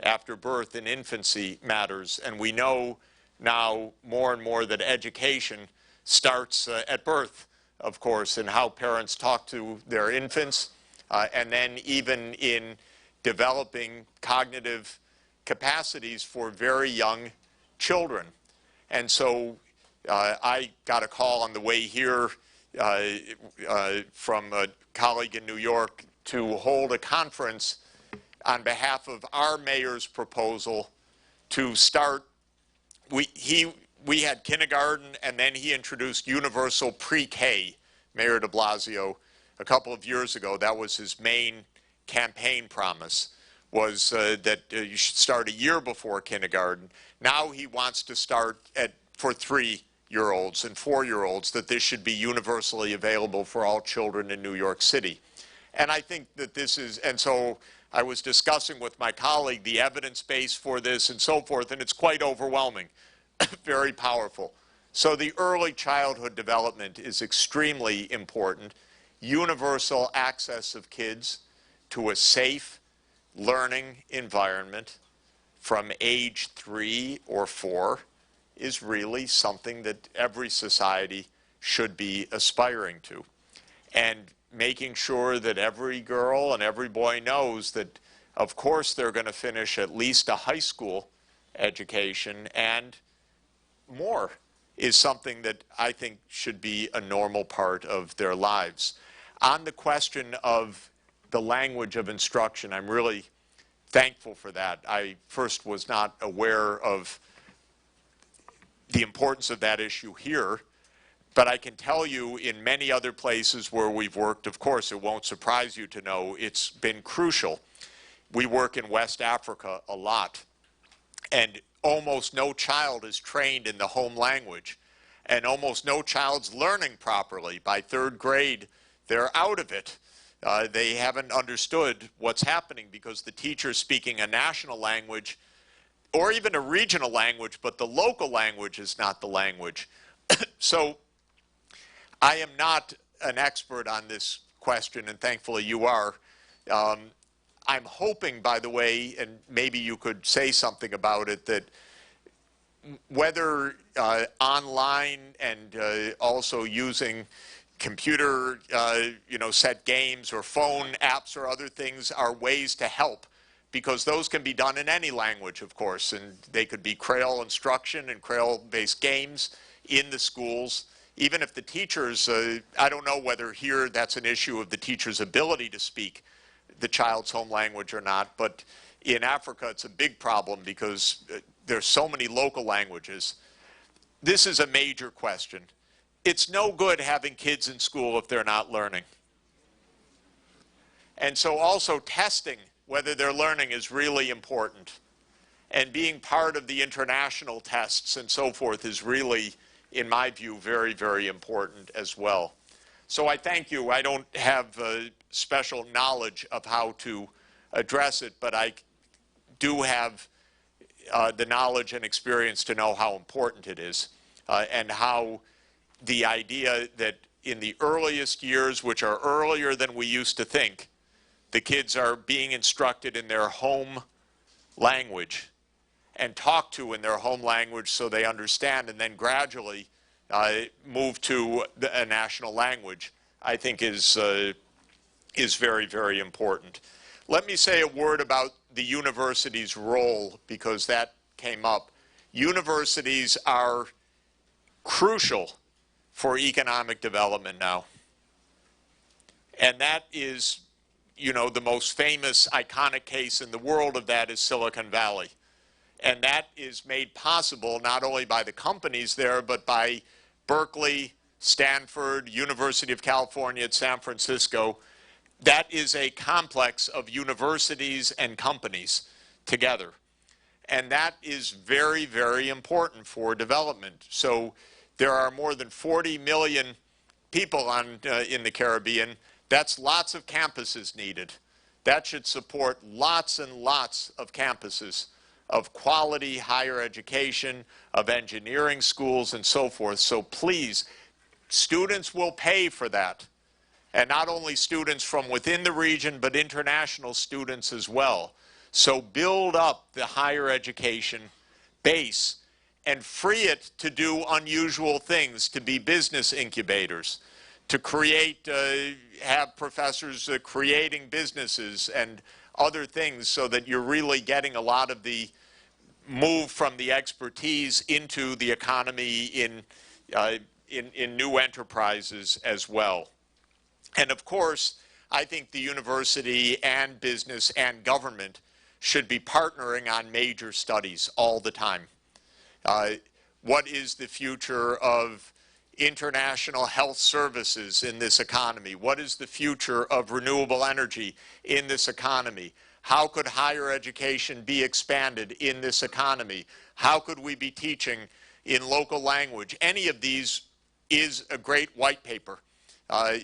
after birth and infancy matters. And we know now more and more that education starts at birth, of course, and how parents talk to their infants, and then even in developing cognitive capacities for very young children. And so I got a call on the way here from a colleague in New York to hold a conference on behalf of our mayor's proposal to start. We had kindergarten, and then he introduced universal pre-K, Mayor de Blasio, a couple of years ago. That was his main campaign promise, was that you should start a year before kindergarten. Now he wants to start for 3-year-olds and 4-year-olds, that this should be universally available for all children in New York City. And I think that this is, and so I was discussing with my colleague the evidence base for this and so forth, and it's quite overwhelming, very powerful. So the early childhood development is extremely important. Universal access of kids to a safe, learning environment from age 3 or 4 is really something that every society should be aspiring to. And making sure that every girl and every boy knows that, of course, they're going to finish at least a high school education and more is something that I think should be a normal part of their lives. On the question of the language of instruction, I'm really thankful for that. I first was not aware of the importance of that issue here, but I can tell you in many other places where we've worked, of course, it won't surprise you to know it's been crucial. We work in West Africa a lot, and almost no child is trained in the home language, and almost no child's learning properly. By 3rd grade, they're out of it. They haven't understood what's happening because the teacher's speaking a national language or even a regional language, but the local language is not the language. So I am not an expert on this question, and thankfully you are. I'm hoping, by the way, and maybe you could say something about it, that whether online and also using computer, set games or phone apps or other things are ways to help, because those can be done in any language, of course, and they could be Creole instruction and Creole-based games in the schools. Even if the teachers, I don't know whether here that's an issue of the teacher's ability to speak the child's home language or not, but in Africa it's a big problem because there's so many local languages. This is a major question. It's no good having kids in school if they're not learning. And so also testing whether they're learning is really important. And being part of the international tests and so forth is really, in my view, very, very important as well. So I thank you. I don't have special knowledge of how to address it, but I do have the knowledge and experience to know how important it is, and how the idea that in the earliest years, which are earlier than we used to think, the kids are being instructed in their home language and talked to in their home language so they understand, and then gradually move to a national language, I think is very, very important. Let me say a word about the university's role, because that came up. Universities are crucial for economic development now. And that is, the most famous, iconic case in the world of that is Silicon Valley. And that is made possible not only by the companies there, but by Berkeley, Stanford, University of California at San Francisco. That is a complex of universities and companies together. And that is very, very important for development. So there are more than 40 million people in the Caribbean. That's lots of campuses needed. That should support lots and lots of campuses of quality higher education, of engineering schools, and so forth. So please, students will pay for that. And not only students from within the region, but international students as well. So build up the higher education base and free it to do unusual things, to be business incubators, to create, have professors creating businesses and other things, so that you're really getting a lot of the move from the expertise into the economy in new enterprises as well. And of course, I think the university and business and government should be partnering on major studies all the time. What is the future of international health services in this economy? What is the future of renewable energy in this economy? How could higher education be expanded in this economy? How could we be teaching in local language? Any of these is a great white paper.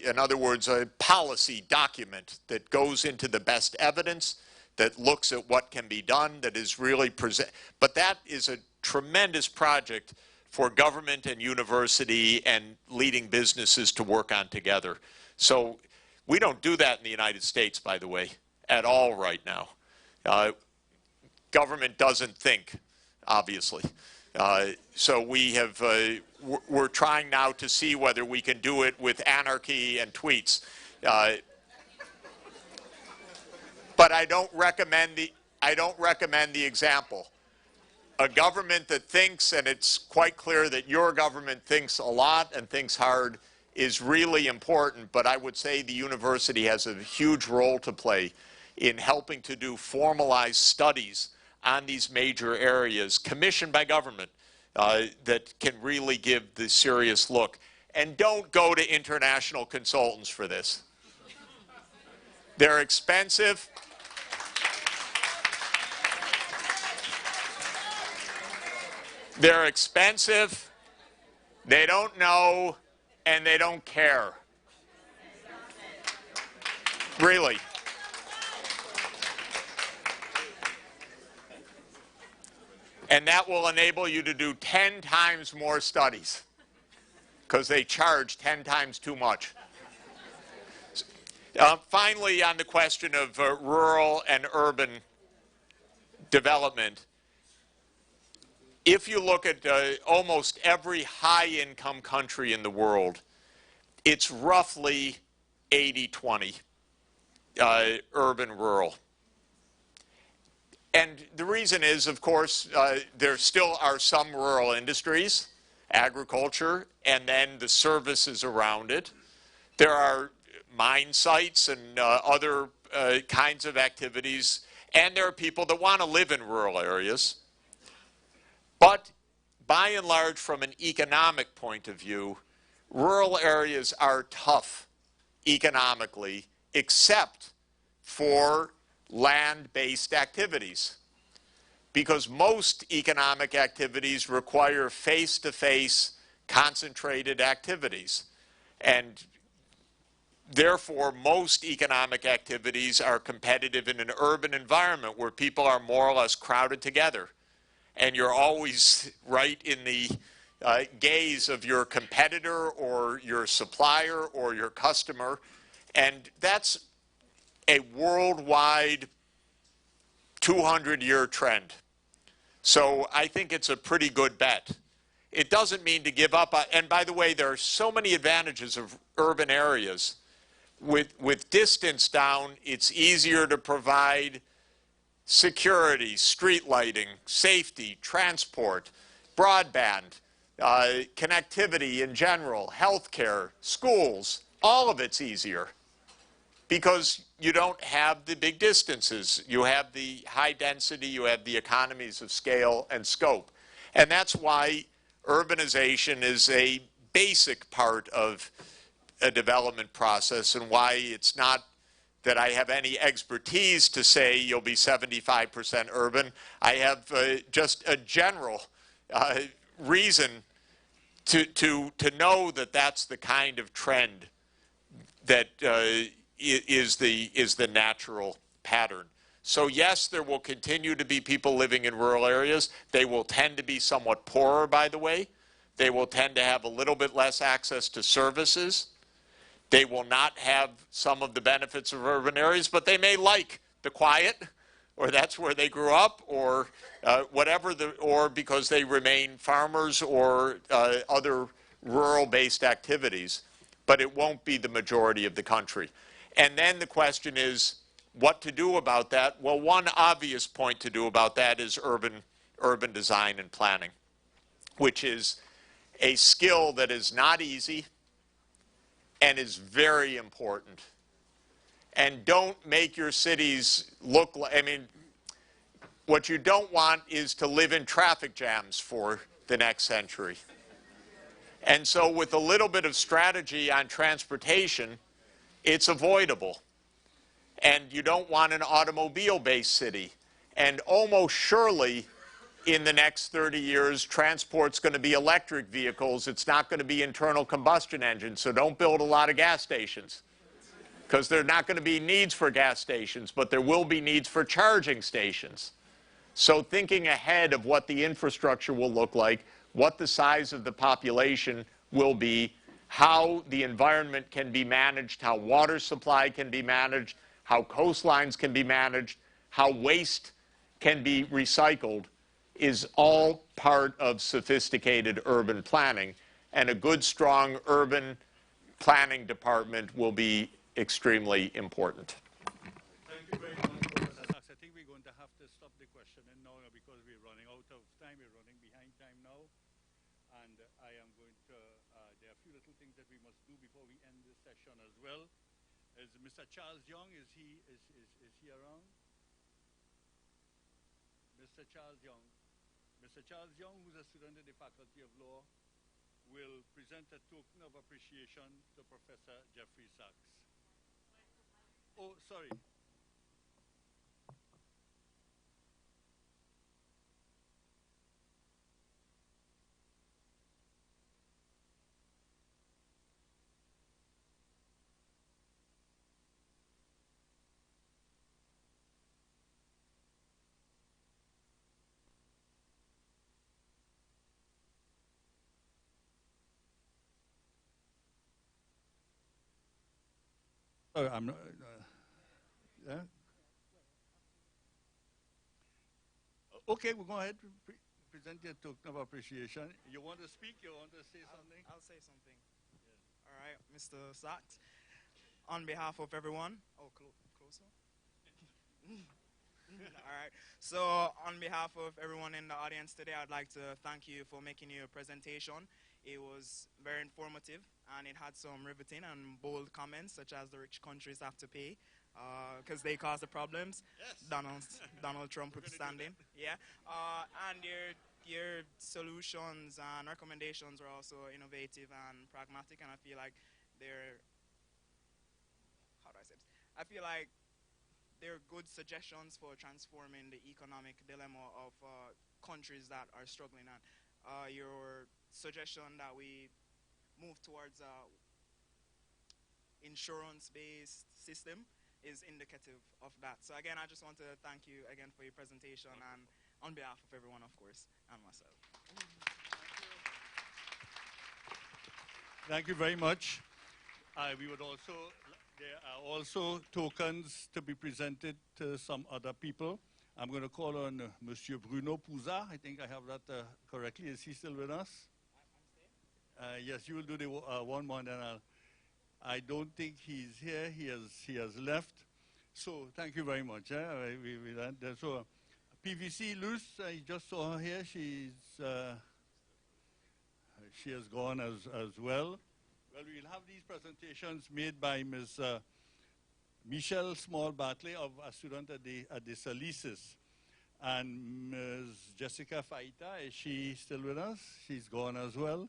In other words, a policy document that goes into the best evidence, that looks at what can be done, that is really present. But that is a tremendous project for government and university and leading businesses to work on together. So we don't do that in the United States, by the way, at all right now. Government doesn't think, obviously. So we're trying now to see whether we can do it with anarchy and tweets. But I don't recommend the example. A government that thinks, and it's quite clear that your government thinks a lot and thinks hard, is really important, but I would say the university has a huge role to play in helping to do formalized studies on these major areas, commissioned by government, that can really give the serious look. And don't go to international consultants for this. They're expensive. They're expensive, they don't know, and they don't care. Really. And that will enable you to do 10 times more studies, because they charge 10 times too much. Finally, on the question of rural and urban development, if you look at almost every high-income country in the world, it's roughly 80-20, urban-rural. And the reason is, of course, there still are some rural industries, agriculture, and then the services around it. There are mine sites and other kinds of activities, and there are people that want to live in rural areas. But by and large, from an economic point of view, rural areas are tough economically, except for land-based activities, because most economic activities require face-to-face concentrated activities. And therefore, most economic activities are competitive in an urban environment where people are more or less crowded together. And you're always right in the gaze of your competitor or your supplier or your customer. And that's a worldwide 200-year trend. So I think it's a pretty good bet. It doesn't mean to give up. And by the way, there are so many advantages of urban areas. With distance down, it's easier to provide security, street lighting, safety, transport, broadband, connectivity in general, healthcare, schools. All of it's easier because you don't have the big distances. You have the high density, you have the economies of scale and scope. And that's why urbanization is a basic part of a development process, and why it's not that I have any expertise to say you'll be 75% urban. I have just a general reason to know that that's the kind of trend that is the natural pattern. So yes, there will continue to be people living in rural areas. They will tend to be somewhat poorer, by the way. They will tend to have a little bit less access to services. They will not have some of the benefits of urban areas, but they may like the quiet, or that's where they grew up, or whatever, or because they remain farmers or other rural-based activities. But it won't be the majority of the country. And then the question is, what to do about that? Well, one obvious point to do about that is urban design and planning, which is a skill that is not easy and is very important. And don't make your cities look like, I mean, what you don't want is to live in traffic jams for the next century. And so with a little bit of strategy on transportation, it's avoidable. And you don't want an automobile-based city. And almost surely, in the next 30 years, transport's going to be electric vehicles. It's not going to be internal combustion engines. So don't build a lot of gas stations, because there are not going to be needs for gas stations, but there will be needs for charging stations. So thinking ahead of what the infrastructure will look like, what the size of the population will be, how the environment can be managed, how water supply can be managed, how coastlines can be managed, how waste can be recycled is all part of sophisticated urban planning. And a good, strong urban planning department will be extremely important. Thank you very much, Professor Sachs. I think we're going to have to stop the questioning now because we're running out of time. We're running behind time now. And I am going to, there are a few little things that we must do before we end this session as well. Is Mr. Charles Young, is he around? Mr. Charles Young. Mr. Charles Young, who's a student at the Faculty of Law, will present a token of appreciation to Professor Jeffrey Sachs. Oh, sorry. Oh, I'm not. Yeah. Okay, we'll go ahead. Present your token of appreciation. You want to speak? You want to say something? I'll say something. Yeah. All right, Mr. Sachs. On behalf of everyone. Oh, closer. All right. So, on behalf of everyone in the audience today, I'd like to thank you for making your presentation. It was very informative, and it had some riveting and bold comments, such as the rich countries have to pay because they cause the problems. Yes. Donald Trump withstanding. Yeah. And your solutions and recommendations are also innovative and pragmatic, and I feel like they're, how do I say this? I feel like they're good suggestions for transforming the economic dilemma of countries that are struggling. And your suggestion that we move towards a insurance-based system is indicative of that. So again, I just want to thank you again for your presentation and on behalf of everyone, of course, and myself. Thank you very much. We would also, there are also tokens to be presented to some other people. I'm going to call on Monsieur Bruno Pouzat. I think I have that correctly. Is he still with us? Yes, you will do the one more, and then I don't think he's here. He has left. So thank you very much. So PVC Luce, I just saw her here. She has gone as well. Well, we'll have these presentations made by Ms. Michelle Small-Bartley, of a student at the Salisis. And Ms. Jessica Faita, is she still with us? She's gone as well.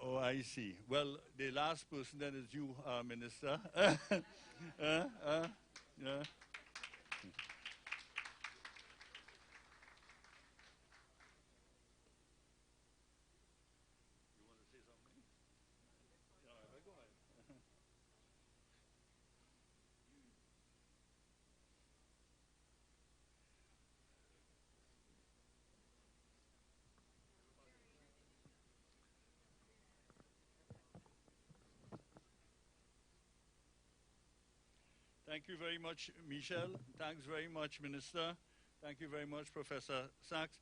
Oh, I see. Well, the last person then is you, Minister. Yeah. Thank you very much, Michelle. Thanks very much, Minister. Thank you very much, Professor Sachs.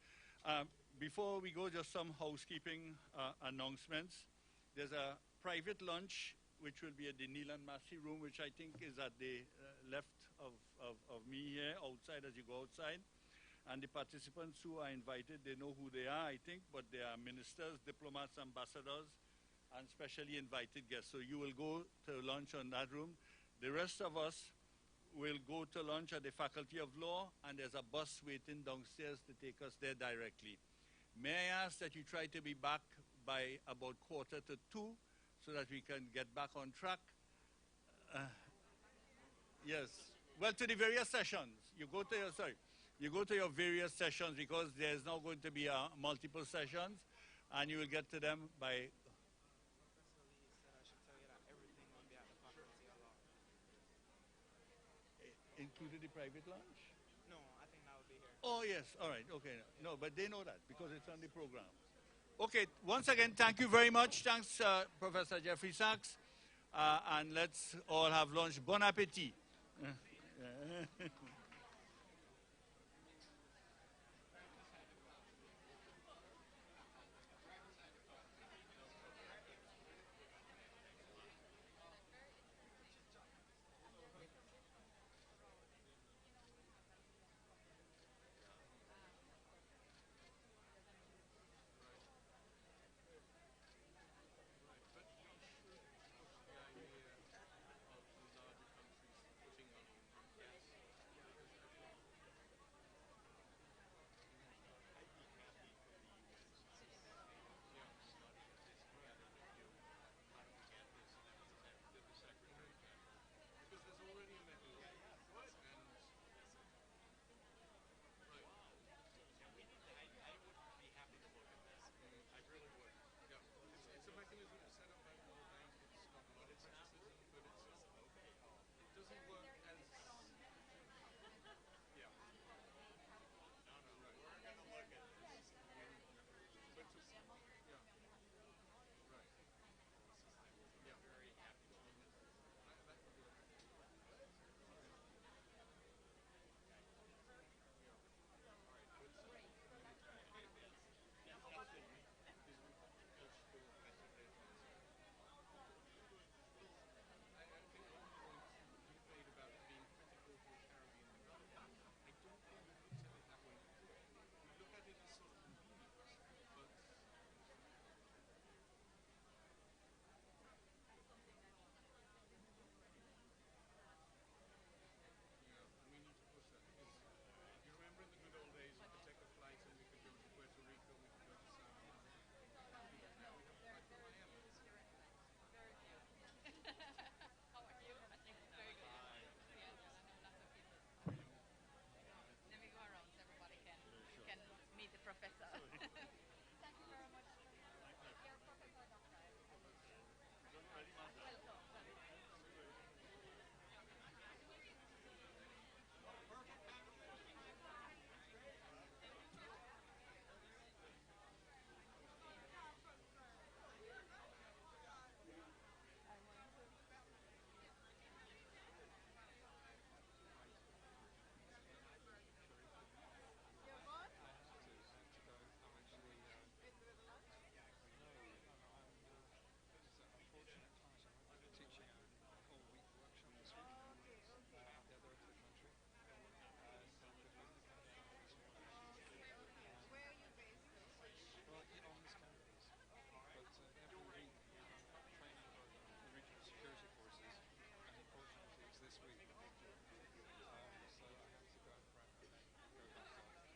Before we go, just some housekeeping announcements. There's a private lunch, which will be at the Neil and Massey room, which I think is at the left of me here, outside as you go outside. And the participants who are invited, they know who they are, I think, but they are ministers, diplomats, ambassadors, and specially invited guests. So you will go to lunch on that room. The rest of us will go to lunch at the Faculty of Law, and there's a bus waiting downstairs to take us there directly. May I ask that you try to be back by about 1:45 so that we can get back on track? Yes. Well, to the various sessions. You go to your various sessions because there's now going to be multiple sessions, and you will get to them by... Included the private lunch? No, I think that would be here. Oh, yes. All right. Okay. No, but they know that because it's on the program. Okay. Once again, thank you very much. Thanks, Professor Jeffrey Sachs. And let's all have lunch. Bon appétit.